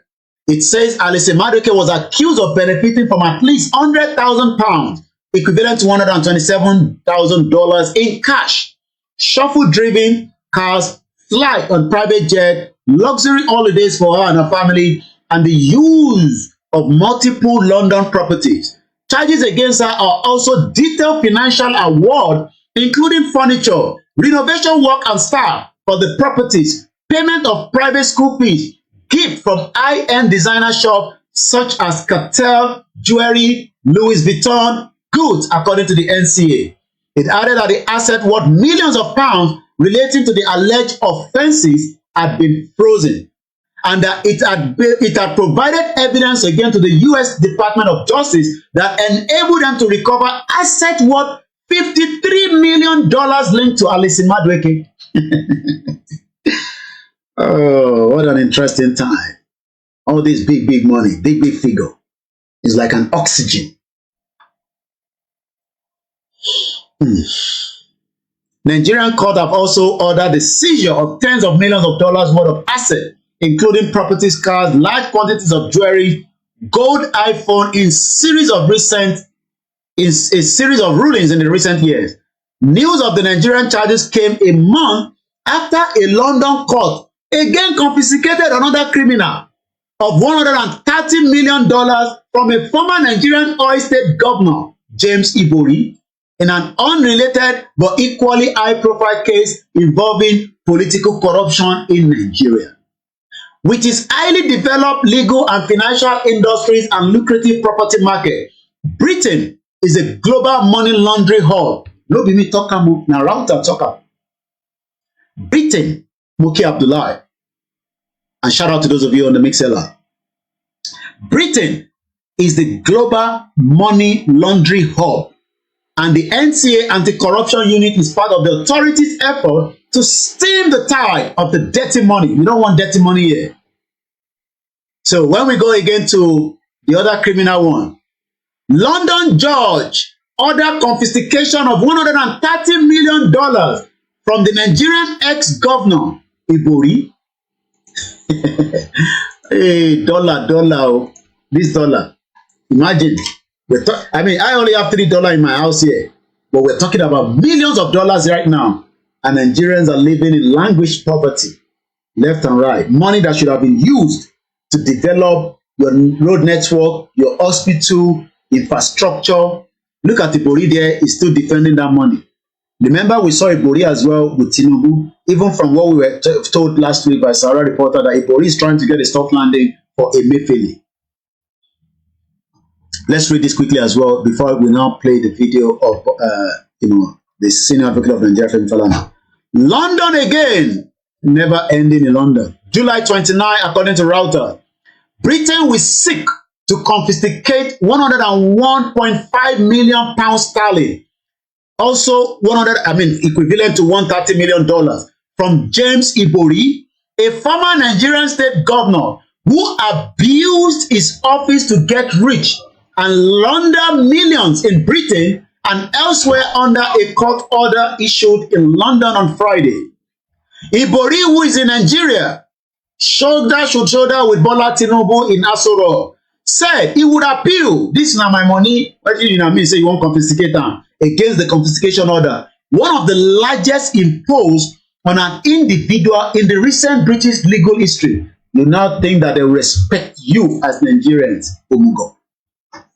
It says Alice Madueke was accused of benefiting from at least £100,000, equivalent to $127,000 in cash, shuffle-driven cars, flight on private jet, luxury holidays for her and her family, and the use of multiple London properties. Charges against her are also detailed financial award, including furniture, renovation work and staff for the properties, payment of private school fees, gift from high-end designer shops such as Cartel, jewelry, Louis Vuitton, goods, according to the NCA. It added that the asset worth millions of pounds relating to the alleged offences had been frozen, and that it had provided evidence again to the U.S. Department of Justice that enabled them to recover assets worth $53 million linked to Alice Madueke. Oh, what an interesting time. All this big money, big figure is like an oxygen. Nigerian court have also ordered the seizure of tens of millions of dollars worth of assets, including properties, cars, large quantities of jewelry, gold, iPhone in a series of rulings in the recent years. News of the Nigerian charges came a month after a London court again confiscated another criminal of $130 million from a former Nigerian oil state governor, James Ibori, in an unrelated but equally high-profile case involving political corruption in Nigeria. With its highly developed legal and financial industries and lucrative property market, Britain is a global money laundering hub. No be me talk am, na Router talk am. Britain, Muki Abdullahi, and shout out to those of you on the Mixlr. Britain is the global money laundering hub, and the NCA Anti-Corruption Unit is part of the authority's effort to stem the tide of the dirty money. We don't want dirty money here. So when we go again to the other criminal one, London judge ordered confiscation of $130 million from the Nigerian ex-governor, Ibori. Hey, dollar, this dollar. Imagine. I mean, I only have $3 in my house here, but we're talking about millions of dollars right now, and Nigerians are living in languished poverty, left and right. Money that should have been used to develop your road network, your hospital, infrastructure. Look at Ibori there, he's still defending that money. Remember, we saw Ibori as well with Tinubu, even from what we were told last week by Sarah reporter that Ibori is trying to get a soft landing for Emefiele. Let's read this quickly as well before we now play the video of the senior advocate of Nigeria, Femi Falana. London again, never ending in London. July 29, according to Router, Britain will seek to confiscate 101.5 million pounds sterling, also equivalent to $130 million from James Ibori, a former Nigerian state governor who abused his office to get rich and launder millions in Britain and elsewhere under a court order issued in London on Friday. Ibori, who is in Nigeria, shoulder to shoulder with Bola Tinubu in Aso Rock, said he would appeal, this is not my money, what do you mean, say you won't confiscate them, against the confiscation order, one of the largest imposed on an individual in the recent British legal history. You now think that they respect you as Nigerians, Omugo.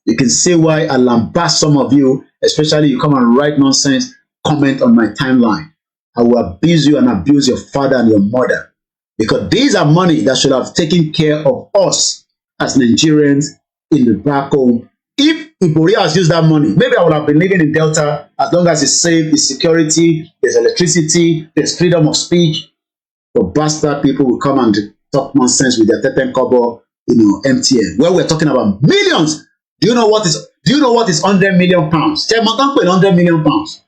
You can see why I lambast some of you, especially you come and write nonsense, comment on my timeline. I will abuse you and abuse your father and your mother. Because these are money that should have taken care of us as Nigerians in the back home. If Ibori has used that money, maybe I would have been living in Delta as long as it's safe, it's security, there's electricity, there's freedom of speech. But bastard people will come and talk nonsense with their Teten Kobo, MTN. Where we're talking about millions. Do you know what is 100 million pounds? 100 million pounds.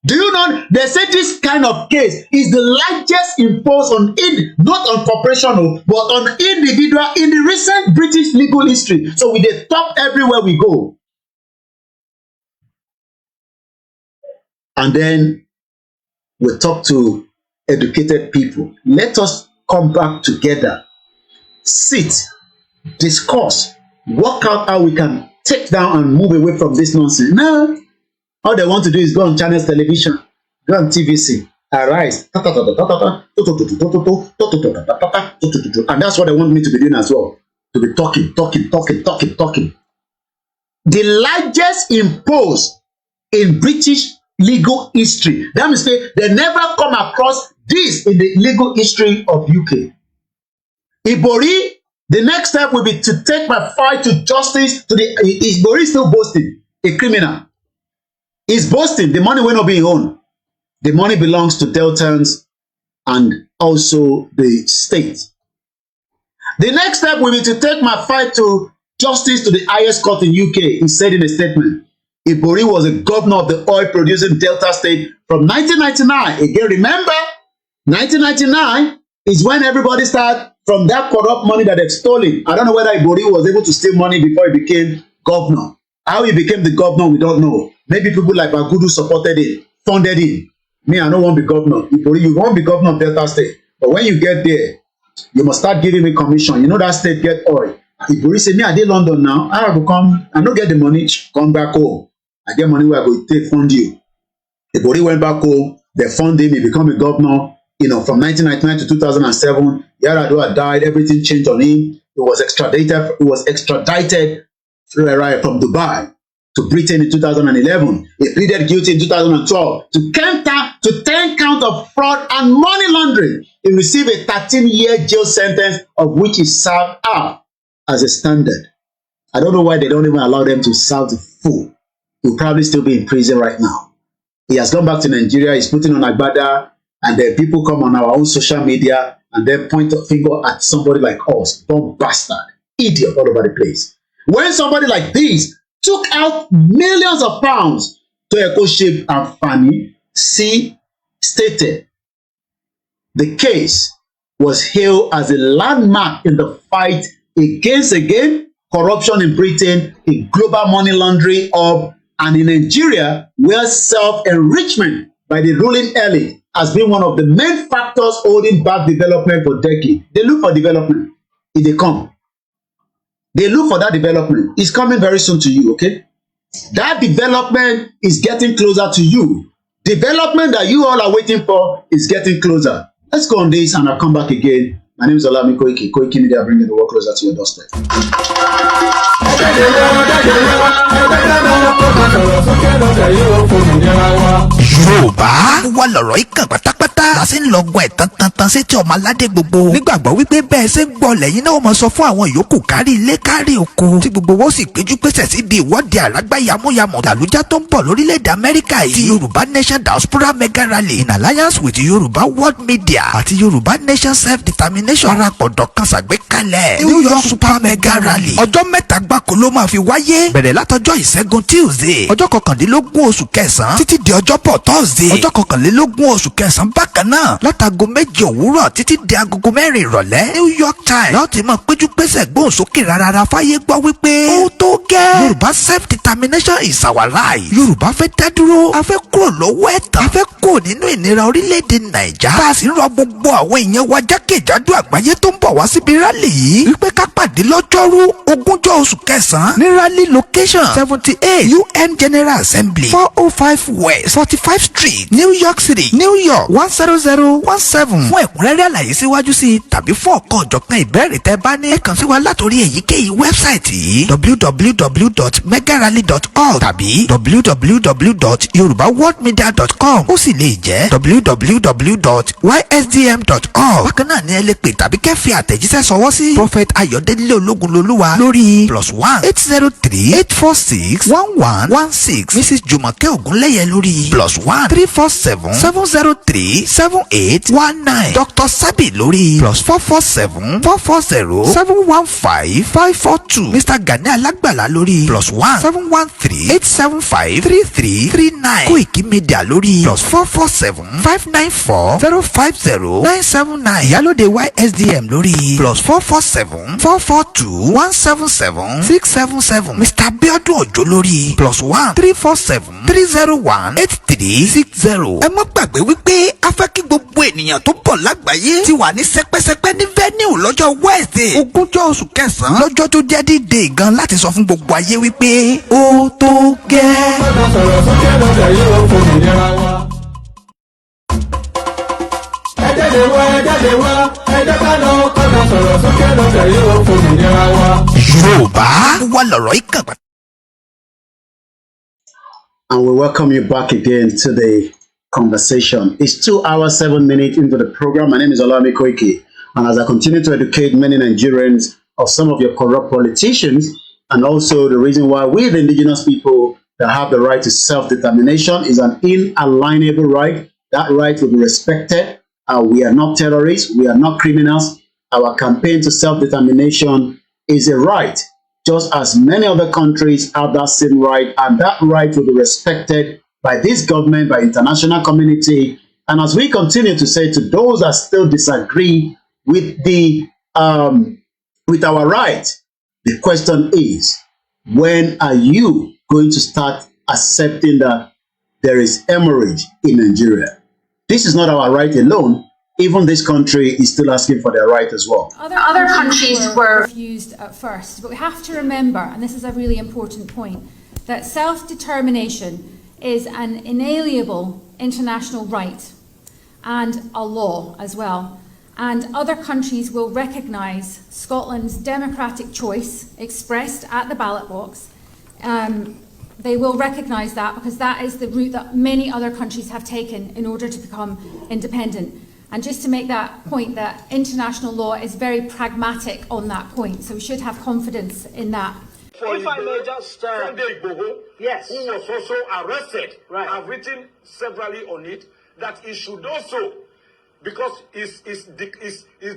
Do you know, they say this kind of case is the largest imposed on, not on corporation, but on individual in the recent British legal history. So we dey talk everywhere we go. And then we talk to educated people. Let us come back together, sit, discuss, work out how we can take down and move away from this nonsense. No. All they want to do is go on channels television, go on TVC, arise, and that's what they want me to be doing as well. To be talking. The largest imposed in British legal history. That means they never come across this in the legal history of UK. Ibori, the next step will be to take my fight to justice to the Ibori still boasting, a criminal. He's boasting the money will not be his own. The money belongs to Deltans and also the state. The next step will be to take my fight to justice to the highest court in UK, he said in a statement. Ibori was a governor of the oil-producing Delta state from 1999. Again, remember, 1999 is when everybody started from that corrupt money that they've stolen. I don't know whether Ibori was able to steal money before he became governor. How he became the governor, we don't know. Maybe people like Bagudu supported him, funded him. Me, I don't want to be governor. Ibori, you won't be governor of Delta state. But when you get there, you must start giving me commission. You know that state get oil. Ibori say, me, I did London now. I have to come. I don't get the money. Come back home. I get money where I go take fund you. Ibori went back home. They fund him. He became a governor. You know, from 1999 to 2007. Yaradua died. Everything changed on him. He was extradited. From Dubai to Britain in 2011. He pleaded guilty in 2012 to 10 counts of fraud and money laundering. He received a 13-year jail sentence, of which he served out as a standard. I don't know why they don't even allow them to serve the full. He'll probably still be in prison right now. He has gone back to Nigeria. He's putting on agbada, and then people come on our own social media and then point a finger at somebody like us. Dumb bastard, idiot all over the place. When somebody like this took out millions of pounds to Ecoship and Fanny, stated the case was hailed as a landmark in the fight against, again, corruption in Britain, a global money laundering hub, and in Nigeria, where self-enrichment by the ruling elite has been one of the main factors holding back development for decades. They look for development if they come. They look for that development. It's coming very soon to you, okay? That development is getting closer to you. Development that you all are waiting for is getting closer. Let's go on this and I'll come back again. My name is Olami Koiki. Koikimedia, bringing the world closer to your doorstep. Yorùbá wà lọ̀rọ̀ ìkàn pátápátá la ṣe ń lọ́gbọ́n ẹ̀ tán sétí ọmọ aládé gbogbo. Nígbàgbọ́ wípé bẹ́ẹ̀ ṣe ń gbọ́ lẹ́yìn náà mọ̀ sọ fún àwọn yòókù kárí ilé kárí oko. Tí gbogbo wọn sì péjú pésẹ̀ síbi ìwọ́de àrágbá yamuyamu tàlújá tó ń bọ̀ lórílẹ̀‐èdè Amẹ́ríkà yìí. Ti Yorùbá Nation Diaspora Mega Rally in alliance with Yorùbá World Media àti Yorùbá Nation Self-Determination parapọ̀ dọ̀kan ṣàgbékalẹ̀ New York Super Mega Rally. Ọjọ́ mẹ́ta gbáko ló máa fi wáyé. Bẹ̀rẹ̀ látọjọ́ Ìṣẹ́gun Tuesday ọjọ́ 21 oṣù kẹsàn-án títí di ọjọ́bọ̀ Thursday ọjọ́ 21 oṣù kẹsàn-án bákan náà látago 7 òwúrọ̀ títí di agogo 4 ìrọ̀lẹ́ New York time láti máa péjú pésẹ̀ gbóhùn sókè rárá fáyé gbọ́ wípé ó tó gẹ́. Yorùbá self-determination is our right. Yorùbá fẹ́ dá dúró. A fẹ́ kúrò lọ́wọ́ ẹ̀tàn. A fẹ́ kúrò nínú ìnira orílẹ̀-èdè Nàìjà. Bá a sì ń rọ gbogbo àwọn èèyàn wa jákèjádò àgbáyé tó ń bọ̀ wá síbi rálì yìí wípé ká pàdé lọ́jọ́rú 20 oṣù kẹsàn-án ní rally location 78 UN General Assembly 405 West 45 Street New York City New York 10017. Fún ẹ̀kúnrẹ́rẹ́ àlàyé síwájú sí i tàbí fún ọ̀kan ọ̀jọ̀kan ìbéèrè tẹ́ bá ní ẹ kàn sí wa látòrí èyíkéyìí wẹ́bsáìtì yìí www.megarally.org tàbí www.yorubaworldmedia.com ó sì lè jẹ́ www.ysdm.org. Bákan náà ni ẹ lè pè tàbí kẹ́ fi àtẹ̀jíṣẹ́ sọwọ́ sí Prophet Ayọ̀délé Ológunlolúwa lórí +1 803 846 1116. Mrs. Jùmọ̀kẹ́ Ògúnlẹ́yẹ lórí +1 347 703 7 7819. Dr. Sabi lórí +447 440 715 542. Mr. Gani Alagbala lórí +1 713 875 3339. Koikimedia lórí +447 594 050 979. Ìyálóde YSDM lórí +447 442 177 677. Mr. Biodun Ojo lórí +1 347 301 8360. Ẹ má gbàgbé wípé a fẹ́ kí gbogbo ènìyàn tó bọ̀ lágbàáyé ti wà ní sẹpẹ́sẹpẹ́ ní venue lọ́jọ́ Wednesday 20 oṣù kẹsàn-án, lọ́jọ́ tó jẹ́ D-Day gan, láti sọ fún gbogbo ayé wípé ó tó gẹ́. Yorùbá wà lọ̀rọ̀ ìkàn. And we welcome you back again to the conversation. It's 2 hours, 7 minutes into the program. My name is Olami Koiki. And as I continue to educate many Nigerians of some of your corrupt politicians, and also the reason why we, the indigenous people that have the right to self-determination, is an inalienable right. That right will be respected. We are not terrorists. We are not criminals. Our campaign to self-determination is a right, just as many other countries have that same right, and that right will be respected by this government, by international community. And as we continue to say to those that still disagree with the with our right, the question is, when are you going to start accepting that there is hemorrhage in Nigeria? This is not our right alone. Even this country is still asking for their right as well. Other countries were refused at first, but we have to remember, and this is a really important point, that self-determination is an inalienable international right and a law as well. And other countries will recognise Scotland's democratic choice expressed at the ballot box. They will recognise that because that is the route that many other countries have taken in order to become independent. And just to make that point, that international law is very pragmatic on that point, so we should have confidence in that. If I may just... Sunday Igboho, yes, who was also arrested, right. I've written severally on it, that he should also, because his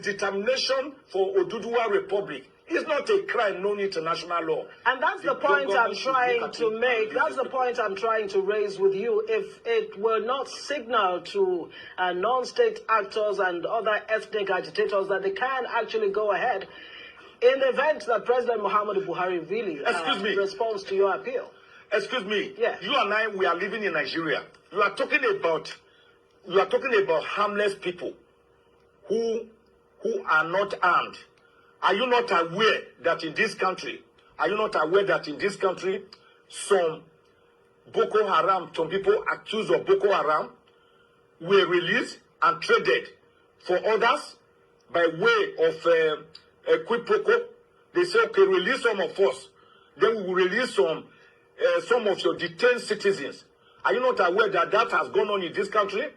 determination for Oduduwa Republic is not a crime known international law. And that's the point I'm trying to make. That's the point I'm trying to raise with you. If it were not signaled to non-state actors and other ethnic agitators that they can actually go ahead, in the event that President Muhammadu Buhari really responds to your appeal. Excuse me. Yeah. You and I, we are living in Nigeria. You are talking about harmless people who are not armed. Are you not aware that in this country, some Boko Haram, some people accused of Boko Haram were released and traded for others by way of a quid pro quo? They say, okay, release some of us, then we will release some of your detained citizens. Are you not aware that that has gone on in this country?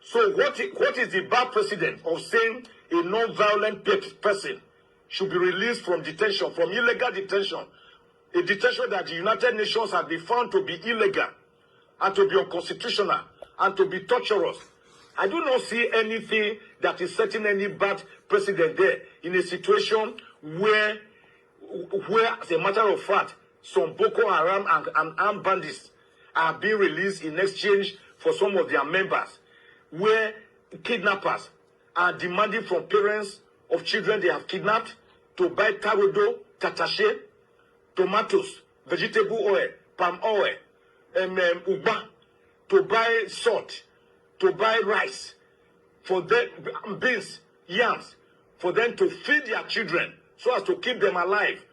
So what is the bad precedent of saying a non-violent person should be released from detention, from illegal detention, a detention that the United Nations has been found to be illegal and to be unconstitutional and to be torturous? I do not see anything that is setting any bad precedent there in a situation where, as a matter of fact, some Boko Haram and armed bandits are being released in exchange for some of their members, where kidnappers are demanding from parents of children they have kidnapped to buy tarodo, tatache, tomatoes, vegetable oil, palm oil, uba, to buy salt, to buy rice, for them, beans, yams, for them to feed their children so as to keep them alive,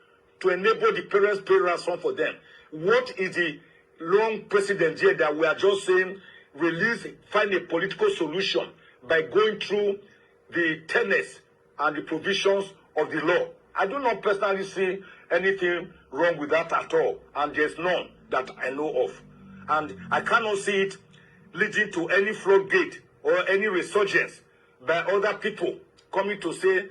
to enable the parents pay ransom for them. What is the long precedent here that we are just saying find a political solution by going through the tenets and the provisions of the law? I do not personally see anything wrong with that at all, and there's none that I know of. And I cannot see it leading to any floodgate or any resurgence by other people coming to say,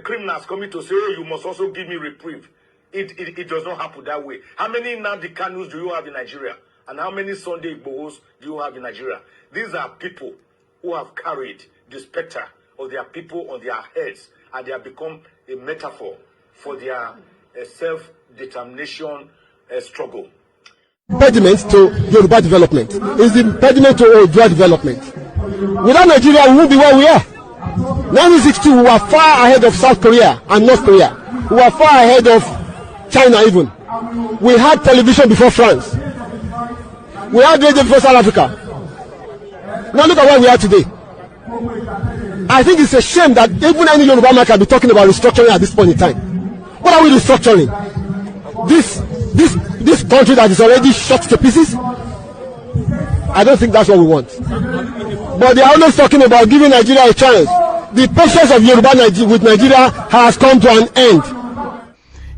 criminals coming to say, oh, you must also give me reprieve. It does not happen that way. How many Nnamdi Kanus do you have in Nigeria? And how many Sunday Igbohos do you have in Nigeria? These are people who have carried the spectre of their people on their heads, and they have become a metaphor for their self-determination struggle. Impediment to Yoruba development is the impediment to Odua development. Without Nigeria, we won't be where we are. 1962, we were far ahead of South Korea and North Korea. We were far ahead of China even. We had television before France. We had radio before South Africa. Now look at where we are today. I think it's a shame that even any Yoruba man can be talking about restructuring at this point in time. What are we restructuring? This country that is already shot to pieces? I don't think that's what we want. But they are always talking about giving Nigeria a chance. The patience of Yoruba with Nigeria has come to an end.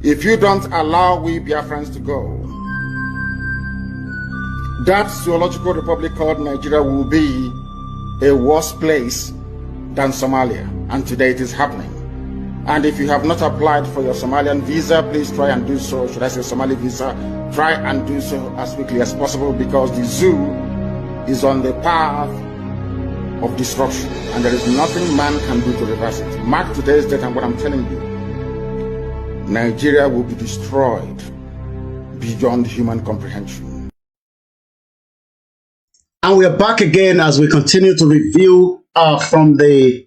If you don't allow we Biafrans to go, that zoological republic called Nigeria will be a worse place than Somalia. And today it is happening. And if you have not applied for your Somalian visa, please try and do so. Should I say Somali visa? Try and do so as quickly as possible, because the zoo is on the path of destruction, and there is nothing man can do to reverse it. Mark today's date and what I'm telling you. Nigeria will be destroyed beyond human comprehension. And we are back again as we continue to review from the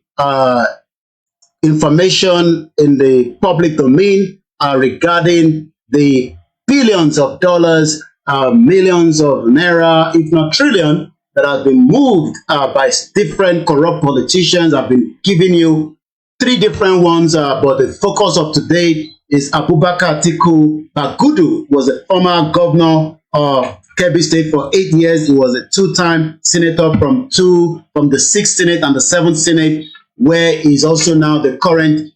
information in the public domain regarding the billions of dollars, millions of naira, if not trillion, that have been moved by different corrupt politicians. I've been giving you 3 different ones, but the focus of today is ABUBAKAR Atiku Bagudu, was a former governor of Kebbi State for 8 years. He was a 2-time senator from the 6th Senate and the 7th Senate, where he's also now the current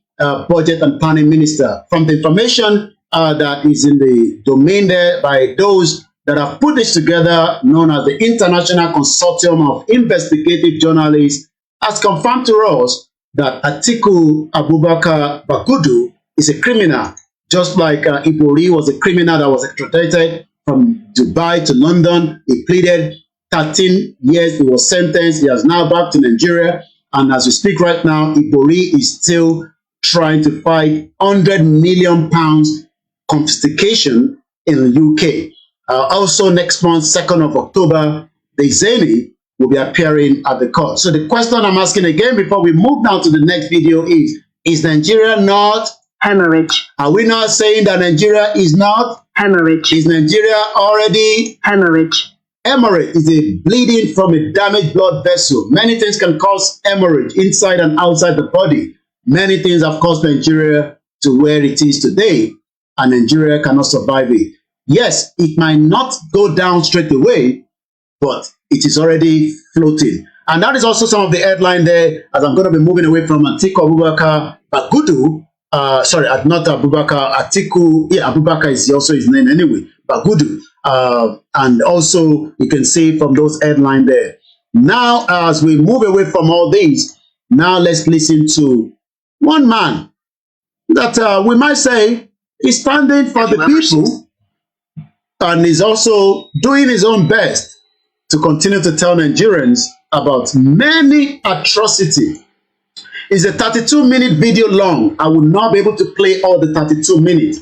budget and planning minister. From the information that is in the domain there by those that have put this together, known as the International Consortium of Investigative Journalists, has confirmed to us that Atiku Abubakar Bagudu is a criminal, just like Ibrahim was a criminal that was extradited from Dubai to London. He pleaded 13 years, he was sentenced, he is now back to Nigeria, and as we speak right now, Ibrahim is still trying to fight £100 million confiscation in the UK. Also next month, 2nd of October, the SANI will be appearing at the court. So the question I'm asking again before we move now to the next video is Nigeria not hemorrhage? Are we not saying that Nigeria is not hemorrhage? Is Nigeria already hemorrhage? Hemorrhage is a bleeding from a damaged blood vessel. Many things can cause hemorrhage inside and outside the body. Many things have caused Nigeria to where it is today, and Nigeria cannot survive it. Yes, it might not go down straight away, but it is already floating. And that is also some of the headline there, as I'm going to be moving away from Atiku Abubakar Bagudu. Sorry, not Abubakar, Atiku. Yeah, Abubakar is also his name anyway, Bagudu. And also, you can see from those headlines there. Now, as we move away from all these, now let's listen to one man that we might say is standing for the people, and is also doing his own best to continue to tell Nigerians about many atrocities. It's a 32-minute video long. I will not be able to play all the 32 minutes.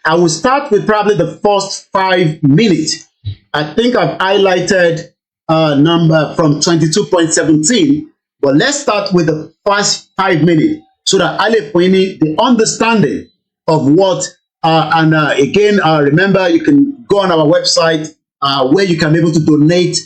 I will start with probably the first 5 minutes. I think I've highlighted number from 22.17, but let's start with the first 5 minutes so that Ale Poini, the understanding of what again, remember, you can go on our website where you can be able to donate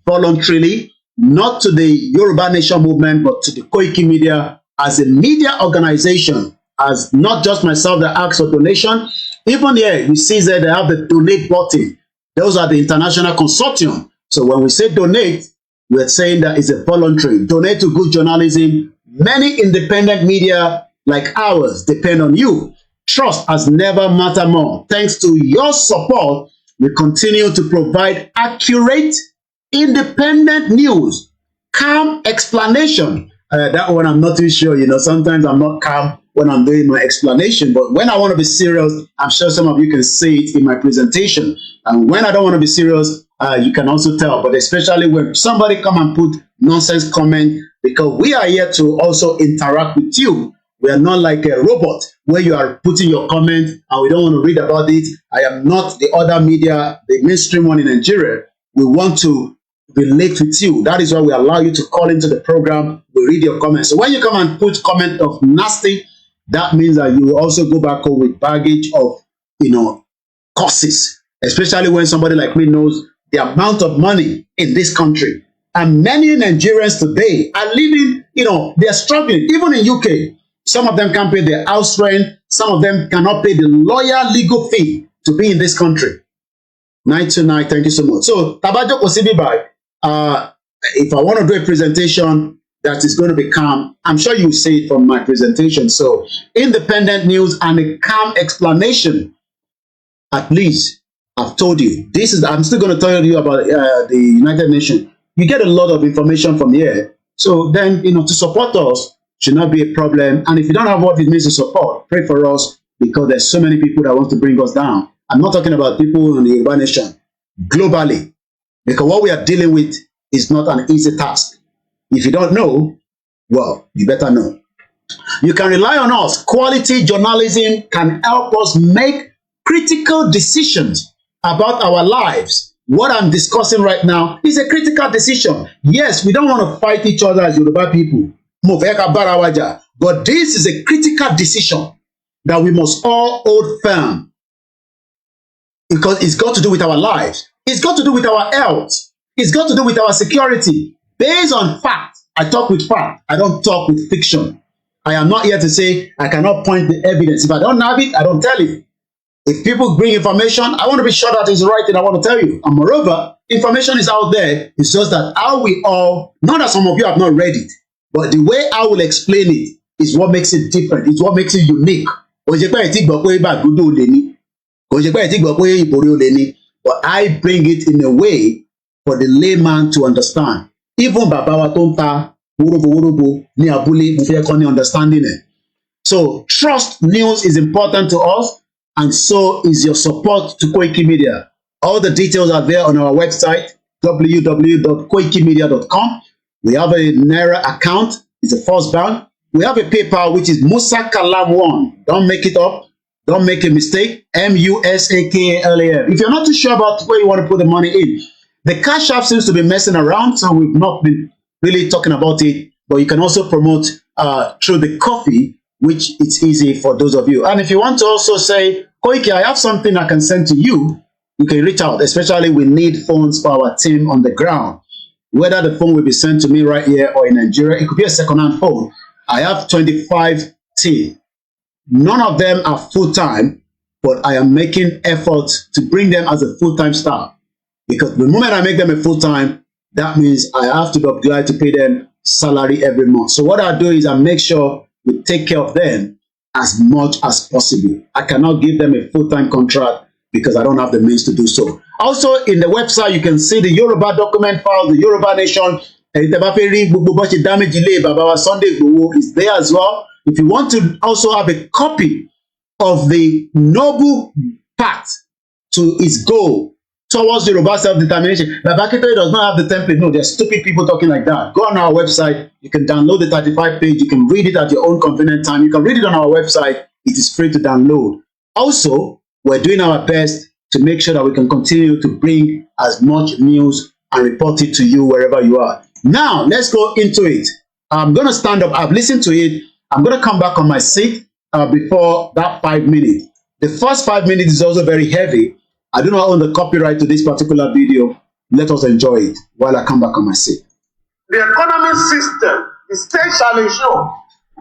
voluntarily, not to the Yoruba Nation movement, but to the koikimedia as a media organization, as not just myself that asks for donation. Even here, you see that they have the donate button. Those are the international consortium. So when we say donate, we're saying that it's a voluntary. Donate to good journalism. Many independent media like ours depend on you. Trust has never mattered more. Thanks to your support, we continue to provide accurate, independent news, calm explanation. That one I'm not too sure. You know, sometimes I'm not calm when I'm doing my explanation, but when I want to be serious, I'm sure some of you can see it in my presentation. And when I don't want to be serious, you can also tell. But especially when somebody come and put nonsense comment, because we are here to also interact with you. We are not like a robot where you are putting your comment and we don't want to read about it. I am not the other media, the mainstream one in Nigeria. We want to relate with you. That is why we allow you to call into the program. We read your comments. So when you come and put comment of nasty, that means that you will also go back home with baggage of, curses, especially when somebody like me knows the amount of money in this country. And many Nigerians today are living, they are struggling. Even in UK, some of them can't pay their house rent. Some of them cannot pay the lawyer legal fee to be in this country. 929, thank you so much. So, Tabajo Kosibibai, if I want to do a presentation that is going to be calm, I'm sure you see it from my presentation. So, independent news and a calm explanation. At least, I've told you. I'm still going to tell you about the United Nations. You get a lot of information from here. So then, to support us should not be a problem. And if you don't have what it means to support, pray for us, because there's so many people that want to bring us down. I'm not talking about people in the Yoruba nation, globally, because what we are dealing with is not an easy task. If you don't know, well, you better know. You can rely on us. Quality journalism can help us make critical decisions about our lives. What I'm discussing right now is a critical decision. Yes, we don't want to fight each other as Yoruba people. But this is a critical decision that we must all hold firm, because it's got to do with our lives. It's got to do with our health. It's got to do with our security. Based on fact, I talk with fact. I don't talk with fiction. I am not here to say I cannot point the evidence. If I don't have it, I don't tell it. If people bring information, I want to be sure that it's the right thing I want to tell you. And moreover, information is out there. It's just that how we all, not that some of you have not read it, but the way I will explain it is what makes it different. It's what makes it unique. But I bring it in a way for the layman to understand. Even Babawa Tonta, ni abule, understanding it. So trust news is important to us, and so is your support to Koikimedia. All the details are there on our website, www.koikimedia.com. We have a Naira account, it's a first bank. We have a PayPal, which is Musa Kalam1. Don't make it up. Don't make a mistake. MUSAKALAM. If you're not too sure about where you want to put the money in, the Cash App seems to be messing around, so we've not been really talking about it. But you can also promote through the coffee, which it's easy for those of you. And if you want to also say, Koiki, I have something I can send to you, you can reach out. Especially we need phones for our team on the ground. Whether the phone will be sent to me right here or in Nigeria, it could be a second-hand phone. I have 25 team. None of them are full-time, but I am making efforts to bring them as a full-time staff. Because the moment I make them a full-time, that means I have to be obliged to pay them salary every month. So what I do is I make sure we take care of them as much as possible. I cannot give them a full-time contract because I don't have the means to do so. Also, in the website, you can see the Yoruba document file, the Yoruba Nation. Sunday is there as well. If you want to also have a copy of the noble path to its goal towards Yoruba self-determination, Babakito does not have the template. No, there's stupid people talking like that. Go on our website. You can download the 35 page. You can read it at your own convenient time. You can read it on our website. It is free to download. Also, we're doing our best to make sure that we can continue to bring as much news and report it to you wherever you are. Now, let's go into it. I'm going to stand up. I've listened to it. I'm going to come back on my seat before that 5 minutes. The first 5 minutes is also very heavy. I do not own the copyright to this particular video. Let us enjoy it while I come back on my seat. The economic system, the state shall ensure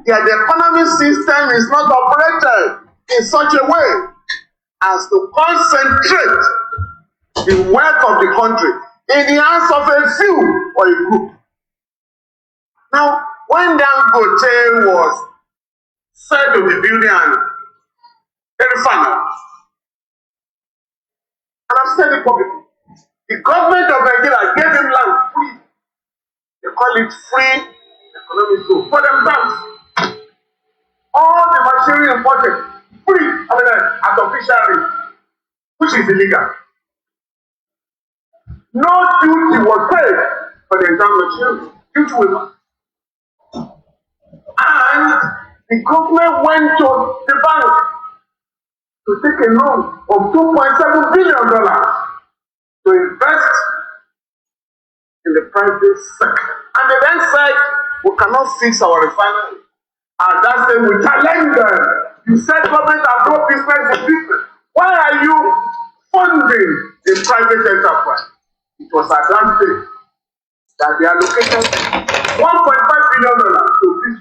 that the economic system is not operated in such a way as to concentrate the wealth of the country in the hands of a few or a group. Now, when Dangote was said to be building a refinery, and I've said it publicly, the government of Nigeria gave him land free. They call it free economic zone for themselves. All the machinery imported free, at official rate, which is illegal. no duty was paid for the entire machinery due to women. And the government went to the bank to take a loan of $2.7 billion to invest in the private sector. And they then said, we cannot fix our refinery. And that said, we challenge them. You said government has no business in business. Why are you funding a private enterprise? It was at that stage that they allocated $1.5 billion to fix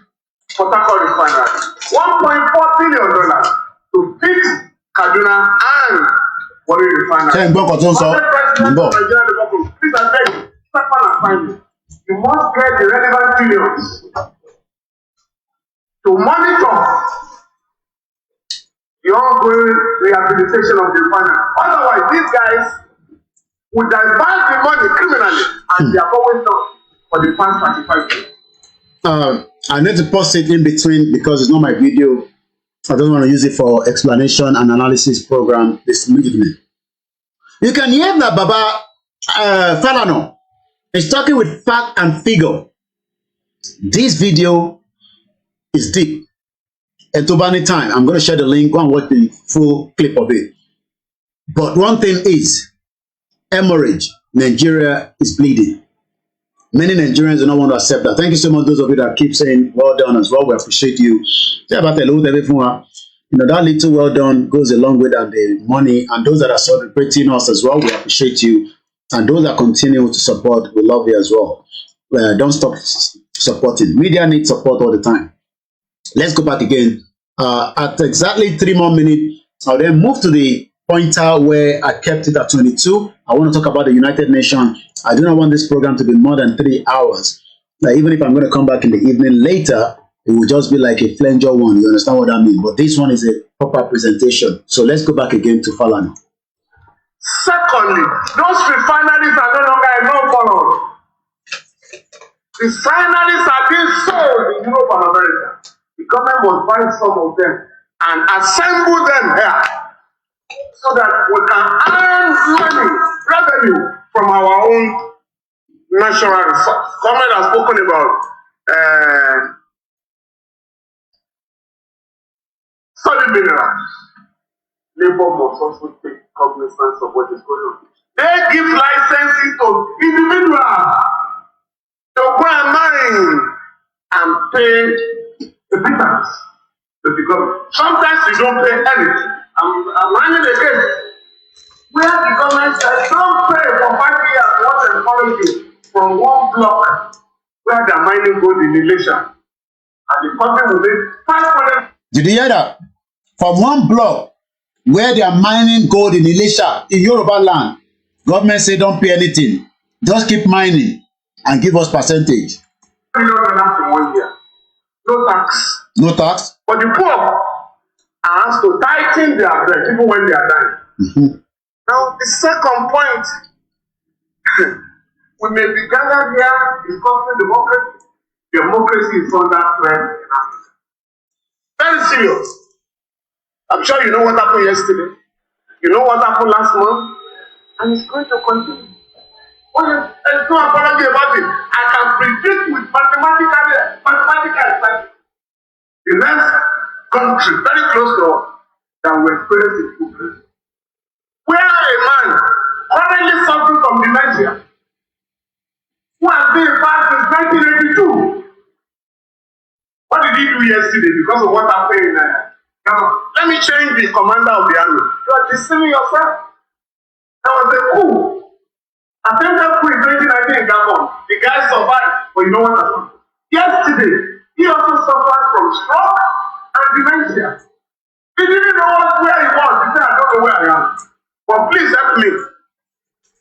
Port Harcourt refinery, $1.4 billion to fix Kaduna and Warri refinery. Please, I beg you, step on and find me. You must get the relevant billions to monitor the ongoing rehabilitation of the refinery. Otherwise, these guys would divert the money criminally, and they have always done for the past 35 years. I need to pause it in between because it's not my video. I don't want to use it for explanation and analysis program this evening. You can hear that Baba Falano is talking with fact and figure. This video is deep. At Tobani time, I'm going to share the link. Go and watch the full clip of it. But one thing is, hemorrhage, Nigeria is bleeding. Many Nigerians do not want to accept that. Thank you so much, those of you that keep saying well done as well. We appreciate you. You know, that little well done goes a long way than the money. And those that are celebrating us as well, we appreciate you. And those that continue to support, we love you as well. Don't stop supporting. Media needs support all the time. Let's go back again. At exactly 3 more minutes, I'll then move to the pointer where I kept it at 22. I want to talk about the United Nations. I do not want this program to be more than 3 hours. Like, even if I'm going to come back in the evening later, it will just be like a flanger one. You understand what I mean? But this one is a proper presentation. So let's go back again to Falana. Secondly, those refineries are no longer enough for us. Refineries are being sold in Europe and America. The government must buy some of them and assemble them here so that we can earn money, revenue from our own national resource. Government has spoken about solid minerals. Labor must also take cognizance of what is going on. They give licenses to individuals to go and mine and pay the pittance to the government. Sometimes you don't pay anything. I'm running a case where the government says don't pay for 5 years what encourage you from one block where they're mining gold in Elisha. And the company will make 500. Did you hear that? From one block where they are mining gold in Elisha, in Yoruba land, government say don't pay anything. Just keep mining and give us percentage. $1 million in 1 year. No tax. No tax? But the poor are asked to tighten their bread even when they are dying. Now, the second point, we may be gathered here discussing democracy. Democracy is under threat in Africa. Very serious. I'm sure you know what happened yesterday. You know what happened last month. And it's going to continue. Well, there's no apology about it. I can predict with mathematical excitement. The next country very close to us that will experience it quickly. Where a man currently suffering from dementia who has been in fact since 1982. What did he do yesterday because of what happened in Now, let me change the commander of the army. You are deceiving yourself. There was a coup. Attempted coup in 2019 in Gabon. The guy survived, but you know what happened? Yesterday, he also suffered from stroke and dementia. He didn't know where he was. He said, I don't know where I am. But please help me.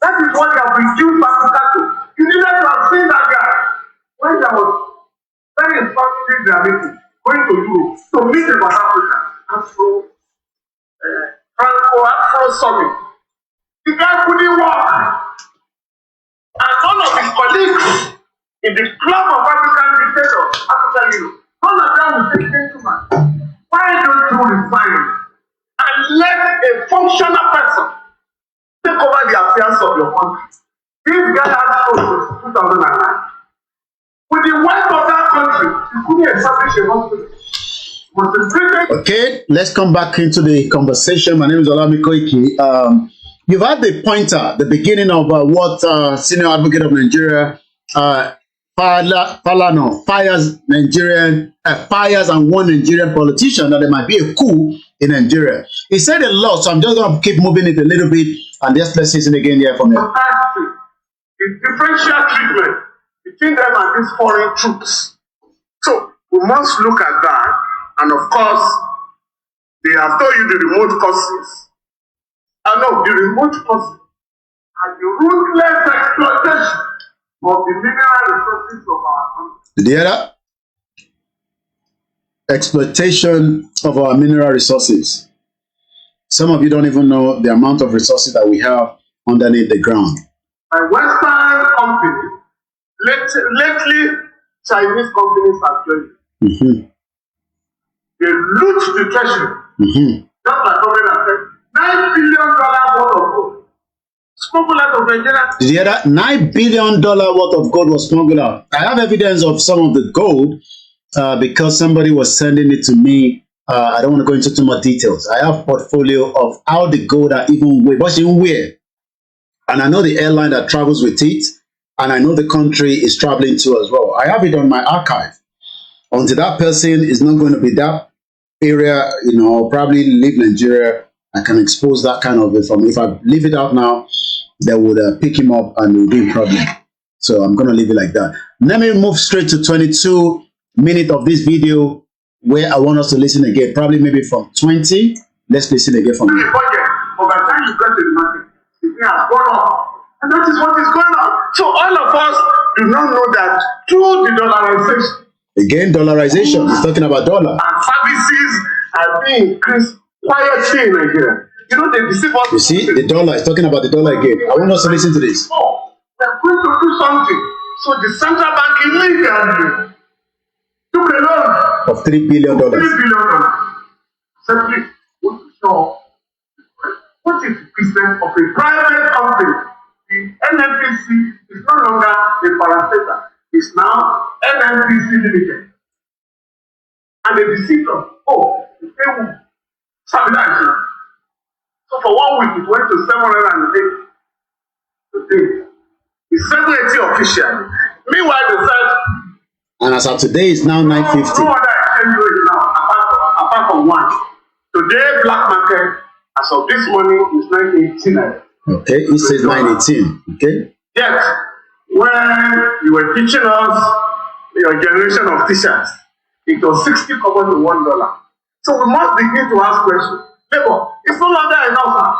That is what they have reduced Africa to. You needed to have seen that guy when there was very instructive reality going to Europe to meet the South Africa Afro Summit. The guy couldn't walk. And none of his colleagues in the club of African dictators, African Union, none of them will say, gentlemen, why don't you resign and let a functional person take over the affairs of your country? This guy has shown since 2009. With the wealth of that country, he couldn't establish a hospital. Okay, let's come back into the conversation. My name is Olami Koiki. You've had the pointer, the beginning of what Senior Advocate of Nigeria, Falano, fires and one Nigerian politician that there might be a coup in Nigeria. He said a lot, so I'm just going to keep moving it a little bit and let's listen again here from him. The differential treatment between them and these foreign troops. So we must look at that. And of course, they have told you the remote causes. The remote causes are the ruthless exploitation of the mineral resources of our country. Did you hear that? Exploitation of our mineral resources. Some of you don't even know the amount of resources that we have underneath the ground. By Western companies, lately Chinese companies have joined. Mm-hmm. They loot the treasury. Mm-hmm. Just like government said, $9 billion worth of gold smuggled out of Nigeria. Did you hear that? $9 billion worth of gold was smuggled out. I have evidence of some of the gold because somebody was sending it to me. I don't want to go into too much details. I have a portfolio of how the gold are even weighed, what's even weighed. And I know the airline that travels with it, and I know the country is traveling to as well. I have it on my archive. Until that person is not going to be that area, probably leave Nigeria, I can expose that kind of information. If I leave it out now, they would pick him up and it will be a problem. So I'm going to leave it like that. Let me move straight to 22 minutes of this video where I want us to listen again, probably maybe from 20. Let's listen again from here. By the time you get to the market, the thing has gone up. And that is what is going on. So all of us do not know that through the dollarization, again, dollarization. He's talking about dollar. and services are being increased quietly in Nigeria. They deceive us. You see, the dollar. He's talking about the dollar again. I want us to listen to this. They're going to do something. So the central bank immediately took a loan of $3 billion. $3 billion. Simply, want to show what is the business of a private company. The NNPC is no longer a parastatal. It's now NNPC Limited. And they deceived us. They will stabilize it. So for 1 week, it went to 708 today. It's 780 officially. Meanwhile, they said, and as of today, it's now 950. No other exchange rate now, apart from one. Today, black market, as of this morning, is 918. Okay, it says 918. Okay. Yet, when you were teaching us, your generation of teachers, it was 60 kobo to $1. So we must begin to ask questions. Labor, it's no longer enough now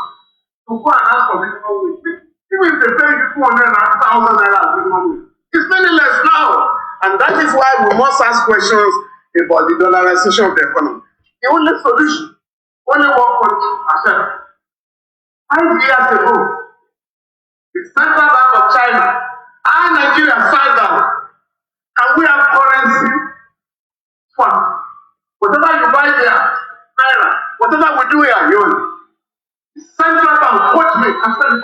to go and ask for minimum wage. Even if they pay you 200,000 naira minimum wage, it's meaningless now. And that is why we must ask questions about the dollarization of the economy. The only solution, only one country accept. 5 years ago, the Central Bank of China and Nigeria sat down, and we have currency swap. Whatever you buy there, naira. Whatever we do here, yuan. The Central Bank quote me and said,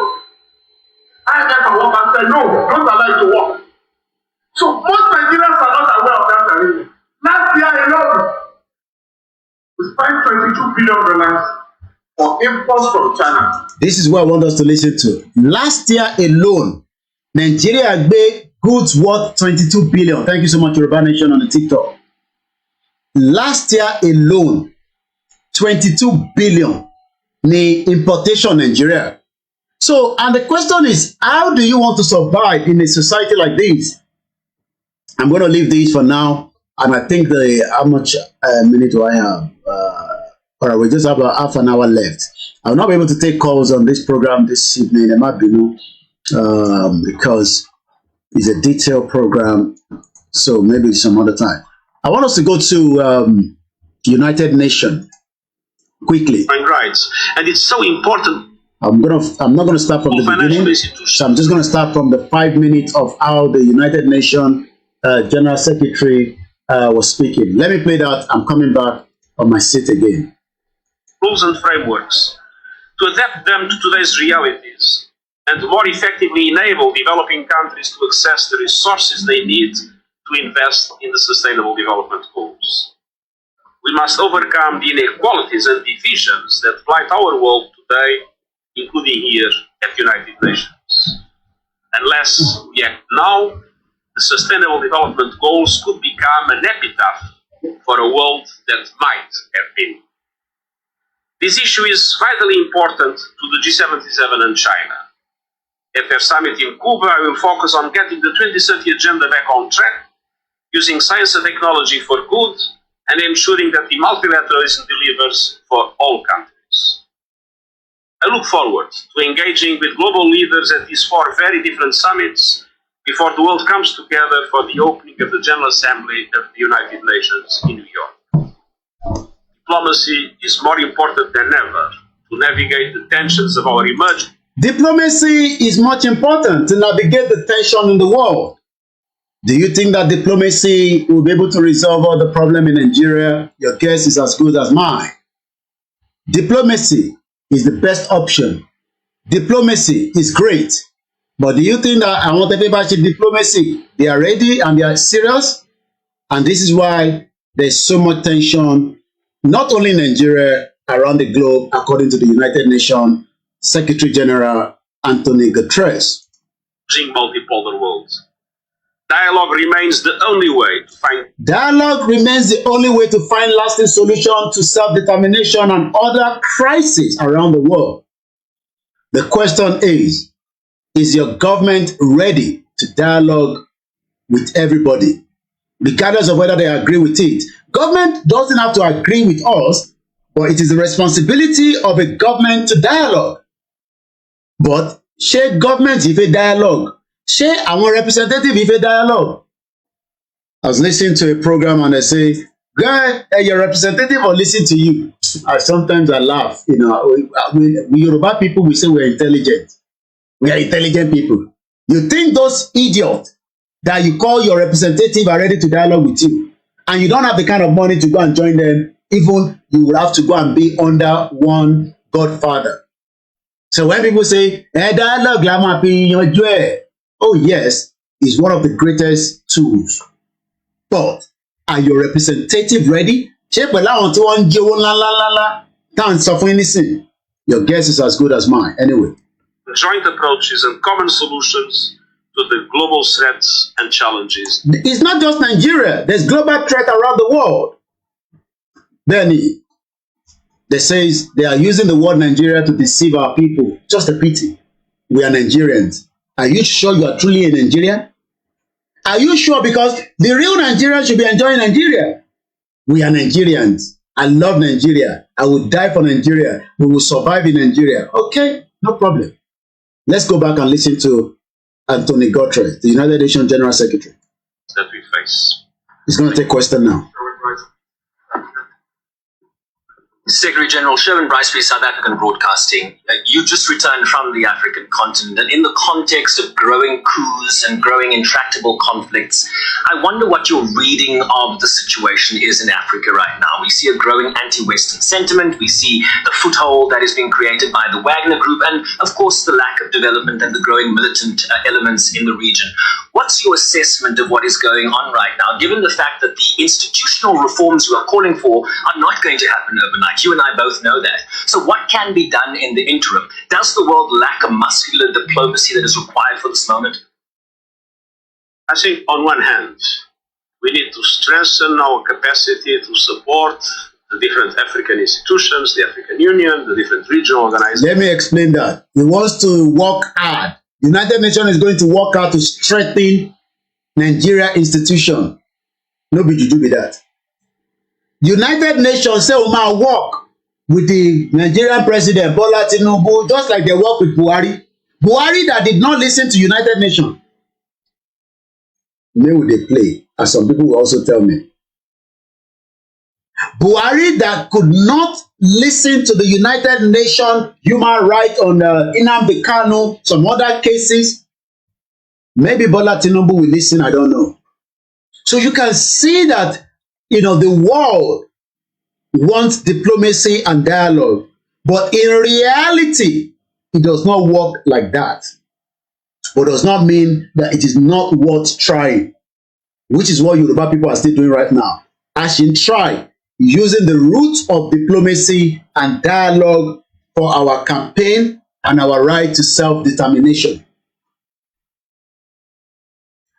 IMF and World Bank said, no, don't allow it to work. So most Nigerians are not aware of that arrangement. Last year alone, we spent $22 billion for imports from China. This is what I want us to listen to. Last year alone, Nigeria made goods worth 22 billion. Thank you so much, Yoruba Nation on the TikTok. Last year alone, 22 billion ni importation Nigeria. So, and the question is, how do you want to survive in a society like this? I'm going to leave this for now. And I think how much minute do I have? All right, we just have about half an hour left. I will not be able to take calls on this program this evening. It might be new because it's a detailed program. So maybe some other time. I want us to go to United Nations quickly. Rights, and it's so important. I'm not gonna start from the beginning. So I'm just gonna start from the 5 minutes of how the United Nations General Secretary was speaking. Let me play that. I'm coming back on my seat again. Rules and frameworks to adapt them to today's realities and to more effectively enable developing countries to access the resources they need to invest in the Sustainable Development Goals. We must overcome the inequalities and divisions that blight our world today, including here at the United Nations. Unless we act now, the Sustainable Development Goals could become an epitaph for a world that might have been. This issue is vitally important to the G77 and China. At their summit in Cuba, I will focus on getting the 2030 agenda back on track, using science and technology for good, and ensuring that the multilateralism delivers for all countries. I look forward to engaging with global leaders at these 4 very different summits before the world comes together for the opening of the General Assembly of the United Nations in New York. Diplomacy is more important than ever to navigate the tensions of our emerging. Diplomacy is much important to navigate the tension in the world. Do you think that diplomacy will be able to resolve all the problem in Nigeria? Your guess is as good as mine. Diplomacy is the best option. Diplomacy is great. But do you think that I want everybody diplomacy? They are ready and they are serious? And this is why there's so much tension, not only in Nigeria, around the globe, according to the United Nations Secretary General Antonio Guterres. Multipolar world. Dialogue remains the only way to find. Dialogue remains the only way to find lasting solution to self-determination and other crises around the world. The question is your government ready to dialogue with everybody, regardless of whether they agree with it? Government doesn't have to agree with us, but it is the responsibility of a government to dialogue. But ṣé government if a dialogue? Ṣé àwọn representative if a dialogue? I was listening to a program and they say, "Guy, your representative will listen to you." Sometimes I laugh. You know, we Yoruba people, we say we're intelligent. We are intelligent people. You think those idiots that you call your representative are ready to dialogue with you, and you don't have the kind of money to go and join them, even you will have to go and be under one godfather. So when people say, dialogue, oh yes, is one of the greatest tools. But are your representative ready? Your guess is as good as mine. Anyway. Joint approaches and common solutions to the global threats and challenges. It's not just Nigeria. There's global threat around the world. Benny, they say they are using the word Nigeria to deceive our people. Just a pity. We are Nigerians. Are you sure you are truly a Nigerian? Are you sure? Because the real Nigerians should be enjoying Nigeria. We are Nigerians. I love Nigeria. I will die for Nigeria. We will survive in Nigeria. Okay, no problem. Let's go back and listen to Antonio Guterres, the United Nations General Secretary. That we face. He's going to take question now. Secretary General Sherwin Bryce, South African Broadcasting. You just returned from the African continent, and in the context of growing coups and growing intractable conflicts, I wonder what your reading of the situation is in Africa right now. We see a growing anti-Western sentiment. We see the foothold that is being created by the Wagner Group, and of course the lack of development and the growing militant elements in the region. What's your assessment of what is going on right now, given the fact that the institutional reforms you are calling for are not going to happen overnight? You and I both know that. So what can be done in the interim? Does the world lack a muscular diplomacy that is required for this moment? I think on one hand, we need to strengthen our capacity to support the different African institutions, the African Union, the different regional organizations. Let me explain that. He wants to work hard. The United Nations is going to work hard to strengthen Nigeria institution. No be juju be that. United Nations say we ma work with the Nigerian president Bola Tinubu, just like they work with Buhari. Buhari that did not listen to United Nations. May will they play, as some people will also tell me. Buhari that could not listen to the United Nations human rights on Nnamdi Kanu, some other cases. Maybe Bola Tinubu will listen, I don't know. So you can see that, you know, the world wants diplomacy and dialogue, but in reality, it does not work like that. but does not mean that it is not worth trying, which is what Yoruba people are still doing right now. As in try, using the roots of diplomacy and dialogue for our campaign and our right to self-determination.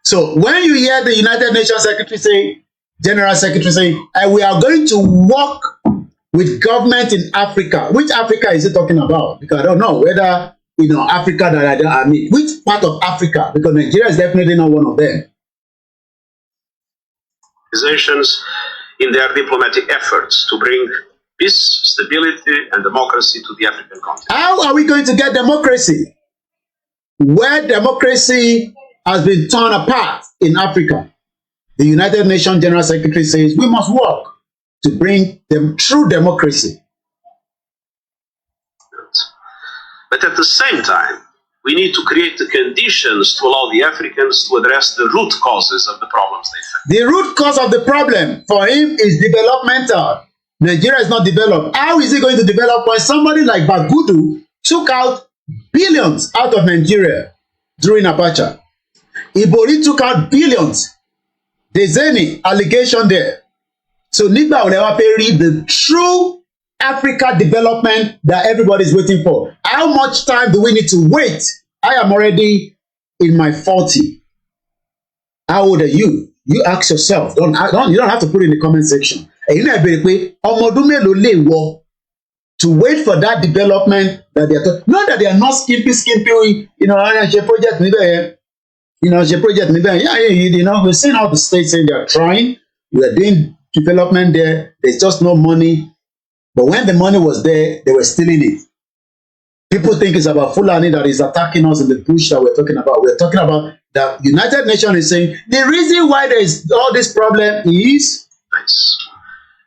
So when you hear the United Nations Secretary say, General Secretary saying, we are going to work with government in Africa. Which Africa is he talking about? Because I don't know whether, Africa that I mean, which part of Africa? Because Nigeria is definitely not one of them. Organizations in their diplomatic efforts to bring peace, stability, and democracy to the African continent. How are we going to get democracy? Where democracy has been torn apart in Africa, the United Nations General Secretary says we must work to bring them true democracy. But at the same time, we need to create the conditions to allow the Africans to address the root causes of the problems they face. The root cause of the problem for him is developmental. Nigeria is not developed. How is he going to develop when somebody like Bagudu took out billions out of Nigeria during ABACHA? Ibori took out billions. There's any allegation there. So Nigba Olewape read the true Africa development that everybody's waiting for. How much time do we need to wait? I am already in my 40. How old are you? You ask yourself. You don't have to put it in the comment section. To wait for that development that they are talking. Not that they are not skimpy, project, we're seeing how the states saying they are trying. We are doing development there. There's just no money. But when the money was there, they were stealing it. People think it's about Fulani that is attacking us in the bush that we're talking about. We're talking about the United Nations is saying the reason why there is all this problem is. Nice.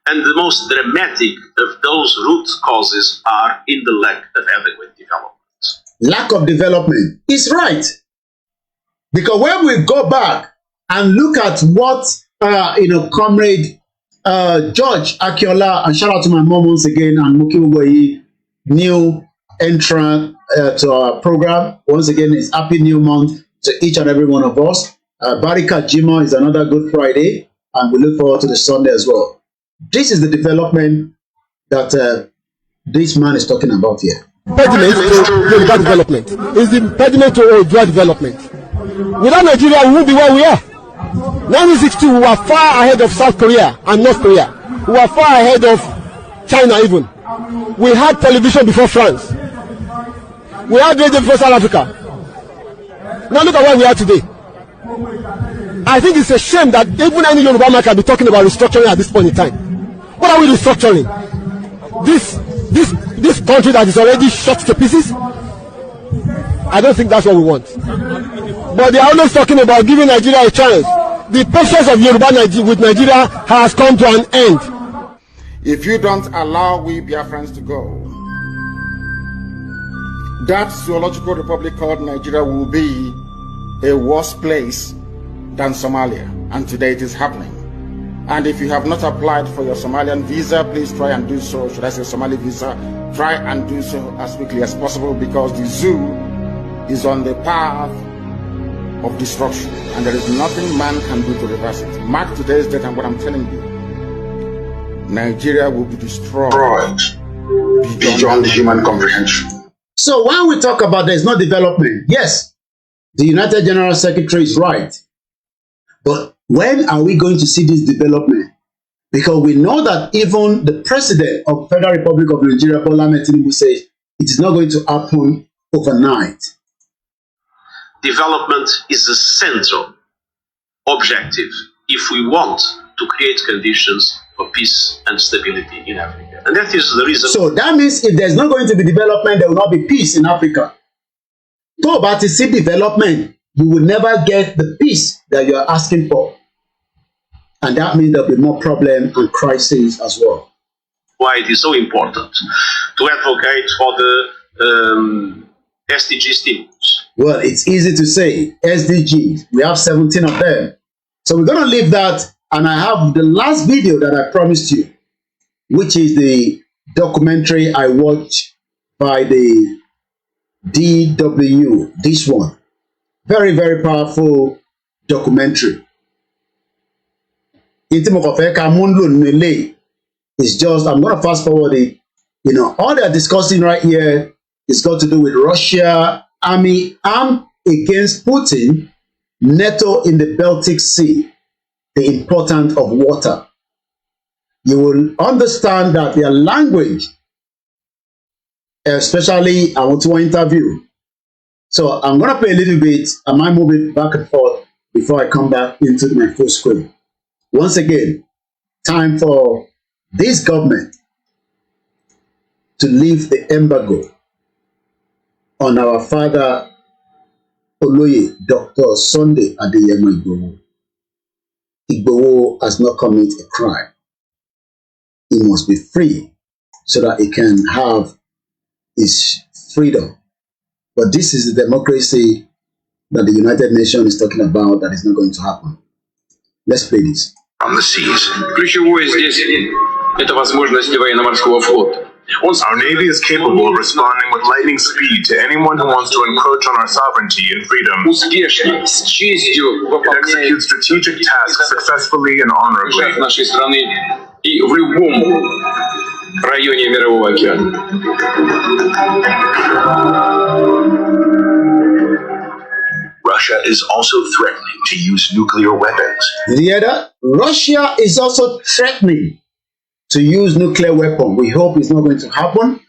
And the most dramatic of those root causes are in the lack of adequate development. Lack of development is right. Because when we go back and look at what, Comrade George Akiola, and shout out to my mom once again, and Muki Ugoyi, new entrant to our program. Once again, it's Happy New Month to each and every one of us. Barika Jima is another Good Friday, and we look forward to the Sunday as well. This is the development that this man is talking about here. Impediment to Yoruba development is the impediment to Odua development. Without Nigeria, we won't be where we are. 1962, we were far ahead of South Korea and North Korea. We were far ahead of China even. We had television before France. We had radio before South Africa. Now look at where we are today. I think it's a shame that even any Yoruba man can be talking about restructuring at this point in time. What are we restructuring? This country that is already shot to pieces? I don't think that's what we want. But they are always talking about giving Nigeria a chance. The patience of Yoruba with Nigeria has come to an end. If you don't allow we Biafrans to go, that zoological republic called Nigeria will be a worse place than Somalia. And today it is happening. And if you have not applied for your Somalian visa, please try and do so. Should I say Somali visa? Try and do so as quickly as possible, because the zoo is on the path of destruction, and there is nothing man can do to reverse it. Mark today's date and what I'm telling you. Nigeria will be destroyed beyond human comprehension. So when we talk about there's no development, yes, the United General Secretary is right. But when are we going to see this development? Because we know that even the president of Federal Republic of Nigeria, Bola Ahmed Tinubu, says it is not going to happen overnight. Development is the central objective if we want to create conditions for peace and stability in Africa. And that is the reason. So that means if there's not going to be development, there will not be peace in Africa. So, but to see development, you will never get the peace that you are asking for. And that means there will be more problem and crises as well. Why it is so important to advocate for the SDG stimulus. Well, it's easy to say SDGs. We have 17 of them. So we're going to leave that. And I have the last video that I promised you, which is the documentary I watched by the DW, this one. Very, very powerful documentary. It's just, I'm going to fast forward it. You know, all they're discussing right here is got to do with Russia army armed against Putin, NATO in the Baltic Sea, the importance of water. You will understand that their language, especially I want to interview. So I'm going to play a little bit. I might move it back and forth before I come back into my full screen. Once again, time for this government to lift the embargo on our father, Oloye Dr. Sunday Adeyemo Igboho. Igboho has not committed a crime. He must be free so that he can have his freedom. But this is the democracy that the United Nations is talking about that is not going to happen. Let's play this. On the seas. Ключевое здесь – это возможности военно-морского флота. Our Navy is capable of responding with lightning speed to anyone who wants to encroach on our sovereignty and freedom. Успешно, с честью It executes strategic tasks successfully and honorably. нашей страны и в любом районе Мирового океана. Russia is also threatening to use nuclear weapons. Did you hear that? Russia is also threatening to use nuclear weapons. We hope it's not going to happen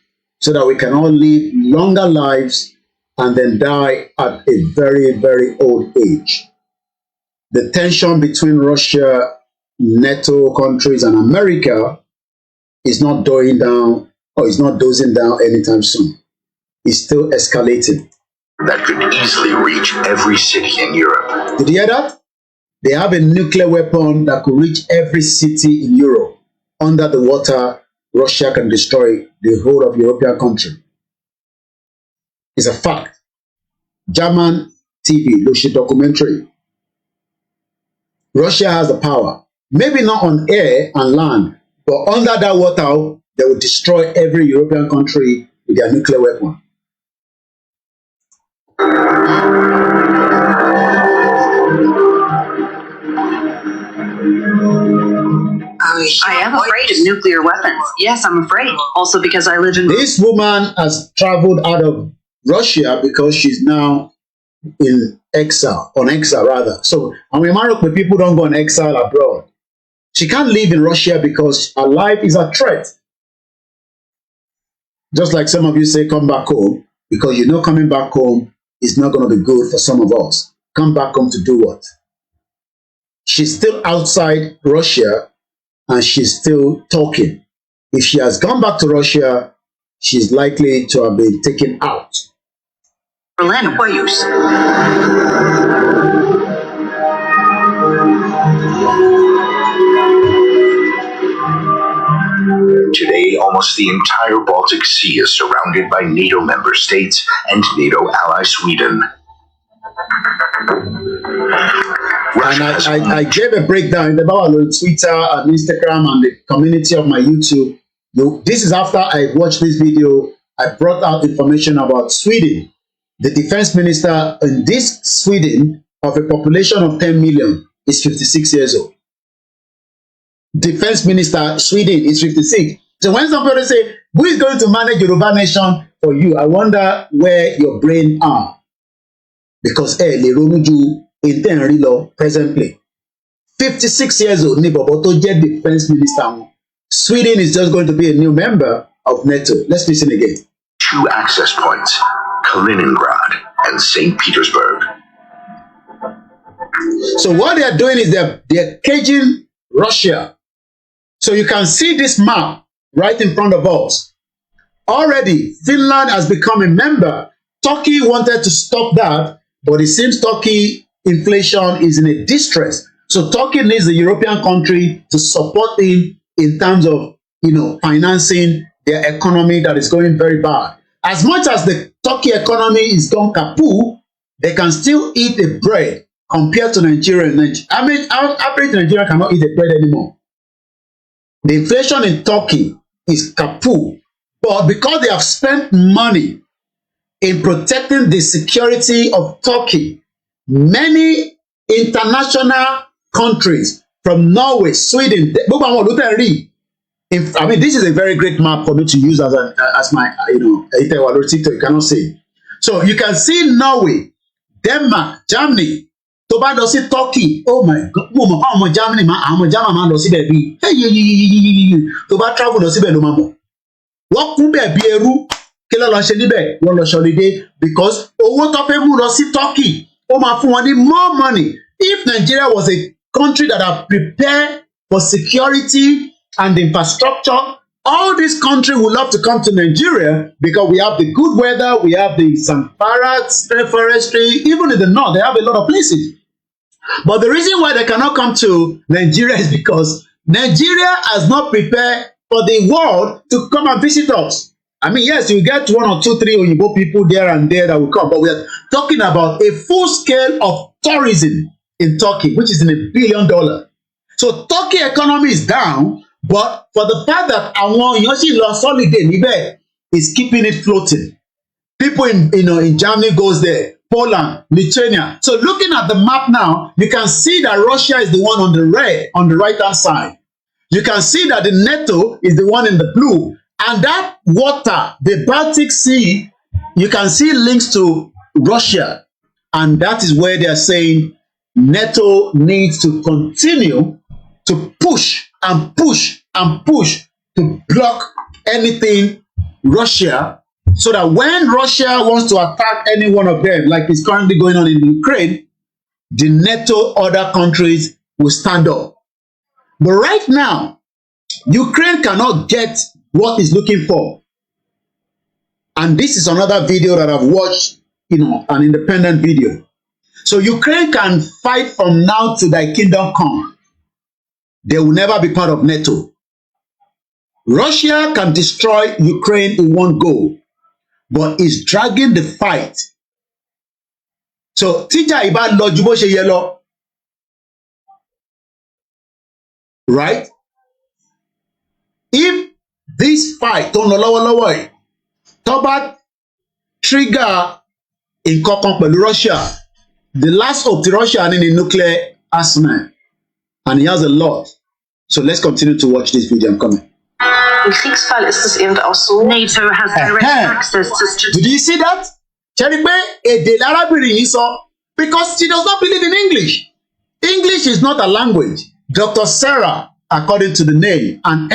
so that we can all live longer lives and then die at a very, very old age. The tension between Russia, NATO countries, and America is not dying down or is not dozing down anytime soon. It's still escalating. That could easily reach every city in Europe. Did you hear that? They have a nuclear weapon that could reach every city in Europe. Under the water, Russia can destroy the whole of European country. It's a fact. German TV, Lucia documentary. Russia has the power. Maybe not on air and land, but under that water, they will destroy every European country with their nuclear weapon. I am afraid of nuclear weapons. Yes, I'm afraid. Also because I live in... This woman has traveled out of Russia because she's now in exile, on exile rather. So, and we mark when people don't go on exile abroad. She can't live in Russia because her life is a threat. Just like some of you say, come back home, because you know coming back home is not going to be good for some of us. Come back home to do what? She's still outside Russia and she's still talking. If she has gone back to Russia, she's likely to have been taken out. Berlin, what use? Today, almost the entire Baltic Sea is surrounded by NATO member states and NATO ally Sweden. And I gave a breakdown about Twitter and Instagram and the community of my YouTube. This is after I watched this video. I brought out information about Sweden. The defense minister in this Sweden, of a population of 10 million, is 56 years old. Defense minister Sweden is 56. So when somebody say, who is going to manage Yoruba nation for you? I wonder where your brain are. Because le ronuju in law presently. 56 years old, Niboboto Jet defense minister. Sweden is just going to be a new member of NATO. Let's listen again. 2 access points, Kaliningrad and St. Petersburg. So what they are doing is they're caging Russia. So you can see this map right in front of us. Already, Finland has become a member. Turkey wanted to stop that, but it seems Turkey inflation is in a distress. So Turkey needs the European country to support him in terms of, financing their economy that is going very bad. As much as the Turkey economy is gone kaput, they can still eat the bread compared to Nigeria. I mean, average Nigeria cannot eat the bread anymore. The inflation in Turkey is kaput, but because they have spent money in protecting the security of Turkey, many international countries from Norway, Sweden, I mean, this is a very great map for me to use as my, TikTok, you cannot see. So you can see Norway, Denmark, Germany, tó bá lọ sí Turkey, oh my God, mo mọ̀ fáwọn ọmọ Germany máa ń lọ síbẹ̀ bí tó bá travel lọ síbẹ̀ ló máa mọ̀. Wọ́n kún bẹ̀ bí ẹrú, kí ló lọ ṣe níbẹ̀? Wọ́n lọ ṣọlidé because owó tó fẹ́ mú lọ sí Turkey, ó máa fún wọn ní more money. If Nigeria was a country that are prepared for security and infrastructure, all these countries would love to come to Nigeria because we have the good weather, we have the Zamfara forestry, even in the north, they have a lot of places. But the reason why they cannot come to Nigeria is because Nigeria has not prepared for the world to come and visit us. I mean, yes, you get 1 or 2, 3 Oyibo people there and there that will come, but we are talking about a full scale of tourism in Turkey, which is in $1 billion. So Turkey economy is down, but for the fact that àwọn èèyàn sì lọ holiday níbẹ̀ is keeping it floating. People in Germany goes there, Poland, Lithuania. So looking at the map now, you can see that Russia is the one on the red, on the right-hand side. You can see that the NATO is the one in the blue. And that water, the Baltic Sea, you can see links to Russia. And that is where they are saying NATO needs to continue to push and push and push to block anything Russia, so that when Russia wants to attack any one of them, like is currently going on in Ukraine, the NATO other countries will stand up. But right now, Ukraine cannot get what it's looking for. And this is another video that I've watched, an independent video. So Ukraine can fight from now till thy kingdom come. They will never be part of NATO. Russia can destroy Ukraine in one go, but is dragging the fight. So tíjà ìbá lọ ju bó ṣe yẹ lọ, right? If this fight tó ń lọ lọ́wọ́lọ́wọ́ yìí tó bá trigger nǹkan kan pẹ̀lú Russia, the last hope ti Russia ní nuclear arsenal, and he has a lot. So let's continue to watch this video. I'm coming. Im Kriegsfall ist es eben auch so. NATO has direct access to strategic. Did you see that? Ṣẹ́ni pé èdè lárábìnrin yìí sọ because she does not believe in English. English is not a language. Dr. Sarah, according to the name, a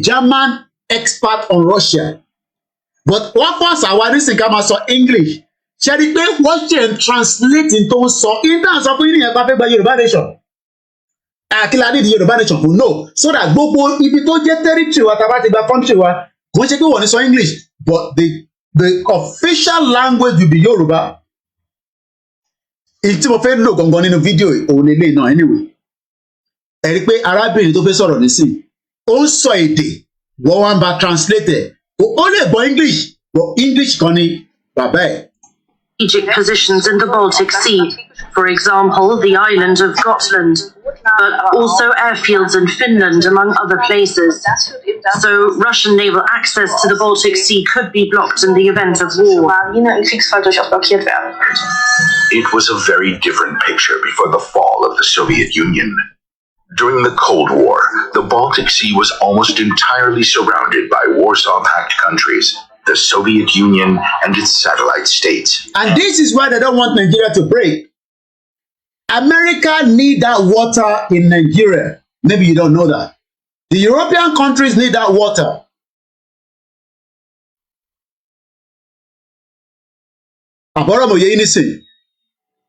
German expert on Russia. But wọ́n fọ́ àṣàwárí nísìnyí ká máa sọ English. Ṣẹ́ni pé wọ́n ṣe ń translate tó ń sọ intan sọ fún yín ní ẹ̀ka fẹ́ gba Yorùbá nation. Àkìlá ní di Yorùbá nation kò no, so that gbogbo ibi tó jẹ́ territory wa tàbá ti gba country wa kò ń ṣe pé wọ́n ní sọ English, but the official language will be Yorùbá. Èyí tí mo fẹ́ lò gangan nínú fídíò òun lélẹ́yìn náà anyway. Ẹ rí pé arábìnrin tó fẹ́ sọ̀rọ̀ nísìn ó ń sọ èdè wọ́n wá ń bá translate ó lè gbọ́ English, but English kan ní bàbá ẹ̀. Strategic positions in the Baltic Sea, for example, the island of Gotland, but also airfields in Finland, among other places. So Russian naval access to the Baltic Sea could be blocked in the event of war. It was a very different picture before the fall of the Soviet Union. During the Cold War, the Baltic Sea was almost entirely surrounded by Warsaw Pact countries, the Soviet Union and its satellite states. And this is why they don't want Nigeria to break. America need that water in Nigeria. Maybe you don't know that. The European countries need that water.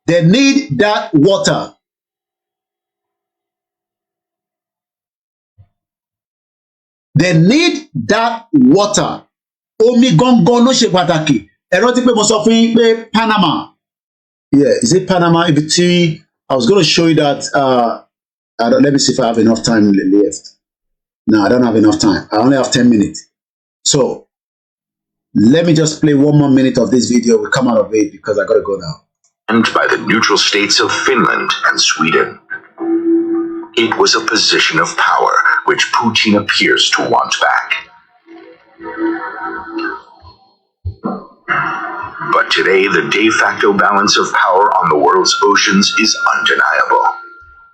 They need that water. They need that water. Omi gangan ló ṣe pàtàkì. Ẹ rántí pé mo sọ fún yín pé Panama. Yeah, is it Panama? I was going to show you that. Let me see if I have enough time left. No, I don't have enough time. I only have 10 minutes. So let me just play 1 more minute of this video. We'll come out of it because I got to go now. And by the neutral states of Finland and Sweden. It was a position of power which Putin appears to want back. But today Today, the de facto balance of power on the world's oceans is undeniable.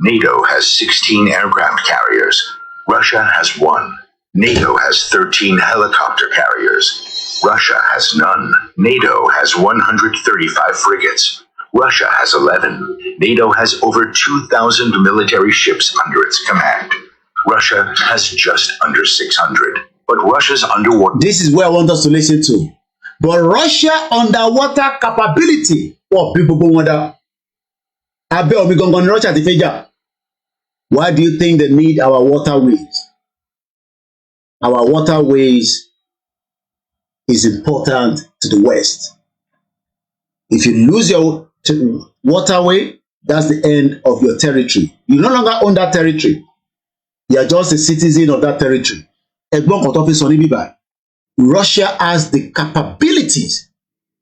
NATO has 16 aircraft carriers. Russia has 1. NATO has 13 helicopter carriers. Russia has none. NATO has 135 frigates. Russia has 11. NATO has over 2,000 military ships under its command. Russia has just under 600. But Russia's underwater... This is where I want us to listen to. But Russia underwater capability. What people go wonder. Russia. Why do you think they need our waterways? Our waterways is important to the West. If you lose your waterway, that's the end of your territory. You no longer own that territory. You are just a citizen of that territory. Russia has the capabilities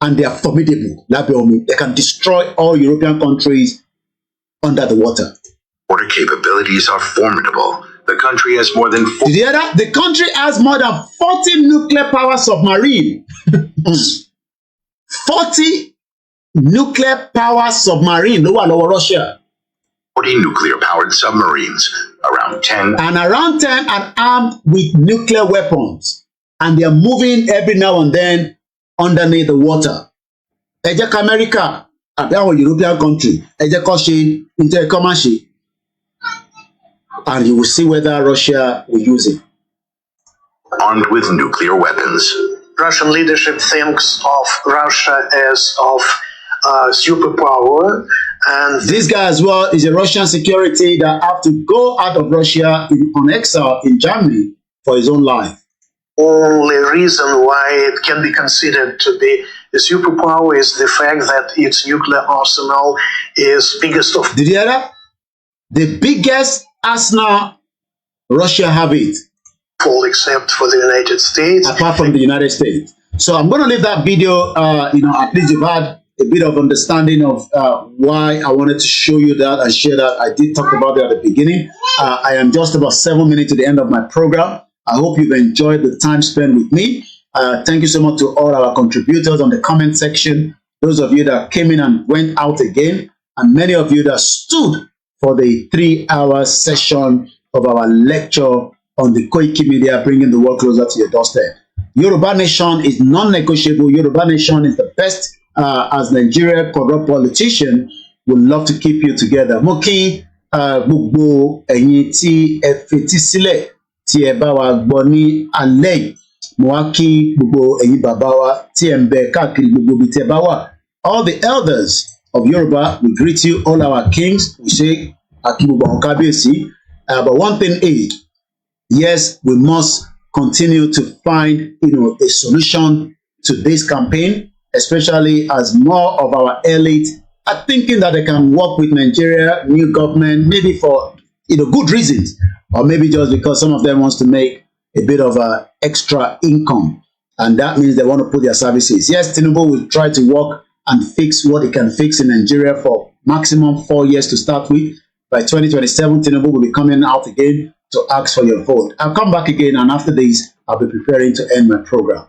and they are formidable. They can destroy all European countries under the water. Water capabilities are formidable. The country has more than... The country has more than 40 nuclear power submarine. 40 nuclear power submarine. No one over Russia. 40 nuclear powered submarines. Around 10. And around 10 are armed with nuclear weapons. And they are moving every now and then underneath the water. Ejek America, our European country, Ejek Koshi, Intercomashi. And you will see whether Russia will use it. Armed with nuclear weapons. Russian leadership thinks of Russia as of superpower. And this guy as well is a Russian security that have to go out of Russia on exile in Germany for his own life. Only reason why it can be considered to be a superpower is the fact that its nuclear arsenal is biggest of... Did you hear that? The biggest arsenal, Russia have it. Full except for the United States. Apart from the United States. So I'm going to leave that video, at least you've had a bit of understanding of why I wanted to show you that and share that. I did talk about it at the beginning. I am just about 7 minutes to the end of my program. I hope you've enjoyed the time spent with me. Thank you so much to all our contributors on the comment section. Those of you that came in and went out again. And many of you that stood for the 3-hour session of our lecture on the koikimedia, bringing the world closer to your doorstep. Yoruba Nation is non-negotiable. Yoruba Nation is the best. As Nigeria corrupt politician, would love to keep you together. Moki gbogbo ẹ̀yin tí ẹ fetí sílẹ̀ tí ẹ bá wa gbọ́ ní alẹ́ yìí. Mo wá kí gbogbo ẹ̀yin bàbá wa tí ẹ ń bẹ káàkiri gbogbo ibi tí ẹ bá wà. All the elders of Yoruba, we greet you. All our kings, we say aki gbogbo àwọn kábíyèsí. But one thing is, yes, we must continue to find, a solution to this campaign, especially as more of our elite are thinking that they can work with Nigeria, new government, maybe for good reasons, or maybe just because some of them wants to make a bit of extra income, and that means they want to put their services. Yes, Tinubu will try to work and fix what he can fix in Nigeria for maximum 4 years to start with. By 2027, Tinubu will be coming out again to ask for your vote. I'll come back again, and after this, I'll be preparing to end my program.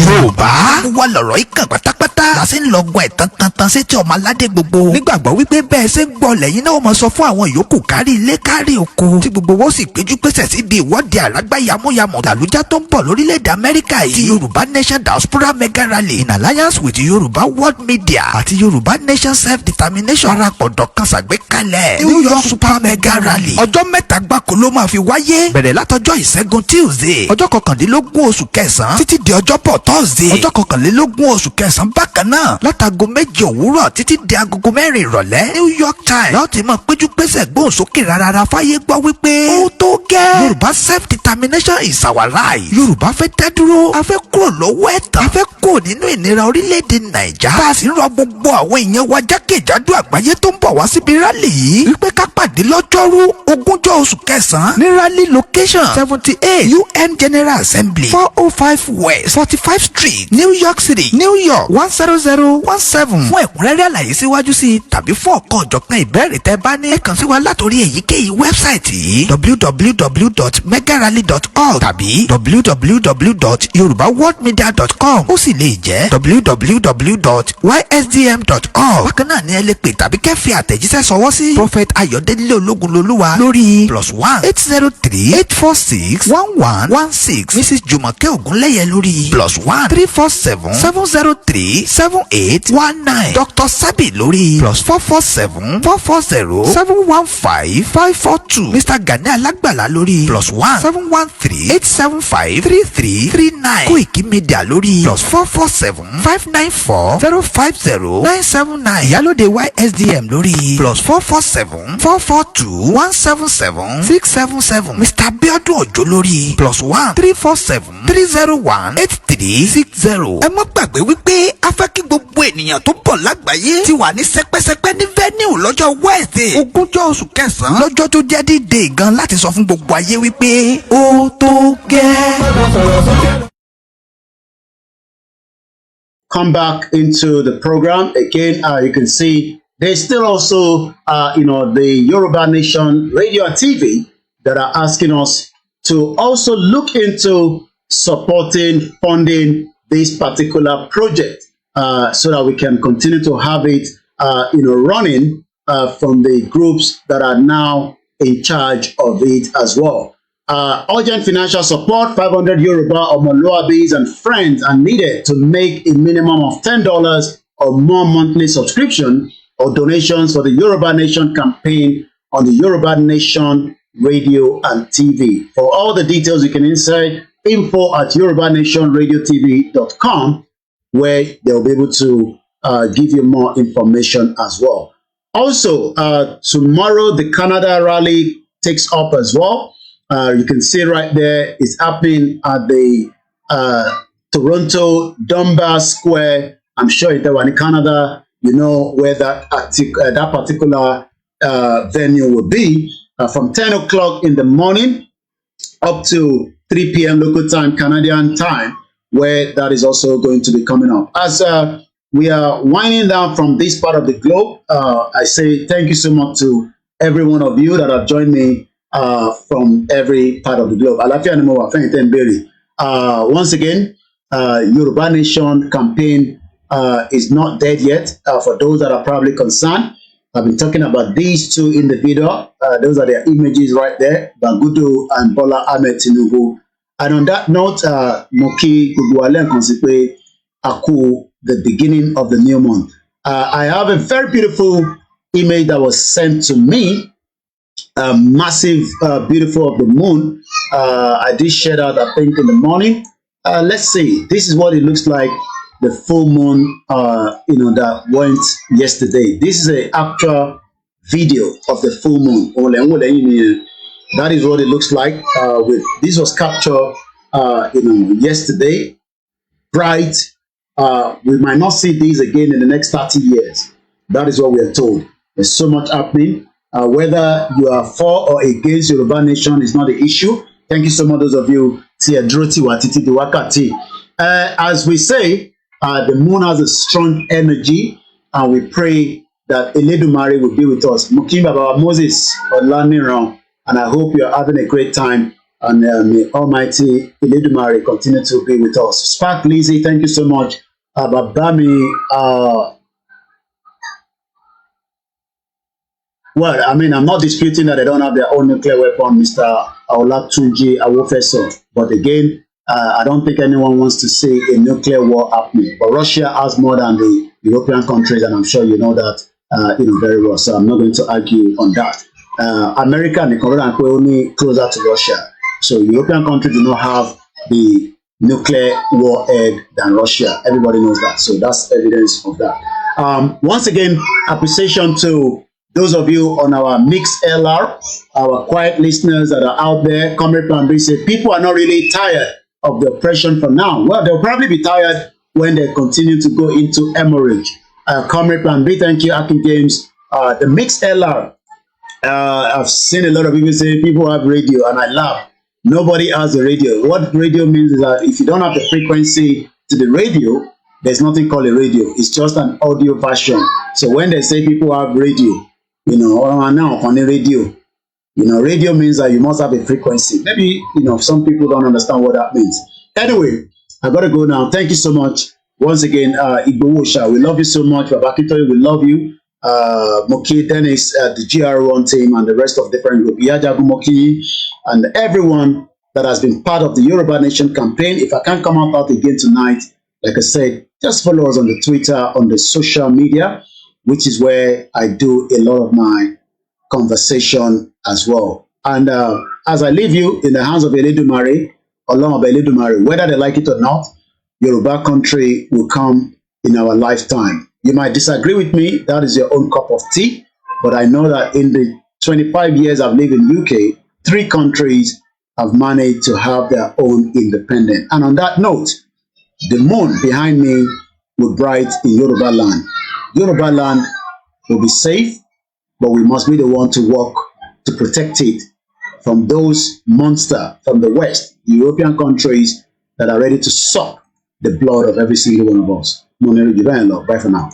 Yorùbá wà lọ̀rọ̀ ikàn pátápátá la ṣe ń lọ gbọ́ ẹ̀tàn tantan sétí ọmọ aládé gbogbo nígbàgbọ́ wípé bẹ́ẹ̀ ṣe ń gbọ́ lẹ́yìn náà mọ̀ sọ fún àwọn yòókù kárí ilé kárí oko tí gbogbo wọn sì péjú pésẹ̀ síbi ìwọ́de àlágbá yamuyamu làlújá tó ń bọ̀ lórílẹ̀‐èdè Amẹ́ríkà yìí ti Yorùbá Nation Diaspora Mega Rally in alliance with Yorùbá World Media àti Yorùbá Nation Self-Determination parapọ̀ dọ̀kan ṣàgbékalẹ̀ New York Super Mega Rally ọjọ́ mẹ́ta gbáko ló máa fi wáyé bẹ̀rẹ̀ látọjọ́ ìṣẹ́gun Tuesday ọjọ́ kọkàndínlógún oṣù kẹsàn-án títí di ọjọ́bọ̀ Thursday ọjọ́ kọkànlélógún oṣù kẹsàn-án bákan náà látago 7 òwúrọ̀ títí di agogo 4 ìrọ̀lẹ́ New York Times láti máa péjú pésẹ̀ gbóhùn sókè rárá fáyé gbọ́ wípé ó tó gẹ́ Yorùbá Self-Determination is our right Yorùbá fẹ́ dá dúró a fẹ́ kúrò lọ́wọ́ ẹ̀tàn a fẹ́ kúrò nínú ìnira orílẹ̀-èdè Nàìjà bá a sì ń rọ gbogbo àwọn èèyàn wa jákèjádò àgbáyé tó ń bọ̀ wá síbi rálì yìí wípé ká pàdé lọ́jọ́rú 20 kẹsàn-án ní rally location 78 UN General Assembly 405 West 45 Street New York City New York 10017. fún ẹ̀kúnrẹ́rẹ́ àlàyé síwájú sí i tàbí fún ọ̀kan ọ̀jọ̀kan ìbéèrè tẹ́ bá ní ẹ kàn sí wa látòrí èyíkéyìí wẹ́bsáìtì yìí www.megarally.org tàbí www.yorubaworldmedia.com ó sì lè jẹ́ www.ysdm.org. bákan náà ni ẹ lè pè tàbí kẹ́ fi àtẹ̀jíṣẹ́ sọwọ́ sí Prophet Ayọ̀délé Ológunlolúwa lórí +1 803 846 1116. Mrs. Jùmọ̀kẹ́ Ògúnlẹ́yẹ lórí +1 347 703 7819. Dr. Sabi lórí +447 440 715 542. Mr. Gani Alágbàlá lórí +1 713 875 3339. Koikimedia lórí +447 594 050 979. Ìyálóde YSDM lórí +447 442 177 677. Mr. Bíọ́dún Òjó lórí +1 347 301 8360. ẹ má gbàgbé wípé a fẹ́ kí gbogbo ènìyàn tó bọ̀ lágbàáyé ti wà ní sẹpẹ́sẹpẹ́ ní venue lọ́jọ́ Wednesday 20 oṣù kẹsàn-án lọ́jọ́ tó jẹ́ D-Day gan láti sọ fún gbogbo ayé wípé ó tó gẹ́. Come back into the program again. You can see there's still also, the Yoruba Nation Radio and TV that are asking us to also look into supporting, funding this particular project so that we can continue to have it, running from the groups that are now in charge of it as well. Urgent financial support, 500 Yoruba Omoluabis and friends are needed to make a minimum of $10 or more monthly subscription or donations for the Yoruba Nation campaign on the Yoruba Nation Radio and TV. For all the details, you can insert info@yorubanationradiotv.com, where they'll be able to give you more information as well. Also, tomorrow the Canada rally takes up as well. You can see right there, it's happening at the Toronto Dunbar Square. I'm sure if they were in Canada, you know where that particular venue will be. From 10 o'clock in the morning up to 3 p.m. local time, Canadian time, where that is also going to be coming up. As we are winding down from this part of the globe, I say thank you so much to every one of you that have joined me from every part of the globe. Once again, Yoruba Nation campaign is not dead yet. For those that are probably concerned, I've been talking about these two individuals. Those are their images right there, Bagudu and Bola Ahmed Tinubu. And on that note, Moki Guguale Konsipe Aku, the beginning of the new month. I have a very beautiful image that was sent to me. Massive, beautiful of the moon. I did share that, I think, in the morning. Let's see. This is what it looks like. The full moon, that went yesterday. This is an actual video of the full moon. That is what it looks like. This was captured, yesterday. Bright. We might not see these again in the next 30 years. That is what we are told. There's so much happening. Whether you are for or against Yoruba Nation is not the issue. Thank you so much, those of you. As we say, the moon has a strong energy, and we pray that Eledumare will be with us. Mukimba Baba Moses Olaniran, and I hope you are having a great time, and may Almighty Eledumare continue to be with us. Spark Lizzie, thank you so much. Babami, well, I mean, I'm not disputing that they don't have their own nuclear weapon, Mr. Olatunji Awofeso, but again, I don't think anyone wants to see a nuclear war happening. But Russia has more than the European countries, and I'm sure you know that very well. So I'm not going to argue on that. America and the Korean are only closer to Russia. So European countries do not have the nuclear warhead than Russia. Everybody knows that. So that's evidence of that. Once again, appreciation to those of you on our mixed LR, our quiet listeners that are out there. Comrade Plan B said people are not really tired of the oppression for now. Well, they'll probably be tired when they continue to go into hemorrhage. Comrade Plan B, thank you, Aki James. The mixed LR I've seen a lot of people say people have radio, and I laugh. Nobody has a radio. What radio means is that if you don't have the frequency to the radio, there's nothing called a radio. It's just an audio version. So when they say people have radio, you know, now on the radio, you know, radio means that you must have a frequency. Maybe, you know, some people don't understand what that means. Anyway, I gotta go now. Thank you so much. Once again, Igbowosha, we love you so much. Babakitoye, we love you. Moki, Dennis, the GR1 team, and the rest of different group. Iyajagu Moki, and everyone that has been part of the Yoruba Nation campaign. If I can't come out again tonight, like I said, just follow us on the Twitter, on the social media, which is where I do a lot of my conversation as well. And as I leave you in the hands of Eledumare, Olorun of Eledumare, whether they like it or not, Yoruba country will come in our lifetime. You might disagree with me, that is your own cup of tea, but I know that in the 25 years I've lived in UK, 3 countries have managed to have their own independence. And on that note, the moon behind me will bright in Yoruba land. Yoruba land will be safe, but we must be the one to work to protect it from those monsters from the West, the European countries that are ready to suck the blood of every single one of us. Bye for now.